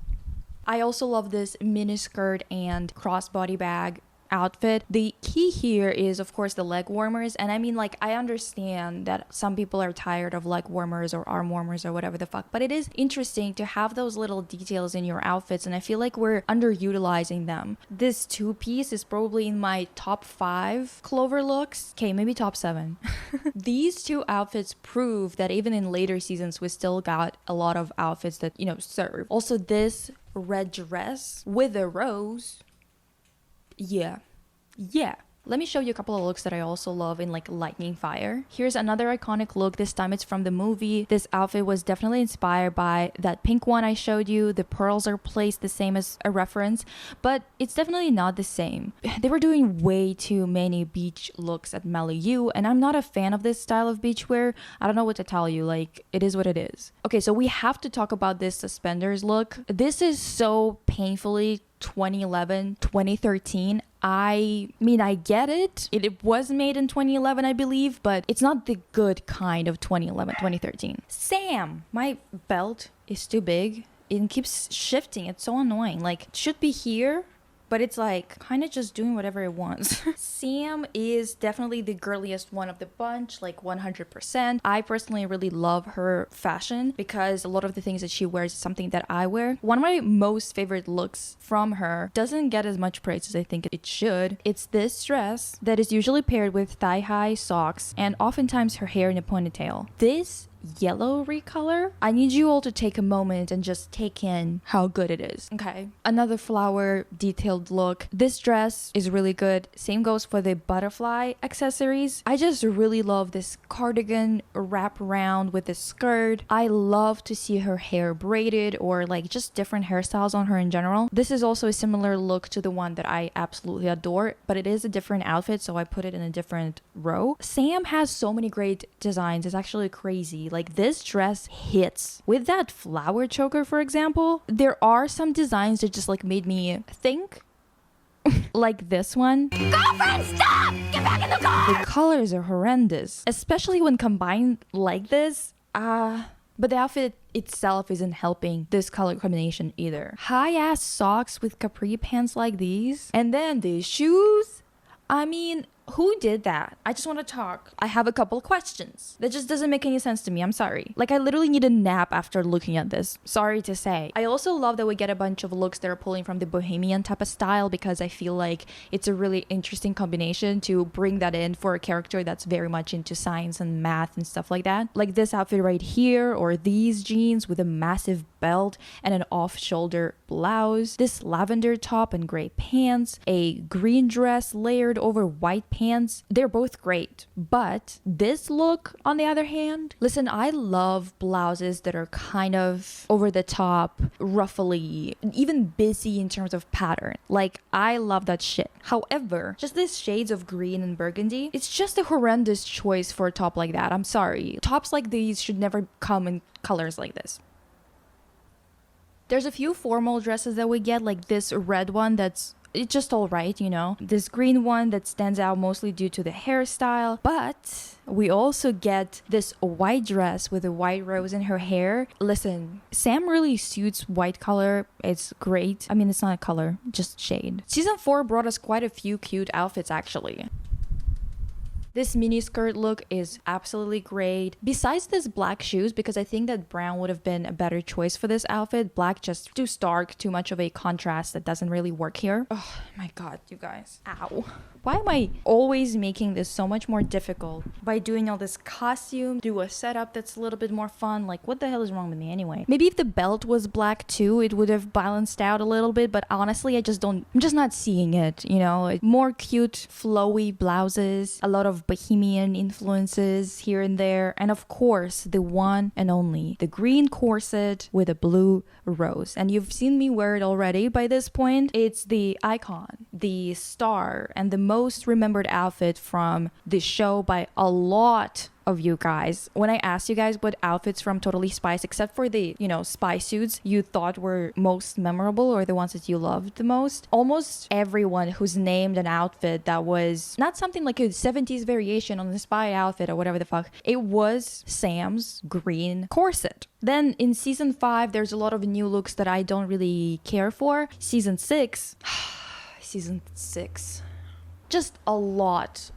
I also love this miniskirt and crossbody bag outfit. The key here is, of course, the leg warmers. And I mean, like, I understand that some people are tired of leg warmers or arm warmers or whatever the fuck, but it is interesting to have those little details in your outfits, and I feel like we're underutilizing them. This two-piece is probably in my top 5 Clover looks. Okay, maybe top 7. These two outfits prove that even in later seasons, we still got a lot of outfits that, you know, serve. Also, this red dress with a rose. Yeah. Let me show you a couple of looks that I also love in like lightning fire. Here's another iconic look. This time it's from the movie. This outfit was definitely inspired by that pink one I showed you. The pearls are placed the same as a reference, but it's definitely not the same. They were doing way too many beach looks at Malibu, and I'm not a fan of this style of beachwear. I don't know what to tell you. Like, it is what it is. Okay, so we have to talk about this suspenders look. This is so painfully 2011, 2013. I mean, I get it. It was made in 2011, I believe, but it's not the good kind of 2011, 2013. Sam, my belt is too big. It keeps shifting. It's so annoying. Like, it should be here, but it's like kind of just doing whatever it wants. Sam is definitely the girliest one of the bunch, like 100%. I personally really love her fashion because a lot of the things that she wears is something that I wear. One of my most favorite looks from her doesn't get as much praise as I think it should. It's this dress that is usually paired with thigh-high socks and oftentimes her hair in a ponytail. This yellow recolor, I need you all to take a moment and just take in how good it is. Okay, another flower detailed look. This dress is really good. Same goes for the butterfly accessories. I just really love this cardigan wrap around with the skirt. I love to see her hair braided or like just different hairstyles on her in general. This is also a similar look to the one that I absolutely adore, but it is a different outfit, so I put it in a different row. Sam has so many great designs. It's actually crazy. Like, this dress hits. With that flower choker, for example, there are some designs that just like made me think. Like this one. Girlfriend, stop! Get back in the car! The colors are horrendous, especially when combined like this. But the outfit itself isn't helping this color combination either. High-ass socks with capri pants like these. And then the shoes. I mean, who did that? I just want to talk. I have a couple of questions. That just doesn't make any sense to me. I'm sorry. Like, I literally need a nap after looking at this. Sorry to say. I also love that we get a bunch of looks that are pulling from the bohemian type of style because I feel like it's a really interesting combination to bring that in for a character that's very much into science and math and stuff like that. Like this outfit right here, or these jeans with a massive belt and an off-shoulder blouse, this lavender top and gray pants, a green dress layered over white pants. They're both great. But this look, on the other hand, listen, I love blouses that are kind of over the top, ruffly, even busy in terms of pattern. Like, I love that shit. However, just these shades of green and burgundy, it's just a horrendous choice for a top like that. I'm sorry. Tops like these should never come in colors like this. There's a few formal dresses that we get, like this red one that's it's just all right, you know. This green one that stands out mostly due to the hairstyle. But we also get this white dress with a white rose in her hair. Listen, Sam really suits white color. It's great. I mean, it's not a color, just shade. Season 4 brought us quite a few cute outfits, actually. This mini skirt look is absolutely great. Besides this black shoes, because I think that brown would have been a better choice for this outfit. Black just too stark, too much of a contrast that doesn't really work here. Oh my god, you guys. Ow. Why am I always making this so much more difficult by doing all this costume, do a setup that's a little bit more fun? Like, what the hell is wrong with me anyway? Maybe if the belt was black too, it would have balanced out a little bit, but honestly, I'm just not seeing it, you know? More cute, flowy blouses, a lot of bohemian influences here and there, and of course, the one and only, the green corset with a blue rose. And you've seen me wear it already by this point. It's the icon, the star, and the most remembered outfit from the show by a lot of you guys. When I asked you guys what outfits from Totally Spies, except for the, you know, spy suits you thought were most memorable or the ones that you loved the most, almost everyone who's named an outfit that was not something like a 70s variation on the spy outfit or whatever the fuck, it was Sam's green corset. Then in season 5, there's a lot of new looks that I don't really care for. Season 6, just a lot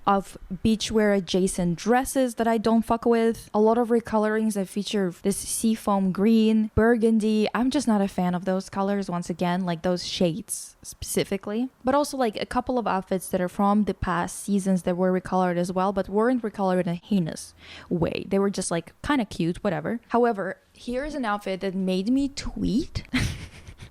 of beachwear adjacent dresses that I don't fuck with. A lot of recolorings that feature this seafoam green, burgundy. I'm just not a fan of those colors, once again, like those shades specifically. But also like a couple of outfits that are from the past seasons that were recolored as well, but weren't recolored in a heinous way. They were just like kind of cute, whatever. However, here's an outfit that made me tweet.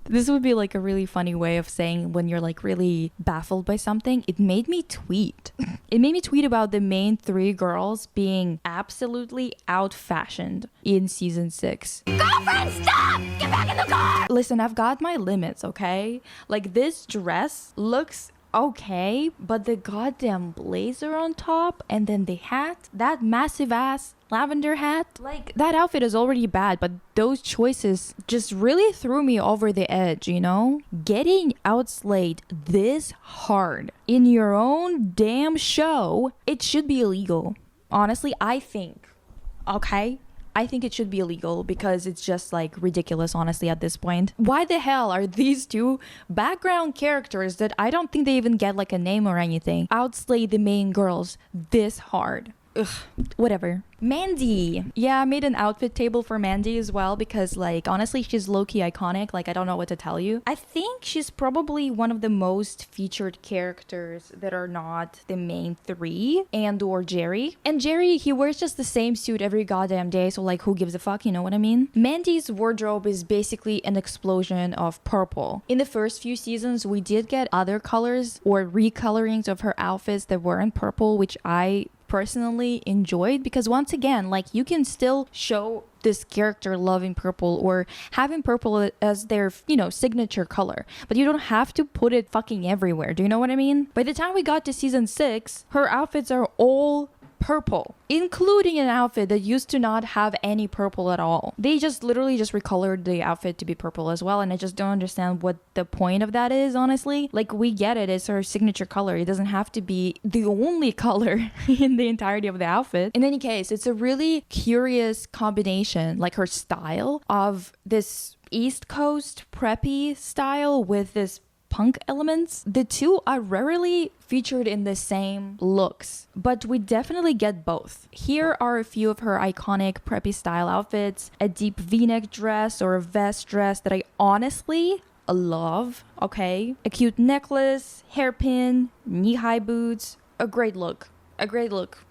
This would be like a really funny way of saying when you're like really baffled by something. It made me tweet. It made me tweet about the main 3 girls being absolutely out-fashioned in season 6. Girlfriend, stop! Get back in the car! Listen, I've got my limits, okay? Like, this dress looks okay, but the goddamn blazer on top and then the hat, that massive ass lavender hat, like, that outfit is already bad, but those choices just really threw me over the edge, you know? Getting outslayed this hard in your own damn show, it should be illegal. Honestly, I think, okay? I think it should be illegal because it's just like ridiculous, honestly, at this point. Why the hell are these 2 background characters that I don't think they even get like a name or anything outslay the main girls this hard? Ugh, whatever. Mandy. Yeah, I made an outfit table for Mandy as well because, like, honestly, she's low-key iconic. Like, I don't know what to tell you. I think she's probably one of the most featured characters that are not the main 3 and or Jerry. And Jerry, he wears just the same suit every goddamn day, so, like, who gives a fuck, you know what I mean? Mandy's wardrobe is basically an explosion of purple. In the first few seasons, we did get other colors or recolorings of her outfits that weren't purple, which I personally enjoyed because once again, like, you can still show this character loving purple or having purple as their, you know, signature color, but you don't have to put it fucking everywhere. Do you know what I mean? By the time we got to season 6, her outfits are all purple, including an outfit that used to not have any purple at all. They just literally just recolored the outfit to be purple as well, and I just don't understand what the point of that is, honestly. Like, we get it, it's her signature color. It doesn't have to be the only color in the entirety of the outfit. In any case, it's a really curious combination, like her style of this East Coast preppy style with this punk elements. The 2 are rarely featured in the same looks, but we definitely get both. Here are a few of her iconic preppy style outfits: a deep v-neck dress or a vest dress that I honestly love, okay? A cute necklace, hairpin, knee-high boots, a great look.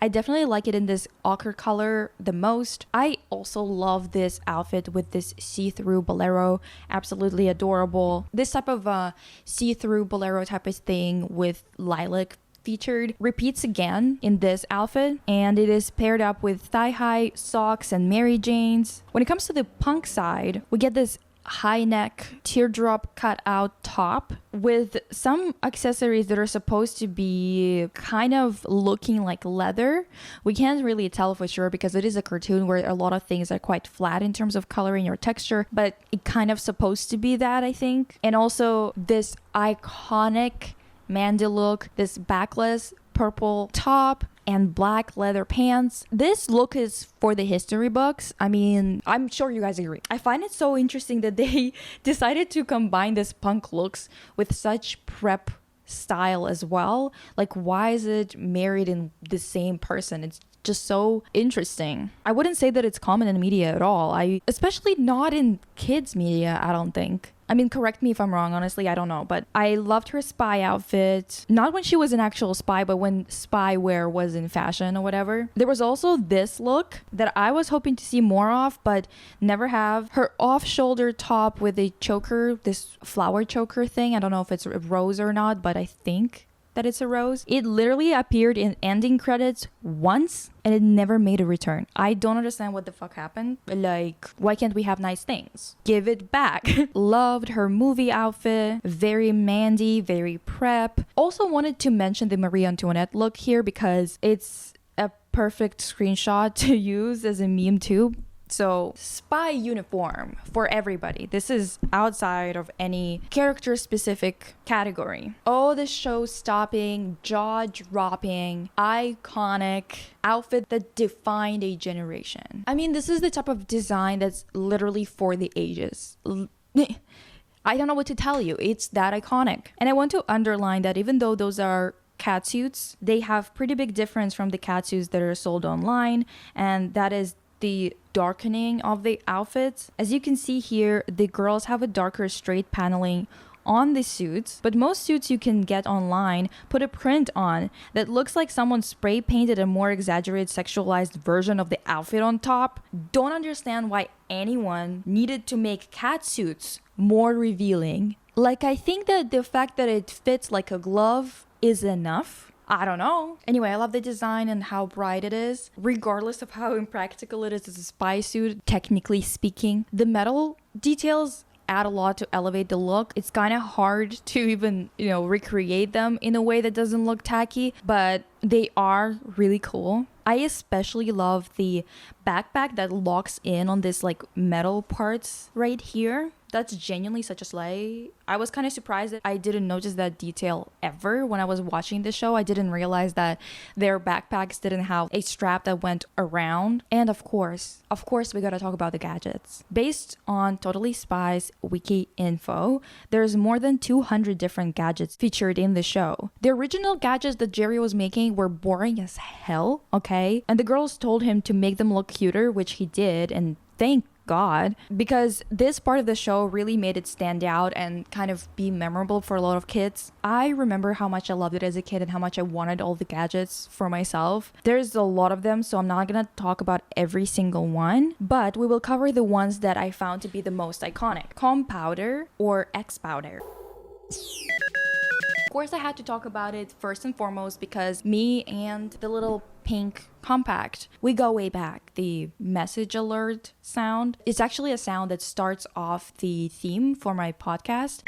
I definitely like it in this ochre color the most. I also love this outfit with this see-through bolero. Absolutely adorable. This type of see-through bolero type of thing with lilac featured repeats again in this outfit, and it is paired up with thigh-high socks and Mary Janes. When it comes to the punk side, we get this high neck teardrop cut out top with some accessories that are supposed to be kind of looking like leather. We can't really tell for sure because it is a cartoon where a lot of things are quite flat in terms of coloring or texture, but it kind of supposed to be that, I think. And also this iconic Mandy look, this backless purple top and black leather pants. This look is for the history books. I mean, I'm sure you guys agree. I find it so interesting that they decided to combine this punk looks with such prep style as well. Like, why is it married in the same person? It's just so interesting. I wouldn't say that it's common in media at all. Especially not in kids media, I don't think. I mean, correct me if I'm wrong, honestly, I don't know. But I loved her spy outfit. Not when she was an actual spy, but when spy wear was in fashion or whatever. There was also this look that I was hoping to see more of, but never have. Her off-shoulder top with a choker, this flower choker thing. I don't know if it's a rose or not, but I think that it's a rose. It literally appeared in ending credits once and it never made a return. I don't understand what the fuck happened. Like, why can't we have nice things? Give it back. Loved her movie outfit. Very Mandy, very prep. Also wanted to mention the Marie Antoinette look here because it's a perfect screenshot to use as a meme too. So, spy uniform for everybody. This is outside of any character-specific category. Oh, the show-stopping, jaw-dropping, iconic outfit that defined a generation. I mean, this is the type of design that's literally for the ages. I don't know what to tell you. It's that iconic. And I want to underline that even though those are catsuits, they have pretty big difference from the catsuits that are sold online, and that is the darkening of the outfits. As you can see here, the girls have a darker straight paneling on the suits, but most suits you can get online put a print on that looks like someone spray painted a more exaggerated sexualized version of the outfit on top. Don't understand why anyone needed to make catsuits more revealing. Like, I think that the fact that it fits like a glove is enough. I don't know. Anyway, I love the design and how bright it is, regardless of how impractical it is as a spy suit, technically speaking. The metal details add a lot to elevate the look. It's kind of hard to even, recreate them in a way that doesn't look tacky, but they are really cool. I especially love the backpack that locks in on this like metal parts right here. That's genuinely such a slay. I was kind of surprised that I didn't notice that detail ever when I was watching the show. I didn't realize that their backpacks didn't have a strap that went around. And of course, we gotta talk about the gadgets. Based on Totally Spies wiki info, there's more than 200 different gadgets featured in the show. The original gadgets that Jerry was making were boring as hell, okay? And the girls told him to make them look cuter, which he did, and thank God, because this part of the show really made it stand out and kind of be memorable for a lot of kids. I remember how much I loved it as a kid and how much I wanted all the gadgets for myself. There's a lot of them, so I'm not gonna talk about every single one, but we will cover the ones that I found to be the most iconic. Comb powder or X powder. Of course, I had to talk about it first and foremost because me and the little pink compact, we go way back. The message alert sound is actually a sound that starts off the theme for my podcast.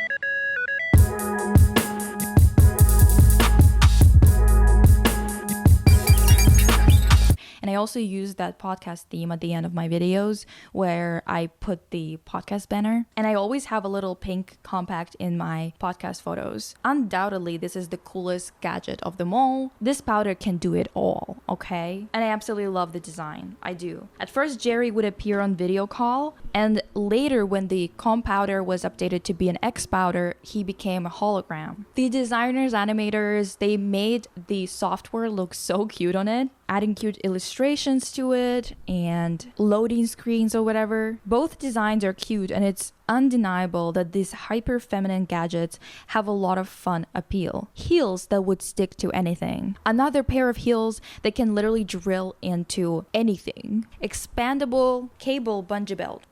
And I also use that podcast theme at the end of my videos where I put the podcast banner. And I always have a little pink compact in my podcast photos. Undoubtedly, this is the coolest gadget of them all. This powder can do it all, okay? And I absolutely love the design. I do. At first, Jerry would appear on video call. And later, when the comb powder was updated to be an X powder, he became a hologram. The designers, animators, they made the software look so cute on it, adding cute illustrations to it and loading screens or whatever. Both designs are cute, and it's undeniable that these hyper feminine gadgets have a lot of fun appeal. Heels that would stick to anything. Another pair of heels that can literally drill into anything. Expandable cable bungee belt.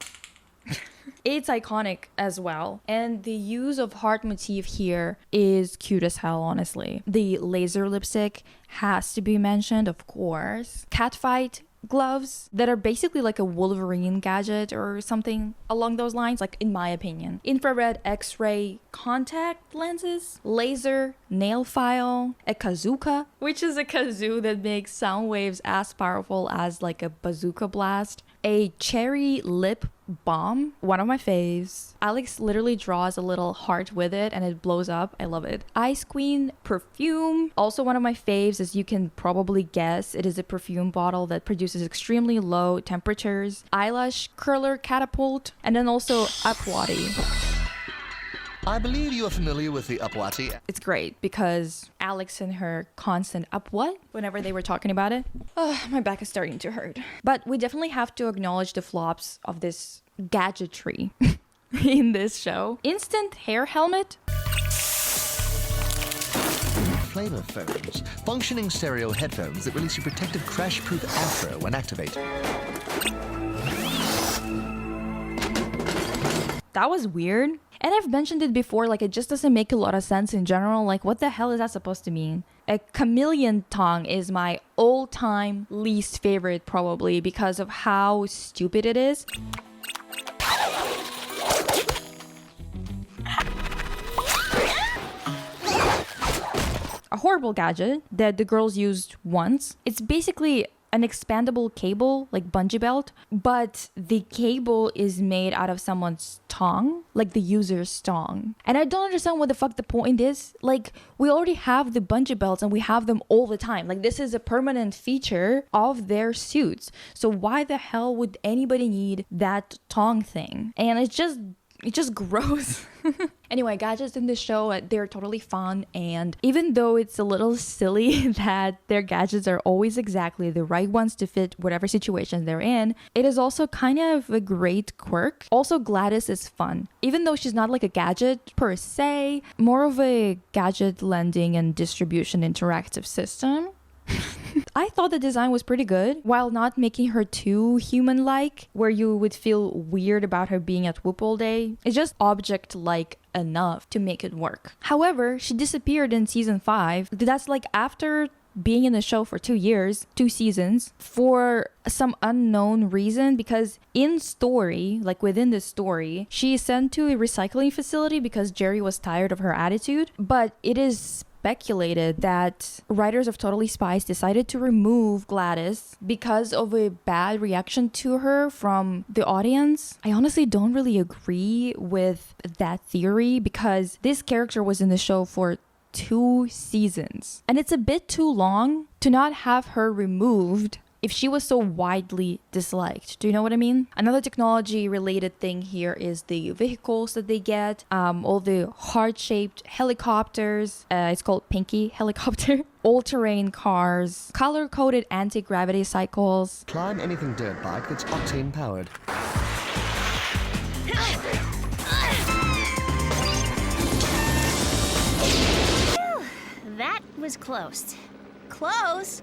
It's iconic as well. And the use of heart motif here is cute as hell, honestly. The laser lipstick has to be mentioned, of course. Catfight gloves that are basically like a Wolverine gadget or something along those lines, like in my opinion. Infrared X-ray contact lenses, laser nail file, a kazooka, which is a kazoo that makes sound waves as powerful as like a bazooka blast, a cherry lip balm, one of my faves. Alex literally draws a little heart with it and it blows up. I love it. Ice Queen perfume, also one of my faves. As you can probably guess, it is a perfume bottle that produces extremely low temperatures. Eyelash curler catapult, and then also Upwadi. I believe you are familiar with the Upwati. It's great because Alex and her constant up what whenever they were talking about it. My back is starting to hurt. But we definitely have to acknowledge the flops of this gadgetry in this show. Instant hair helmet. Flavor phones. Functioning stereo headphones that release a protective crash-proof afro when activated. That was weird. And I've mentioned it before, like it just doesn't make a lot of sense in general. Like what the hell is that supposed to mean? A chameleon tongue is my all-time least favorite probably because of how stupid it is. A horrible gadget that the girls used once. It's basically an expandable cable, like bungee belt, but the cable is made out of someone's tongue, like the user's tongue. And I don't understand what the fuck the point is. Like, we already have the bungee belts and we have them all the time. Like, this is a permanent feature of their suits. So why the hell would anybody need that tongue thing? And it's just gross. Anyway, gadgets in this show, they're totally fun, and even though it's a little silly that their gadgets are always exactly the right ones to fit whatever situation they're in, it is also kind of a great quirk. Also, Gladys is fun. Even though she's not like a gadget per se, more of a gadget lending and distribution interactive system. I thought the design was pretty good, while not making her too human-like, where you would feel weird about her being at Whoop all day. It's just object-like enough to make it work. However, she disappeared in season 5. That's like after being in the show for 2 years, 2 seasons, for some unknown reason, because in story, like within the story, she is sent to a recycling facility because Jerry was tired of her attitude, but it is speculated that writers of Totally Spies decided to remove Gladys because of a bad reaction to her from the audience. I honestly don't really agree with that theory because this character was in the show for 2 seasons, and it's a bit too long to not have her removed if she was so widely disliked. Do you know what I mean? Another technology related thing here is the vehicles that they get, all the heart-shaped helicopters, it's called Pinky helicopter, all-terrain cars, color-coded anti-gravity cycles. Climb anything dirt bike that's octane powered. That was close. Close?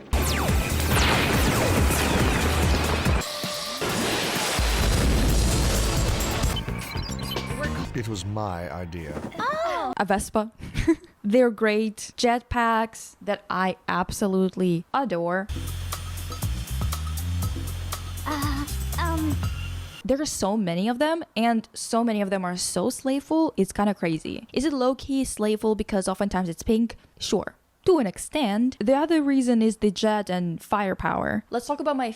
It was my idea. Oh! A Vespa. They're great. Jetpacks that I absolutely adore. There are so many of them, and so many of them are so slayful, it's kind of crazy. Is it low-key slayful because oftentimes it's pink? Sure. To an extent. The other reason is the jet and firepower. Let's talk about my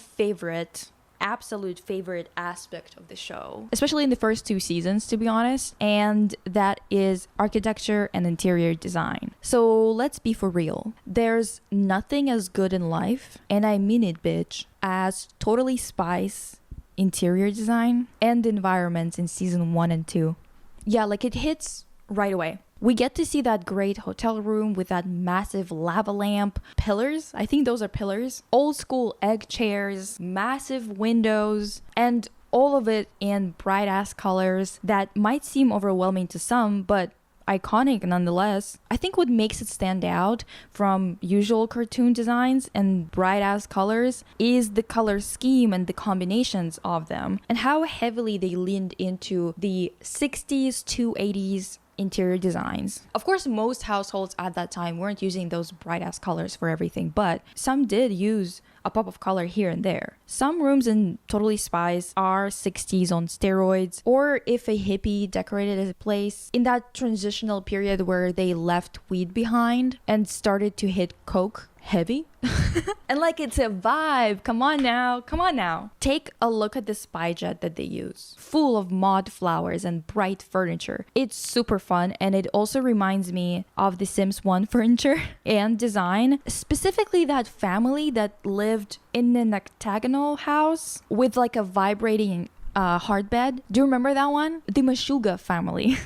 absolute favorite aspect of the show, especially in the first 2 seasons, to be honest, and that is architecture and interior design. So let's be for real. There's nothing as good in life, and I mean it, bitch, as Totally Spies interior design and environments in season 1 and 2. Yeah, like it hits right away. We get to see that great hotel room with that massive lava lamp, pillars, I think those are pillars, old school egg chairs, massive windows, and all of it in bright ass colors that might seem overwhelming to some, but iconic nonetheless. I think what makes it stand out from usual cartoon designs and bright ass colors is the color scheme and the combinations of them, and how heavily they leaned into the 60s to 80s interior designs. Of course, most households at that time weren't using those bright ass colors for everything, but some did use a pop of color here and there. Some rooms in Totally Spies are 60s on steroids, or if a hippie decorated a place in that transitional period where they left weed behind and started to hit coke heavy. And like, it's a vibe. Come on now. Take a look at the spy jet that they use, full of mod flowers and bright furniture. It's super fun, and it also reminds me of the Sims 1 furniture and design, specifically that family that lived in an octagonal house with like a vibrating hard bed. Do you remember that one? The Meshuggah family.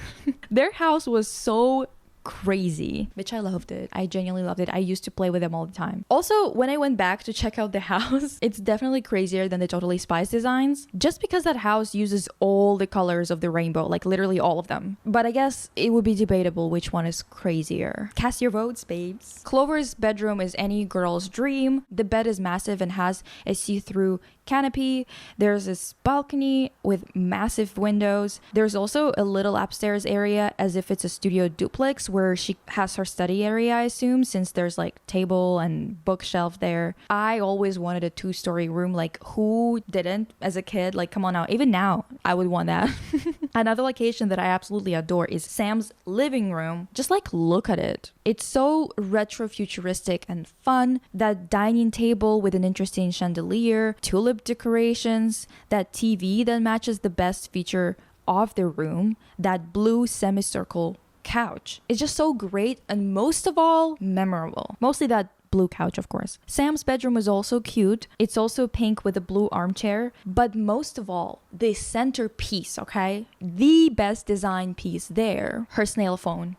Their house was so crazy, which I loved it. I genuinely loved it. I used to play with them all the time. Also, when I went back to check out the house, it's definitely crazier than the Totally Spies designs, just because that house uses all the colors of the rainbow, like literally all of them. But I guess it would be debatable which one is crazier. Cast your votes, babes. Clover's bedroom is any girl's dream. The bed is massive and has a see-through canopy. There's this balcony with massive windows. There's also a little upstairs area as if it's a studio duplex where she has her study area, I assume, since there's like table and bookshelf there. I always wanted a 2-story room. Like, who didn't as a kid? Like, come on now. Even now, I would want that. Another location that I absolutely adore is Sam's living room. Just like, look at it. It's so retro futuristic and fun. That dining table with an interesting chandelier, tulip decorations, that TV that matches the best feature of the room, that blue semicircle couch. It's just so great and most of all, memorable. Mostly that blue couch, of course. Sam's bedroom is also cute. It's also pink with a blue armchair. But most of all, the centerpiece, okay? The best design piece there, her snail phone.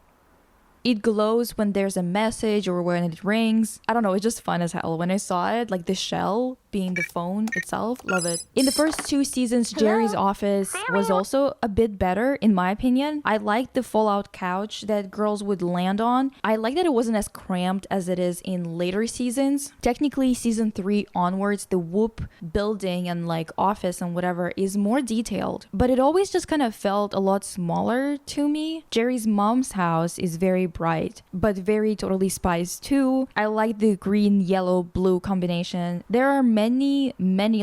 It glows when there's a message or when it rings. I don't know, it's just fun as hell. When I saw it, like the shell being the phone itself, love it. In the first 2 seasons, Jerry's office was also a bit better, in my opinion. I liked the fold-out couch that girls would land on. I like that it wasn't as cramped as it is in later seasons. Technically, season 3 onwards, the Whoop building and like office and whatever is more detailed. But it always just kind of felt a lot smaller to me. Jerry's mom's house is very bright, but very Totally Spies too. I like the green, yellow, blue combination. There are many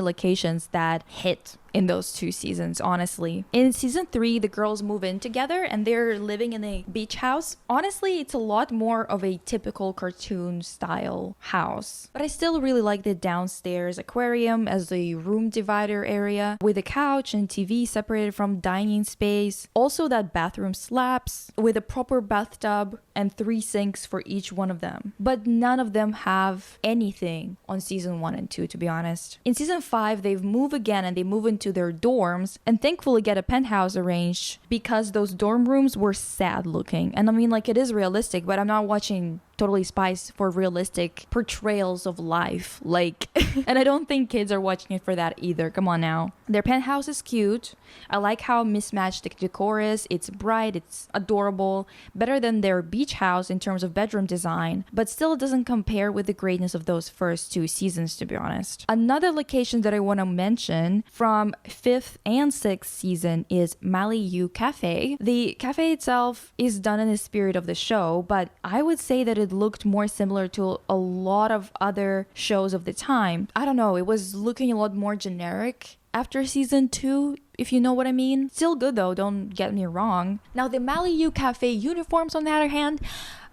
locations that hit in those 2 seasons, honestly. In season 3, the girls move in together and they're living in a beach house. Honestly, it's a lot more of a typical cartoon style house. But I still really like the downstairs aquarium as the room divider area with a couch and TV separated from dining space. Also that bathroom slaps with a proper bathtub and 3 sinks for each one of them. But none of them have anything on season 1 and 2, to be honest. In season 5, they've moved again and they move into their dorms and thankfully get a penthouse arranged because those dorm rooms were sad looking. And I mean, like, it is realistic, but I'm not watching Totally Spies for realistic portrayals of life, like, and I don't think kids are watching it for that either. Come on now. Their penthouse is cute. I like how mismatched the decor is. It's bright, it's adorable, better than their beach house in terms of bedroom design, but still doesn't compare with the greatness of those first 2 seasons, to be honest. Another location that I want to mention from 5th and 6th season is Maliyu Cafe. The cafe itself is done in the spirit of the show, but I would say that it looked more similar to a lot of other shows of the time. I don't know, it was looking a lot more generic after season 2, if you know what I mean. Still good though, don't get me wrong. Now the Maliyu Cafe uniforms, on the other hand,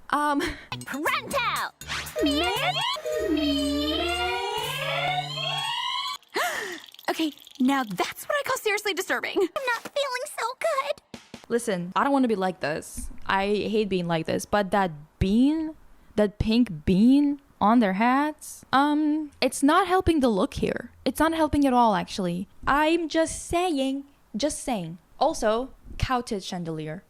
Parental! Okay, now that's what I call seriously disturbing. I'm not feeling so good. Listen, I don't want to be like this. I hate being like this, but that bean, that pink bean on their hats, it's not helping the look here. It's not helping at all, actually. I'm just saying. Also, couted chandelier.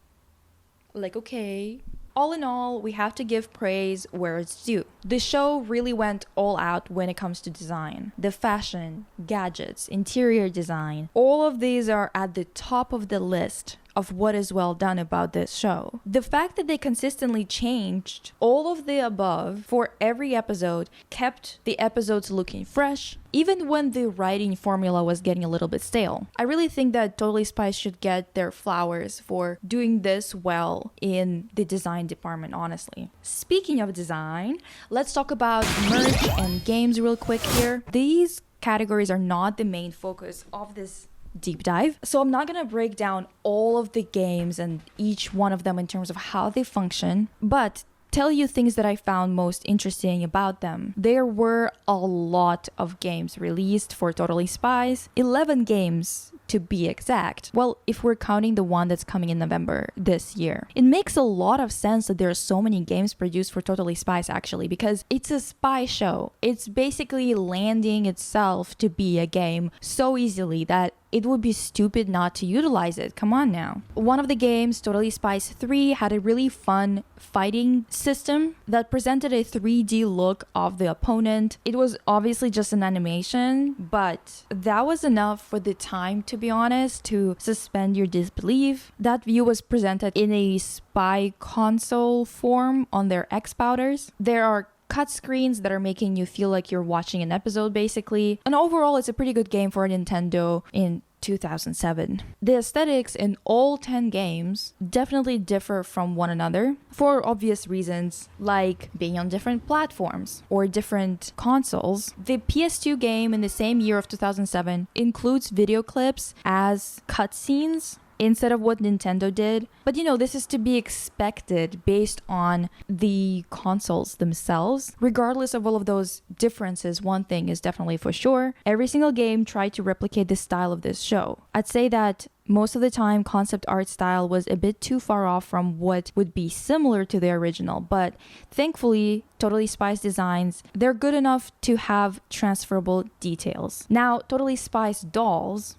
Like, okay. All in all, we have to give praise where it's due. The show really went all out when it comes to design. The fashion, gadgets, interior design, all of these are at the top of the list of what is well done about this show. The fact that they consistently changed all of the above for every episode kept the episodes looking fresh, even when the writing formula was getting a little bit stale. I really think that Totally Spies should get their flowers for doing this well in the design department, honestly. Speaking of design, let's talk about merch and games real quick here. These categories are not the main focus of this deep dive, so I'm not gonna break down all of the games and each one of them in terms of how they function, but tell you things that I found most interesting about them. There were a lot of games released for Totally Spies, 11 games to be exact. Well, if we're counting the one that's coming in November this year. It makes a lot of sense that there are so many games produced for Totally Spies, actually, because it's a spy show. It's basically landing itself to be a game so easily that it would be stupid not to utilize it. Come on now. One of the games, Totally Spies 3, had a really fun fighting system that presented a 3D look of the opponent. It was obviously just an animation, but that was enough for the time, to be honest, to suspend your disbelief. That view was presented in a spy console form on their X-Powders. There are cut screens that are making you feel like you're watching an episode, basically. And overall, it's a pretty good game for Nintendo in 2007. The aesthetics in all 10 games definitely differ from one another for obvious reasons, like being on different platforms or different consoles. The PS2 game in the same year of 2007 includes video clips as cutscenes instead of what Nintendo did. But you know, this is to be expected based on the consoles themselves. Regardless of all of those differences, one thing is definitely for sure. Every single game tried to replicate the style of this show. I'd say that most of the time, concept art style was a bit too far off from what would be similar to the original, but thankfully, Totally Spies designs, they're good enough to have transferable details. Now, Totally Spies dolls,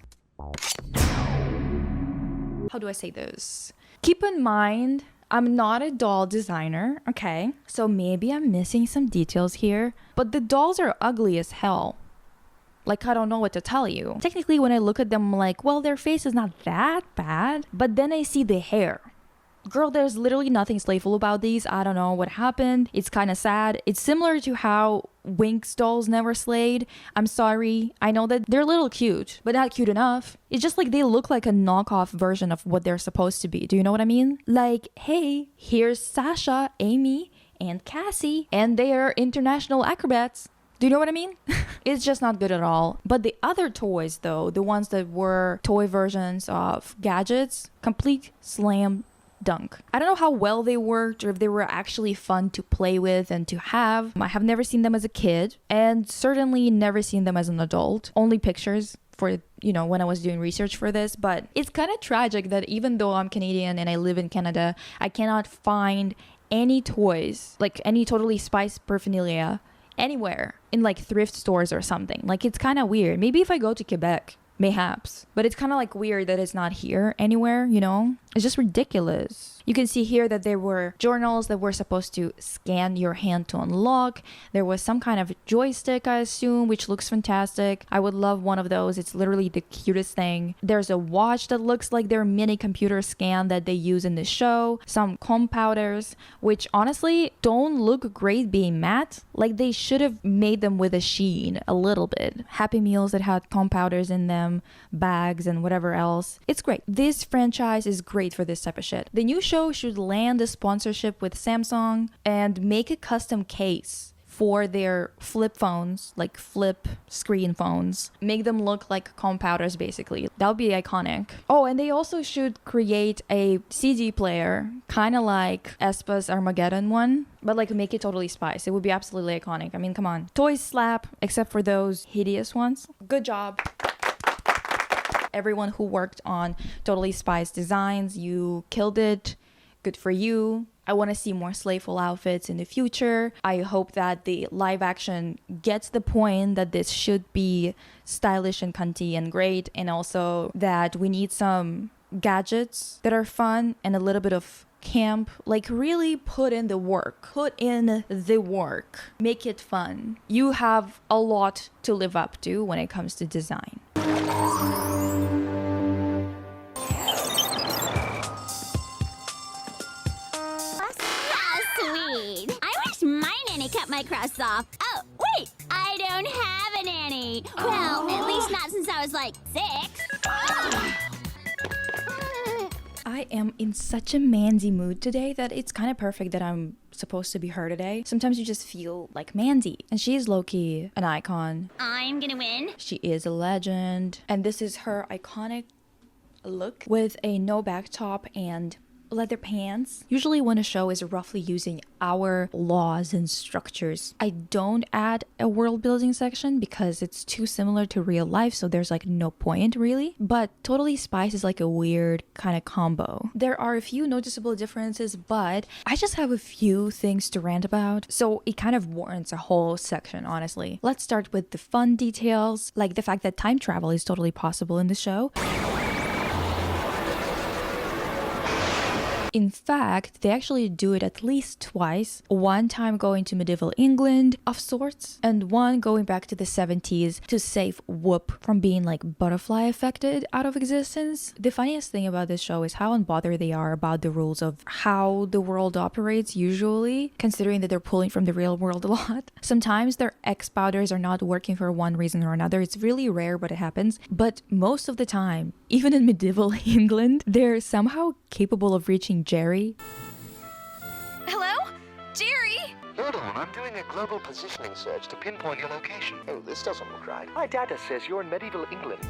how do I say this? Keep in mind, I'm not a doll designer, okay? So maybe I'm missing some details here, but the dolls are ugly as hell. Like, I don't know what to tell you. Technically, when I look at them, I'm like, well, their face is not that bad, but then I see the hair. Girl, there's literally nothing slayful about these. I don't know what happened. It's kind of sad. It's similar to how Winx dolls never slayed. I'm sorry. I know that they're a little cute, but not cute enough. It's just like they look like a knockoff version of what they're supposed to be. Do you know what I mean? Like, hey, here's Sasha, Amy, and Cassie, and they are international acrobats. Do you know what I mean? It's just not good at all. But the other toys, though, the ones that were toy versions of gadgets, complete slam dunk. I don't know how well they worked or if they were actually fun to play with and to have. I have never seen them as a kid and certainly never seen them as an adult. Only pictures for, you know, when I was doing research for this. But it's kind of tragic that even though I'm Canadian and I live in Canada, I cannot find any toys, like any Totally Spies paraphernalia anywhere in like thrift stores or something. Like, it's kind of weird. Maybe if I go to Quebec, mayhaps. But it's kind of like weird that it's not here anywhere, you know? It's just ridiculous. You can see here that there were journals that were supposed to scan your hand to unlock. There was some kind of joystick, I assume, which looks fantastic. I would love one of those. It's literally the cutest thing. There's a watch that looks like their mini computer scan that they use in the show. Some comb powders, which honestly don't look great being matte. Like, they should have made them with a sheen a little bit. Happy Meals that had comb powders in them, bags, and whatever else. It's great. This franchise is great for this type of shit. The new show should land a sponsorship with Samsung and make a custom case for their flip phones, like flip screen phones. Make them look like comb powders, basically. That would be iconic. Oh, and they also should create a CD player, kind of like Espa's Armageddon one, but like make it Totally Spies. It would be absolutely iconic. I mean, come on. Toys slap, except for those hideous ones. Good job. Everyone who worked on Totally Spies designs, you killed it. Good for you. I want to see more slayful outfits in the future. I hope that the live action gets the point that this should be stylish and cunty and great, and also that we need some gadgets that are fun and a little bit of camp. Like, really put in the work. Put in the work. Make it fun. You have a lot to live up to when it comes to design. Cut my crusts off. Oh, wait! I don't have a nanny. Well, at least not since I was like 6. I am in such a Mandy mood today that it's kind of perfect that I'm supposed to be her today. Sometimes you just feel like Mandy, and she is low-key an icon. I'm gonna win. She is a legend, and this is her iconic look with a no back top and leather pants. Usually when a show is roughly using our laws and structures, I don't add a world building section because it's too similar to real life, so there's like no point really. But Totally Spies is like a weird kind of combo. There are a few noticeable differences, but I just have a few things to rant about, so it kind of warrants a whole section, honestly. Let's start with the fun details, like the fact that time travel is totally possible in the show. In fact, they actually do it at least twice. One time going to medieval England of sorts, and one going back to the 70s to save Whoop from being like butterfly affected out of existence. The funniest thing about this show is how unbothered they are about the rules of how the world operates usually, considering that they're pulling from the real world a lot. Sometimes their X powders are not working for one reason or another. It's really rare, but it happens. But most of the time, even in medieval England, they're somehow capable of reaching Jerry. Hello? Jerry? Hold on, I'm doing a global positioning search to pinpoint your location. Oh, this doesn't look right. My data says you're in medieval England.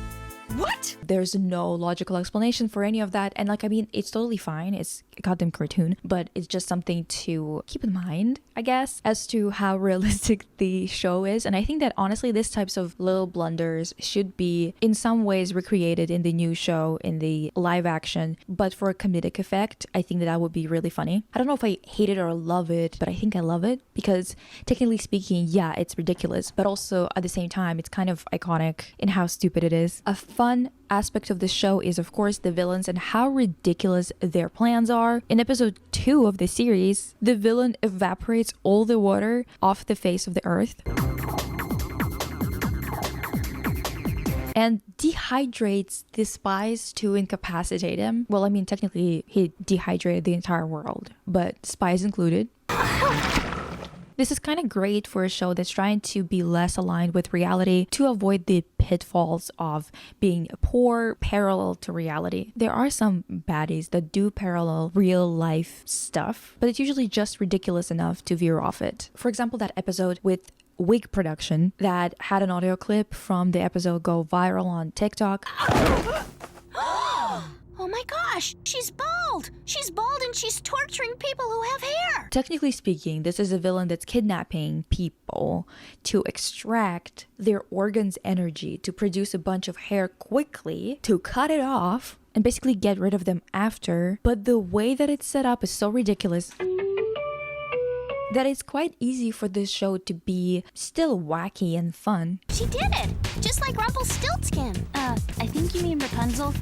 What? There's no logical explanation for any of that, and like, I mean, it's totally fine. It's a goddamn cartoon, but it's just something to keep in mind, I guess, as to how realistic the show is. And I think that honestly, these types of little blunders should be in some ways recreated in the new show, in the live action, but for a comedic effect. I think that that would be really funny. I don't know if I hate it or love it, but I think I love it because technically speaking, yeah, it's ridiculous, but also at the same time, it's kind of iconic in how stupid it is. A fun aspect of the show is, of course, the villains and how ridiculous their plans are. In episode 2 of the series, the villain evaporates all the water off the face of the earth and dehydrates the spies to incapacitate him. Well, I mean, technically, he dehydrated the entire world, but spies included. This is kind of great for a show that's trying to be less aligned with reality to avoid the pitfalls of being poor parallel to reality. There are some baddies that do parallel real life stuff, but it's usually just ridiculous enough to veer off it. For example, that episode with wig production that had an audio clip from the episode go viral on TikTok. Oh my gosh, she's bald! She's bald and she's torturing people who have hair! Technically speaking, this is a villain that's kidnapping people to extract their organs' energy to produce a bunch of hair quickly, to cut it off, and basically get rid of them after. But the way that it's set up is so ridiculous that it's quite easy for this show to be still wacky and fun. She did it! Just like Rumpelstiltskin. I think you mean Rapunzel.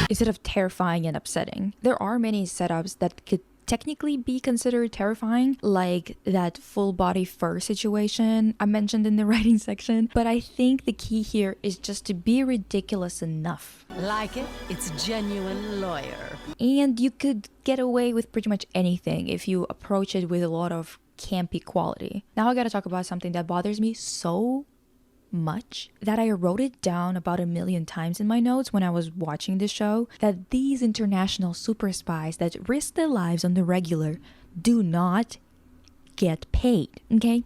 Instead of terrifying and upsetting. There are many setups that could technically be considered terrifying, like that full body fur situation I mentioned in the writing section, but I think the key here is just to be ridiculous enough. Like it? It's genuine lawyer. And you could get away with pretty much anything if you approach it with a lot of campy quality. Now I gotta talk about something that bothers me so much that I wrote it down about 1,000,000 times in my notes when I was watching the show, that these international super spies that risk their lives on the regular do not get paid, okay?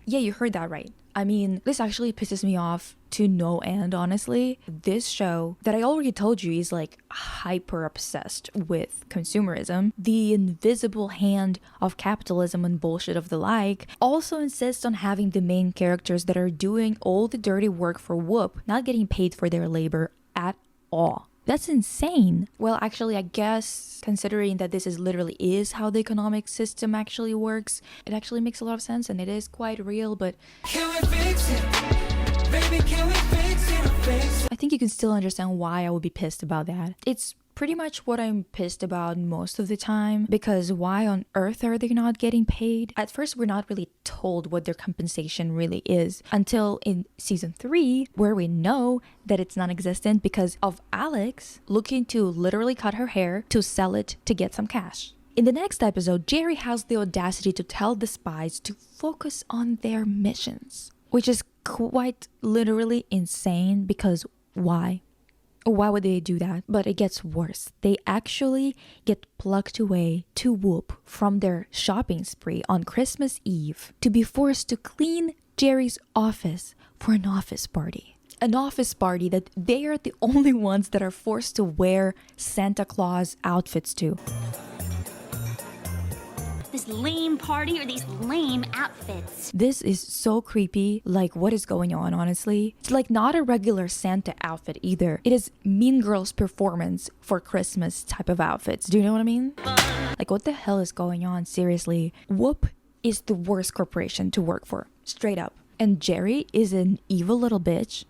Yeah, you heard that right. I mean, this actually pisses me off to no end, honestly. This show that I already told you is like hyper obsessed with consumerism, the invisible hand of capitalism and bullshit of the like, also insists on having the main characters that are doing all the dirty work for Whoop not getting paid for their labor at all. That's insane. Well, actually, I guess considering that this is literally is how the economic system actually works, it actually makes a lot of sense and it is quite real, but can we fix it? Baby, can we fix it? I think you can still understand why I would be pissed about that. It's pretty much what I'm pissed about most of the time, because why on earth are they not getting paid? At first, we're not really told what their compensation really is until in season 3, where we know that it's non-existent because of Alex looking to literally cut her hair to sell it to get some cash. In the next episode, Jerry has the audacity to tell the spies to focus on their missions, which is quite literally insane because why? Why would they do that? But it gets worse. They actually get plucked away to Whoop from their shopping spree on Christmas Eve to be forced to clean Jerry's office for an office party. an office party that they are the only ones that are forced to wear Santa Claus outfits to. This lame party or these lame outfits. This is so creepy. Like, what is going on, honestly? It's like not a regular Santa outfit either. It is Mean Girls performance for Christmas type of outfits. Do you know what I mean? Like, what the hell is going on? Seriously. Whoop is the worst corporation to work for. Straight up. And Jerry is an evil little bitch.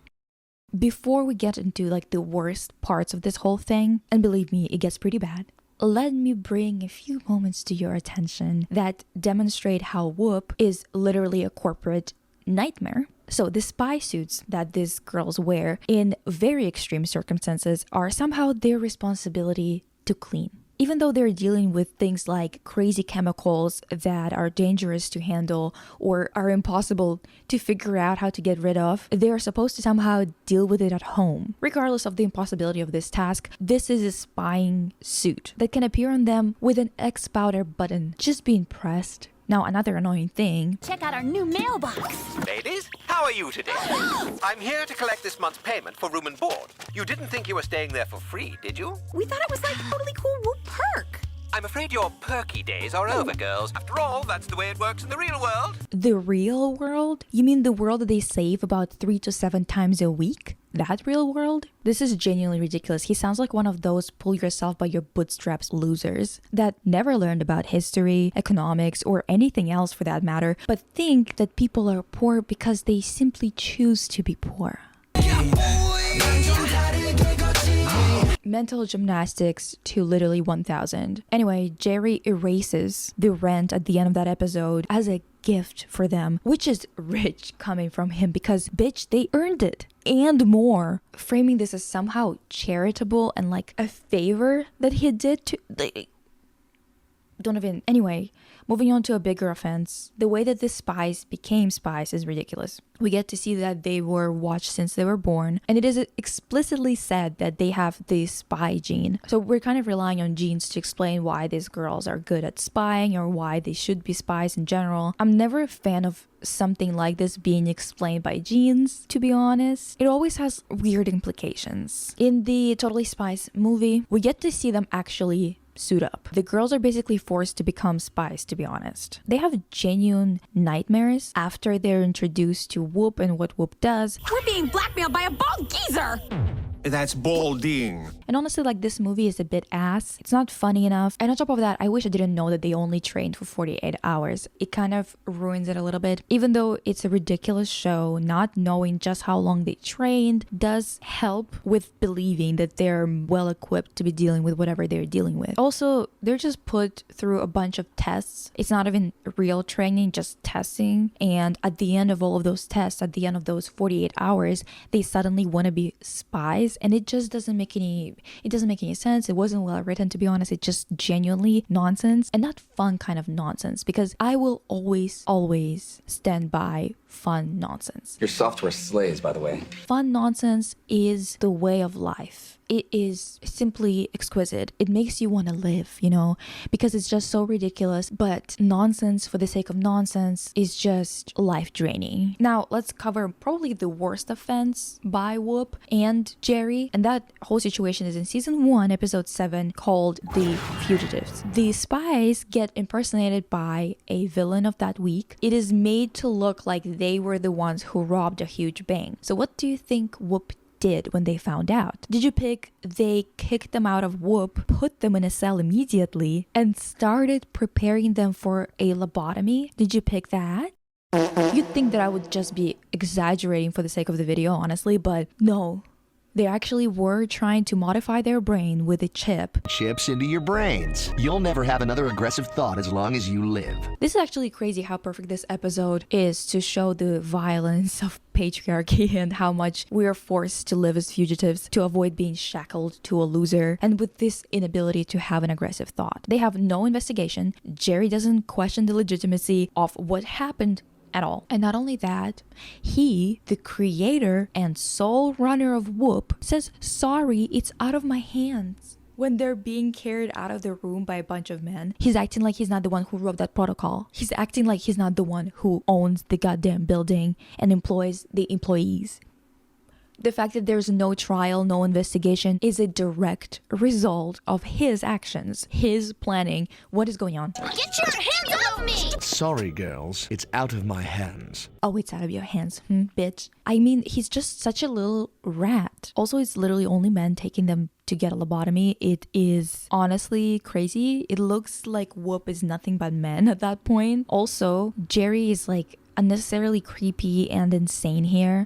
Before we get into like the worst parts of this whole thing, and believe me, it gets pretty bad, let me bring a few moments to your attention that demonstrate how Whoop is literally a corporate nightmare. So the spy suits that these girls wear in very extreme circumstances are somehow their responsibility to clean. Even though they're dealing with things like crazy chemicals that are dangerous to handle or are impossible to figure out how to get rid of, they are supposed to somehow deal with it at home. Regardless of the impossibility of this task, this is a spying suit that can appear on them with an X powder button just being pressed. Now, another annoying thing. Check out our new mailbox. Ladies, how are you today? I'm here to collect this month's payment for room and board. You didn't think you were staying there for free, did you? We thought it was like totally cool Whoop perk. I'm afraid your perky days are over, girls. After all, that's the way it works in the real world. The real world? You mean the world that they save about 3 to 7 times a week? That real world? This is genuinely ridiculous. He sounds like one of those pull yourself by your bootstraps losers that never learned about history, economics, or anything else for that matter, but think that people are poor because they simply choose to be poor. Mental gymnastics to literally 1000. Anyway, Jerry erases the rent at the end of that episode as a gift for them, which is rich coming from him because, bitch, they earned it and more. Framing this as somehow charitable and like a favor that he did to... Don't even... Anyway, moving on to a bigger offense. The way that the spies became spies is ridiculous. We get to see that they were watched since they were born, and it is explicitly said that they have the spy gene. So we're kind of relying on genes to explain why these girls are good at spying or why they should be spies in general. I'm never a fan of something like this being explained by genes, to be honest. It always has weird implications. In the Totally Spies movie, we get to see them actually suit up. The girls are basically forced to become spies, to be honest. They have genuine nightmares after they're introduced to Whoop and what Whoop does. We're being blackmailed by a bald geezer! That's balding. And honestly, like, this movie is a bit ass. It's not funny enough. And on top of that, I wish I didn't know that they only trained for 48 hours. It kind of ruins it a little bit. Even though it's a ridiculous show, not knowing just how long they trained does help with believing that they're well equipped to be dealing with whatever they're dealing with. Also, they're just put through a bunch of tests. It's not even real training, just testing. And at the end of all of those tests, at the end of those 48 hours, they suddenly want to be spies. And it just doesn't make any sense. It wasn't well written, to be honest. It's just genuinely nonsense, and not fun kind of nonsense, because I will always stand by fun nonsense. Your software slays, by the way. Fun nonsense is the way of life. It is simply exquisite. It makes you want to live, you know, because it's just so ridiculous. But nonsense for the sake of nonsense is just life draining. Now, let's cover probably the worst offense by Whoop and Jerry. And that whole situation is in season 1, episode 7, called The Fugitives. The spies get impersonated by a villain of that week. It is made to look like they were the ones who robbed a huge bank. So what do you think Whoop did when they found out? Did you pick they kicked them out of Whoop, put them in a cell immediately, and started preparing them for a lobotomy? Did you pick that? You'd think that I would just be exaggerating for the sake of the video, honestly, but no. They actually were trying to modify their brain with a chip. Chips into your brains. You'll never have another aggressive thought as long as you live. This is actually crazy how perfect this episode is to show the violence of patriarchy and how much we are forced to live as fugitives to avoid being shackled to a loser, and with this inability to have an aggressive thought. They have no investigation. Jerry doesn't question the legitimacy of what happened at all. And not only that, he, the creator and sole runner of Whoop, says, sorry, it's out of my hands. When they're being carried out of the room by a bunch of men, he's acting like he's not the one who wrote that protocol. He's acting like he's not the one who owns the goddamn building and employs the employees. The fact that there's no trial, no investigation is a direct result of his actions, his planning. What is going on? Get your hands off me! Sorry, girls. It's out of my hands. Oh, it's out of your hands, bitch. I mean, he's just such a little rat. Also, it's literally only men taking them to get a lobotomy. It is honestly crazy. It looks like Whoop is nothing but men at that point. Also, Jerry is like unnecessarily creepy and insane here.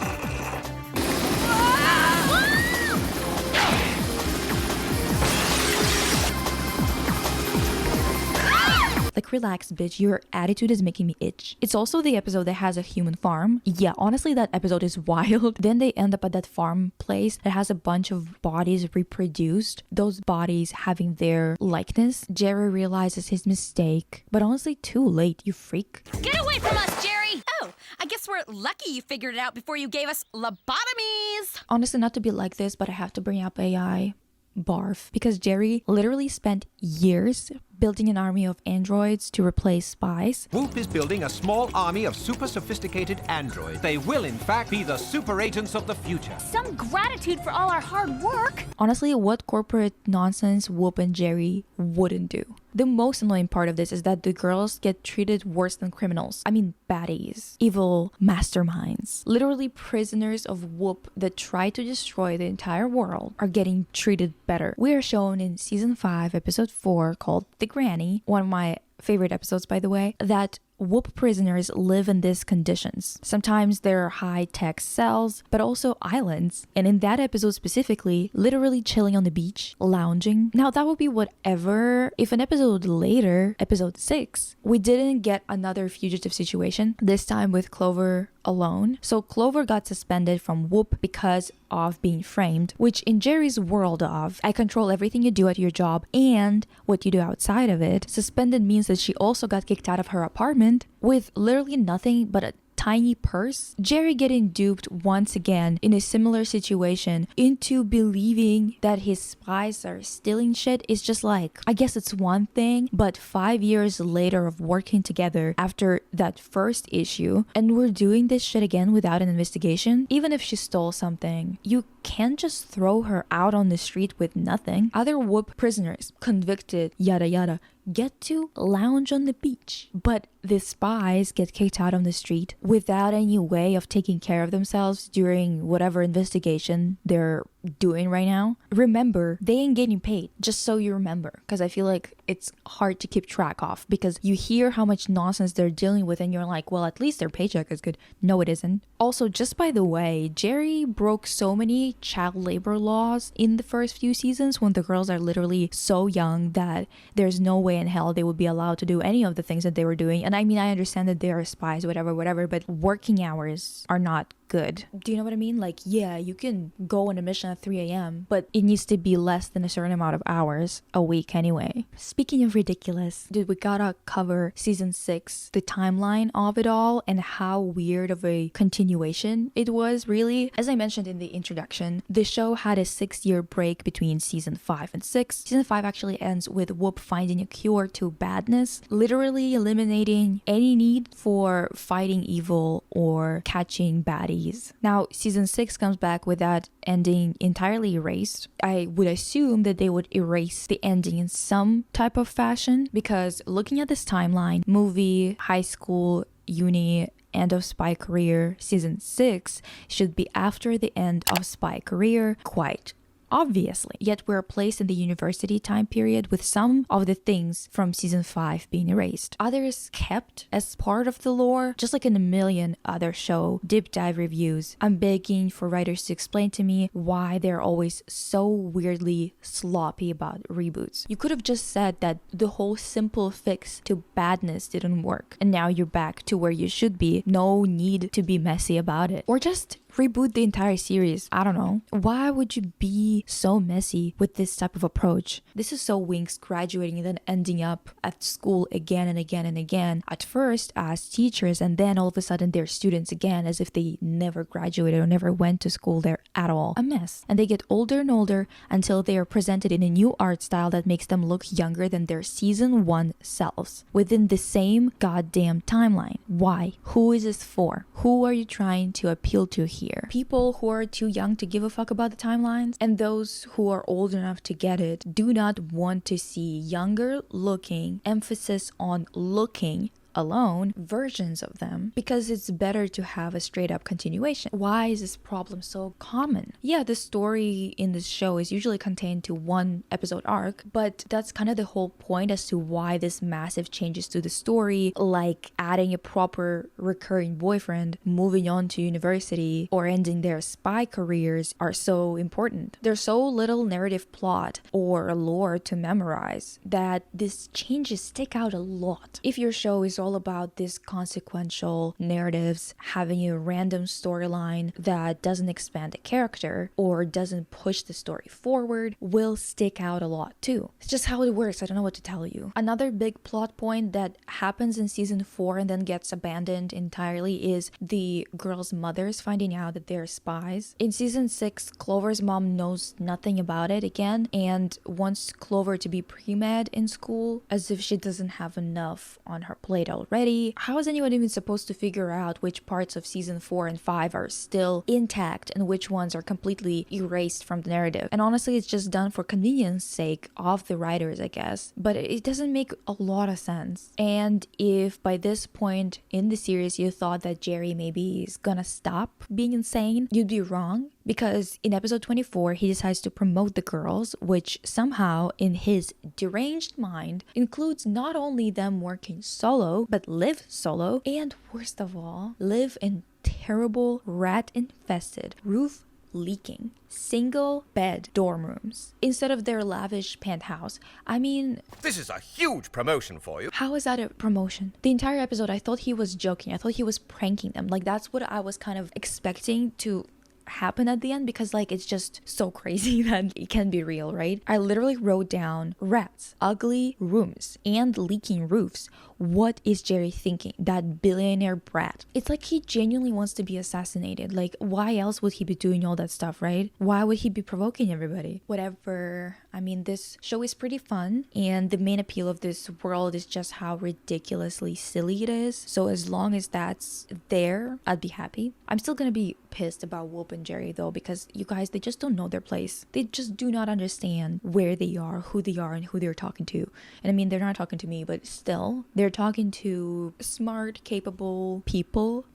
Like, relax, bitch. Your attitude is making me itch. It's also the episode that has a human farm. Yeah, honestly, that episode is wild. Then they end up at that farm place that has a bunch of bodies reproduced. Those bodies having their likeness. Jerry realizes his mistake. But honestly, too late, you freak. Get away from us, Jerry! Oh, I guess we're lucky you figured it out before you gave us lobotomies. Honestly, not to be like this, but I have to bring up AI. Barf. Because Jerry literally spent years building an army of androids to replace spies. Whoop is building a small army of super sophisticated androids. They will, in fact, be the super agents of the future. Some gratitude for all our hard work. Honestly, what corporate nonsense Whoop and Jerry wouldn't do? The most annoying part of this is that the girls get treated worse than criminals. I mean, baddies. Evil masterminds. Literally prisoners of Whoop that try to destroy the entire world are getting treated better. We are shown in season 5, episode 4, called The Granny, one of my favorite episodes, by the way, that Whoop prisoners live in these conditions. Sometimes they're high-tech cells, but also islands. And in that episode specifically, literally chilling on the beach, lounging. Now that would be whatever if an episode later, episode 6, we didn't get another fugitive situation, this time with Clover alone. So Clover got suspended from Whoop because of being framed, which in Jerry's world of I control everything you do at your job and what you do outside of it, suspended means that she also got kicked out of her apartment with literally nothing but a tiny purse. Jerry getting duped once again in a similar situation into believing that his spies are stealing shit is just like, I guess it's one thing, but 5 years later of working together after that first issue, and we're doing this shit again without an investigation. Even if she stole something, you can't just throw her out on the street with nothing. Other Whoop prisoners, convicted, yada yada, get to lounge on the beach. But the spies get kicked out on the street without any way of taking care of themselves during whatever investigation they're doing right now. Remember, they ain't getting paid, just so you remember, because I feel like it's hard to keep track of because you hear how much nonsense they're dealing with and you're like, well, at least their paycheck is good. No, it isn't. Also, just by the way, Jerry broke so many child labor laws in the first few seasons when the girls are literally so young that there's no way in hell they would be allowed to do any of the things that they were doing. And I mean, I understand that they are spies, whatever, but working hours are not good. Do you know what I mean? Like, yeah, you can go on a mission at 3 a.m., but it needs to be less than a certain amount of hours a week anyway. Speaking of ridiculous, dude, we gotta cover season 6, the timeline of it all, and how weird of a continuation it was, really. As I mentioned in the introduction, the show had a 6-year break between season 5 and 6. Season 5 actually ends with Whoop finding a cure to badness, literally eliminating any need for fighting evil or catching baddies. Now, season 6 comes back with that ending entirely erased. I would assume that they would erase the ending in some type of fashion because looking at this timeline, movie, high school, uni, end of spy career, season 6 should be after the end of spy career, quite obviously. Yet we're placed in the university time period with some of the things from season 5 being erased. Others kept as part of the lore, just like in a million other show deep dive reviews. I'm begging for writers to explain to me why they're always so weirdly sloppy about reboots. You could have just said that the whole simple fix to badness didn't work, and now you're back to where you should be. No need to be messy about it. Or just reboot the entire series. I don't know. Why would you be so messy with this type of approach? This is so Winx graduating and then ending up at school again and again and again. At first as teachers, and then all of a sudden they're students again, as if they never graduated or never went to school there at all. A mess. And they get older and older until they are presented in a new art style that makes them look younger than their season 1 selves within the same goddamn timeline. Why? Who is this for? Who are you trying to appeal to here? here. People who are too young to give a fuck about the timelines and those who are old enough to get it do not want to see younger looking, emphasis on looking alone, versions of them, because it's better to have a straight up continuation. Why is this problem so common? Yeah, the story in this show is usually contained to one episode arc, but that's kind of the whole point as to why this massive changes to the story, like adding a proper recurring boyfriend, moving on to university, or ending their spy careers are so important. There's so little narrative plot or lore to memorize that these changes stick out a lot. If your show is all about these consequential narratives, having a random storyline that doesn't expand the character or doesn't push the story forward, will stick out a lot too. It's just how it works. I don't know what to tell you. Another big plot point that happens in season 4 and then gets abandoned entirely is the girls' mothers finding out that they're spies. In season 6, Clover's mom knows nothing about it again and wants Clover to be pre-med in school, as if she doesn't have enough on her plate already. How is anyone even supposed to figure out which parts of season 4 and 5 are still intact and which ones are completely erased from the narrative? And honestly, it's just done for convenience sake of the writers, I guess, but it doesn't make a lot of sense. And if by this point in the series you thought that Jerry maybe is gonna stop being insane, you'd be wrong. Because in episode 24, he decides to promote the girls, which somehow, in his deranged mind, includes not only them working solo, but live solo, and worst of all, live in terrible, rat-infested, roof-leaking, single-bed dorm rooms, instead of their lavish penthouse. I mean... This is a huge promotion for you. How is that a promotion? The entire episode, I thought he was joking. I thought he was pranking them. Like, that's what I was kind of expecting to happen at the end, because like it's just so crazy that it can be real, right? I literally wrote down rats, ugly rooms, and leaking roofs. What is Jerry thinking? That billionaire brat. It's like he genuinely wants to be assassinated. Like, why else would he be doing all that stuff, right? Why would he be provoking everybody? Whatever. I mean, this show is pretty fun, and the main appeal of this world is just how ridiculously silly it is. So as long as that's there, I'd be happy. I'm still gonna be pissed about Whoop and Jerry though, because you guys, they just don't know their place. They just do not understand where they are, who they are, and who they're talking to. And I mean, they're not talking to me, but still, they're talking to smart, capable people.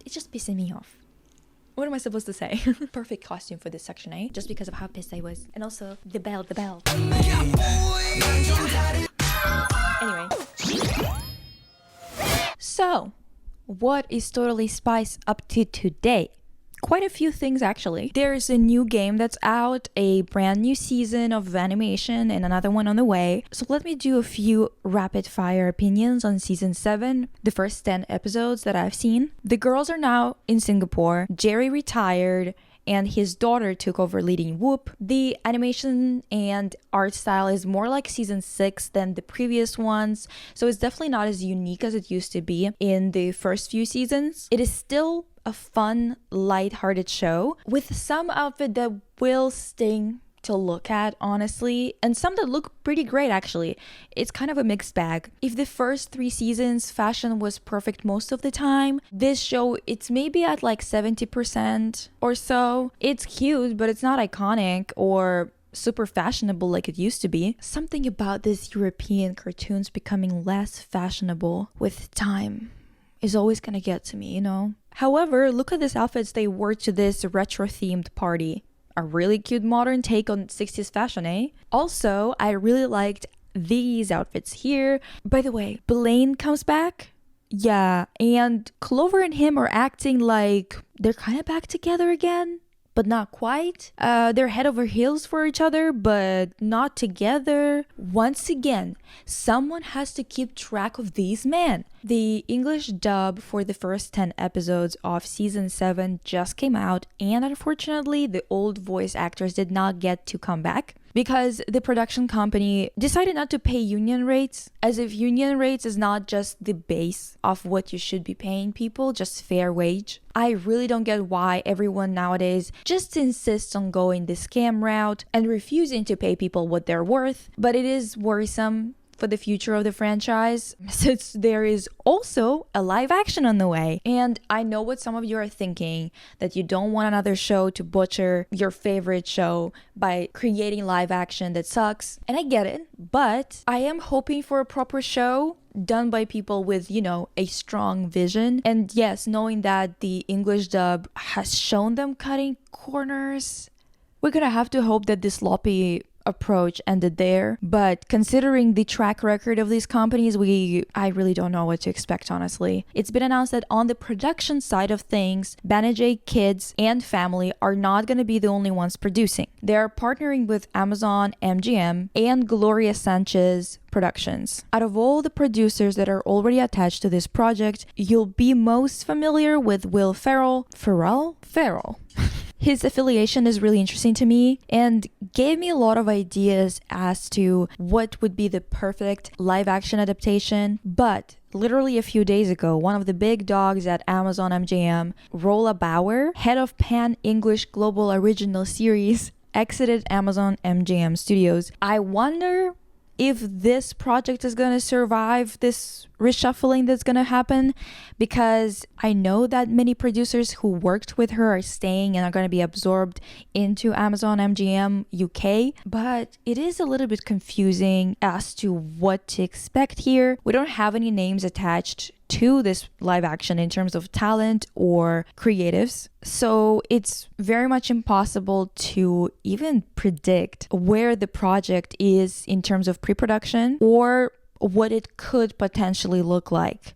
It's just pissing me off. What am I supposed to say? Perfect costume for this section, eh? Just because of how pissed I was. And also, the bell. Anyway. So, what is Totally Spies up to today? Quite a few things, actually. There's a new game that's out, a brand new season of animation, and another one on the way. So let me do a few rapid fire opinions on season 7, the first 10 episodes that I've seen. The girls are now in Singapore. Jerry retired, and his daughter took over leading Whoop. The animation and art style is more like season 6 than the previous ones, so it's definitely not as unique as it used to be in the first few seasons. It is still a fun, light-hearted show with some outfit that will sting to look at, honestly, and some that look pretty great, actually. It's kind of a mixed bag. If the first 3 seasons fashion was perfect most of the time, this show, it's maybe at like 70% or so. It's cute, but it's not iconic or super fashionable like it used to be. Something about these European cartoons becoming less fashionable with time is always gonna get to me, you know? However, look at these outfits they wore to this retro-themed party. A really cute modern take on 60s fashion, eh? Also, I really liked these outfits here. By the way, Blaine comes back. Yeah, and Clover and him are acting like they're kind of back together again, but not quite. They're head over heels for each other, but not together. Once again, someone has to keep track of these men. The English dub for the first 10 episodes of season 7 just came out, and unfortunately, the old voice actors did not get to come back because the production company decided not to pay union rates, as if union rates is not just the base of what you should be paying people, just fair wage. I really don't get why everyone nowadays just insists on going the scam route and refusing to pay people what they're worth, but it is worrisome for the future of the franchise, since there is also a live action on the way. And I know what some of you are thinking, that you don't want another show to butcher your favorite show by creating live action that sucks. And I get it, but I am hoping for a proper show done by people with, you know, a strong vision. And yes, knowing that the English dub has shown them cutting corners, we're gonna have to hope that this sloppy approach ended there. But considering the track record of these companies, I really don't know what to expect, honestly. It's been announced that on the production side of things, Banijay Kids and Family are not going to be the only ones producing. They are partnering with Amazon MGM and Gloria Sanchez Productions. Out of all the producers that are already attached to this project, you'll be most familiar with Will Ferrell. His affiliation is really interesting to me and gave me a lot of ideas as to what would be the perfect live action adaptation. But literally a few days ago, one of the big dogs at Amazon MGM, Rolla Bauer, head of Pan English Global Original Series, exited Amazon MGM Studios. I wonder if this project is going to survive this reshuffling that's going to happen, because I know that many producers who worked with her are staying and are going to be absorbed into Amazon MGM UK, but it is a little bit confusing as to what to expect here. We don't have any names attached to this live action in terms of talent or creatives, so it's very much impossible to even predict where the project is in terms of pre-production or what it could potentially look like.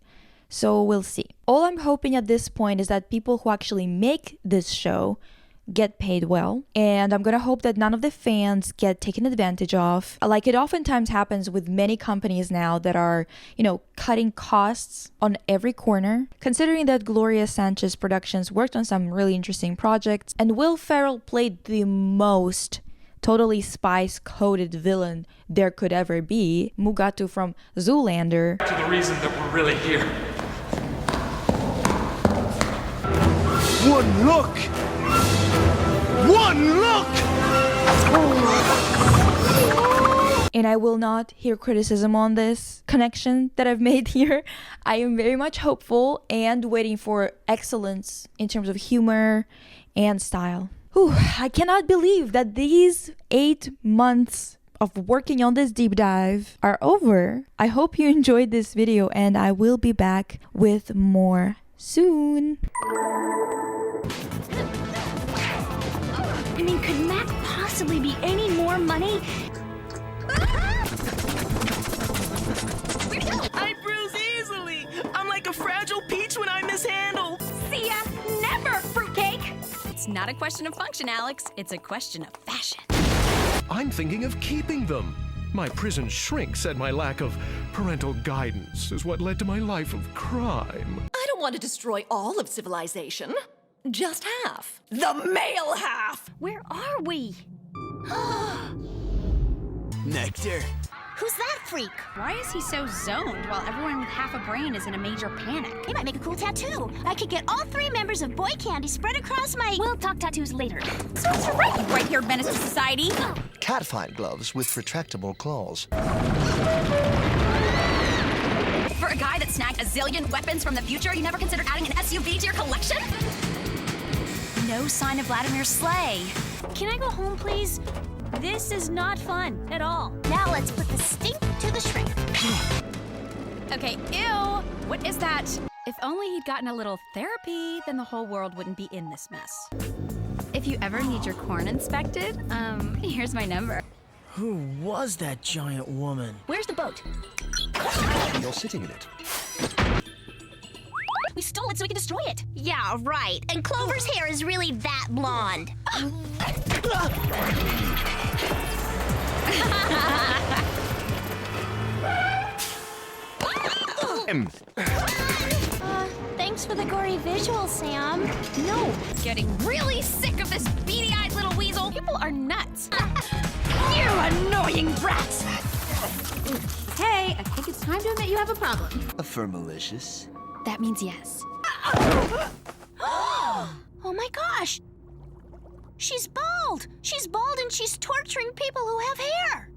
So we'll see. All I'm hoping at this point is that people who actually make this show get paid well, and I'm gonna hope that none of the fans get taken advantage of, like it oftentimes happens with many companies now that are, you know, cutting costs on every corner. Considering that Gloria Sanchez Productions worked on some really interesting projects, and Will Ferrell played the most Totally Spies coded villain there could ever be, Mugatu from Zoolander. To the reason that we're really here. One look! One look! And I will not hear criticism on this connection that I've made here. I am very much hopeful and waiting for excellence in terms of humor and style. Whew, I cannot believe that these 8 months of working on this deep dive are over. I hope you enjoyed this video, and I will be back with more soon. I mean, could Mac possibly be any more money? I bruise easily. I'm like a fragile peach when I mishandle. See ya, never, fruitcake. It's not a question of function, Alex. It's a question of fashion. I'm thinking of keeping them. My prison shrink said my lack of parental guidance is what led to my life of crime. I don't want to destroy all of civilization. Just half. The male half! Where are we? Nectar. Who's that freak? Why is he so zoned while everyone with half a brain is in a major panic? He might make a cool tattoo. I could get all 3 members of Boy Candy spread across my... We'll talk tattoos later. So it's right, you right-haired menace to society. Catfight gloves with retractable claws. For a guy that snagged a zillion weapons from the future, you never considered adding an SUV to your collection? No sign of Vladimir's sleigh. Can I go home, please? This is not fun at all. Now let's put the stink to the shrink. Okay, ew! What is that? If only he'd gotten a little therapy, then the whole world wouldn't be in this mess. If you ever need your corn inspected, here's my number. Who was that giant woman? Where's the boat? You're sitting in it. We stole it so we can destroy it. Yeah, right. And Clover's hair is really that blonde. Thanks for the gory visual, Sam. No, getting really sick of this beady-eyed little weasel. People are nuts. You annoying brats! Hey, I think it's time to admit you have a problem. Affirmalicious. That means yes. Oh my gosh! She's bald! She's bald and she's torturing people who have hair!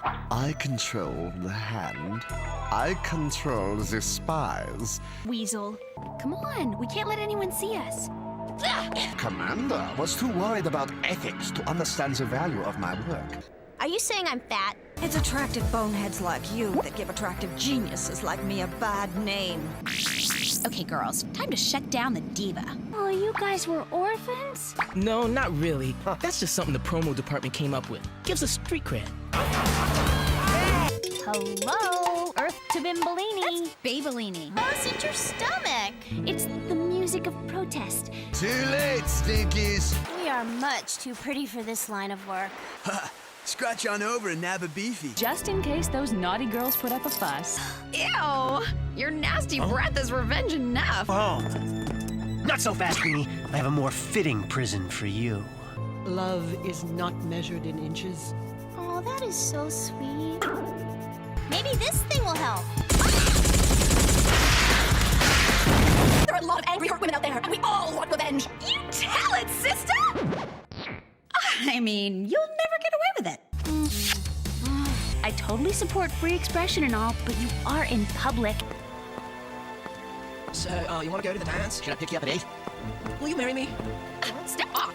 I control the hand. I control the spies. Weasel. Come on, we can't let anyone see us. Commander was too worried about ethics to understand the value of my work. Are you saying I'm fat? It's attractive boneheads like you that give attractive geniuses like me a bad name. Okay, girls, time to shut down the diva. Oh, you guys were orphans? No, not really. That's just something the promo department came up with. Gives us street cred. Hello, Earth to Bimbolini. That's Babellini. What's in your stomach? It's the music of protest. Too late, Stinkies. We are much too pretty for this line of work. Scratch on over and nab a beefy. Just in case those naughty girls put up a fuss. Ew! Your nasty breath is revenge enough. Oh, not so fast, Greenie. I have a more fitting prison for you. Love is not measured in inches. Oh, that is so sweet. Maybe this thing will help. There are a lot of angry, hurt women out there, and we all want revenge. You tell it, sister! I mean, you'll never get away with it. I totally support free expression and all, but you are in public. So, you want to go to the dance? Should I pick you up at 8? Will you marry me? Step off!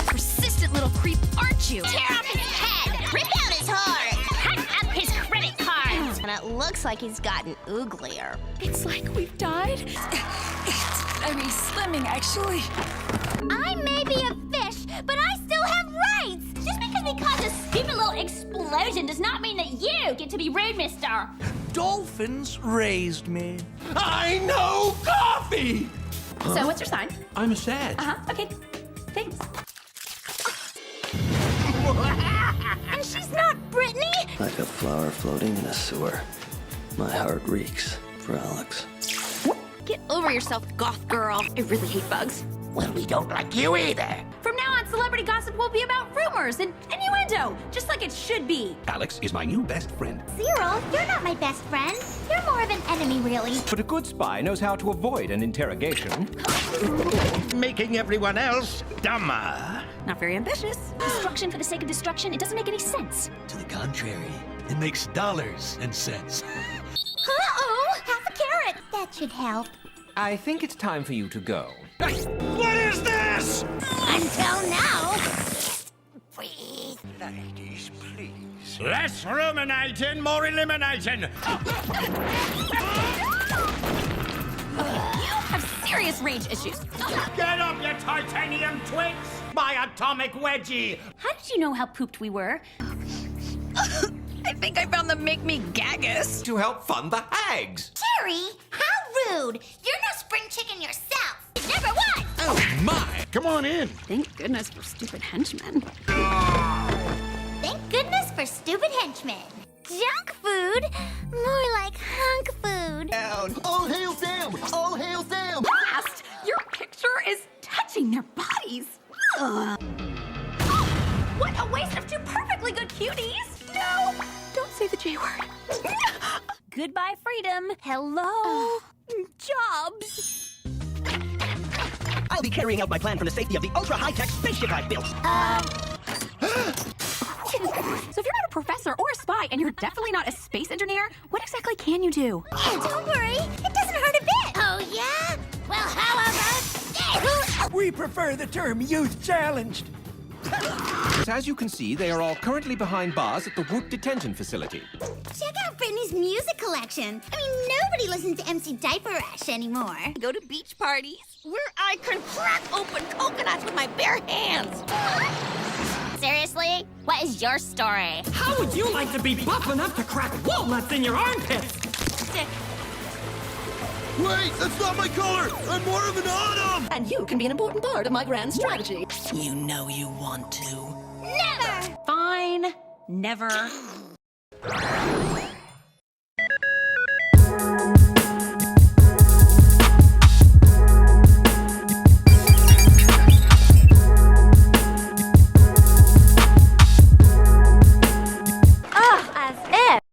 Persistent little creep, aren't you? Tear off his head! Rip out his heart! Cut up his credit cards! And it looks like he's gotten uglier. It's like we've died. I mean, slimming, actually. I may be a fish, but I still have rights! Just because we caused a stupid little explosion does not mean that you get to be rude, mister! Dolphins raised me. I know coffee! So, what's your sign? I'm a Sag. Okay. Thanks. And she's not Brittany! Like a flower floating in a sewer. My heart reeks for Alex. Get over yourself, goth girl. I really hate bugs. Well, we don't like you either. From now on, celebrity gossip will be about rumors and innuendo, just like it should be. Alex is my new best friend. Cyril, you're not my best friend. You're more of an enemy, really. But a good spy knows how to avoid an interrogation. Making everyone else dumber. Not very ambitious. Destruction for the sake of destruction, it doesn't make any sense. To the contrary, it makes dollars and cents. Uh-oh, half a carrot. That should help. I think it's time for you to go. What is this? Until now. Breathe. Ladies, please. Less ruminating, more eliminating. You have serious rage issues. Get up, you titanium twigs! My atomic wedgie! How did you know how pooped we were? I think I found the make me gagus. To help fund the hags. Jerry, how rude! You're no spring chicken yourself. Never was. Oh, my! Come on in. Thank goodness for stupid henchmen. Thank goodness for stupid henchmen. Junk food? More like hunk food. Down. All hail Sam! All hail Sam! Blast! Your picture is touching their bodies. Ugh. What a waste of two perfectly good cuties! No! Don't say the J word. Goodbye, freedom. Hello, jobs. I'll be carrying out my plan from the safety of the ultra-high-tech spaceship I built. So if you're not a professor or a spy and you're definitely not a space engineer, what exactly can you do? Oh, don't worry. It doesn't hurt a bit. Oh, yeah? Well, how about... We prefer the term youth challenged. As you can see, they are all currently behind bars at the Woot Detention Facility. Check out Brittany's music collection. I mean, nobody listens to MC Diaper Rash anymore. Go to beach parties where I can crack open coconuts with my bare hands. Seriously? What is your story? How would you like to be buff enough to crack walnuts in your armpits? Sick. Wait, that's not my color! I'm more of an autumn! And you can be an important part of my grand strategy. You know you want to. Never! Fine. Never.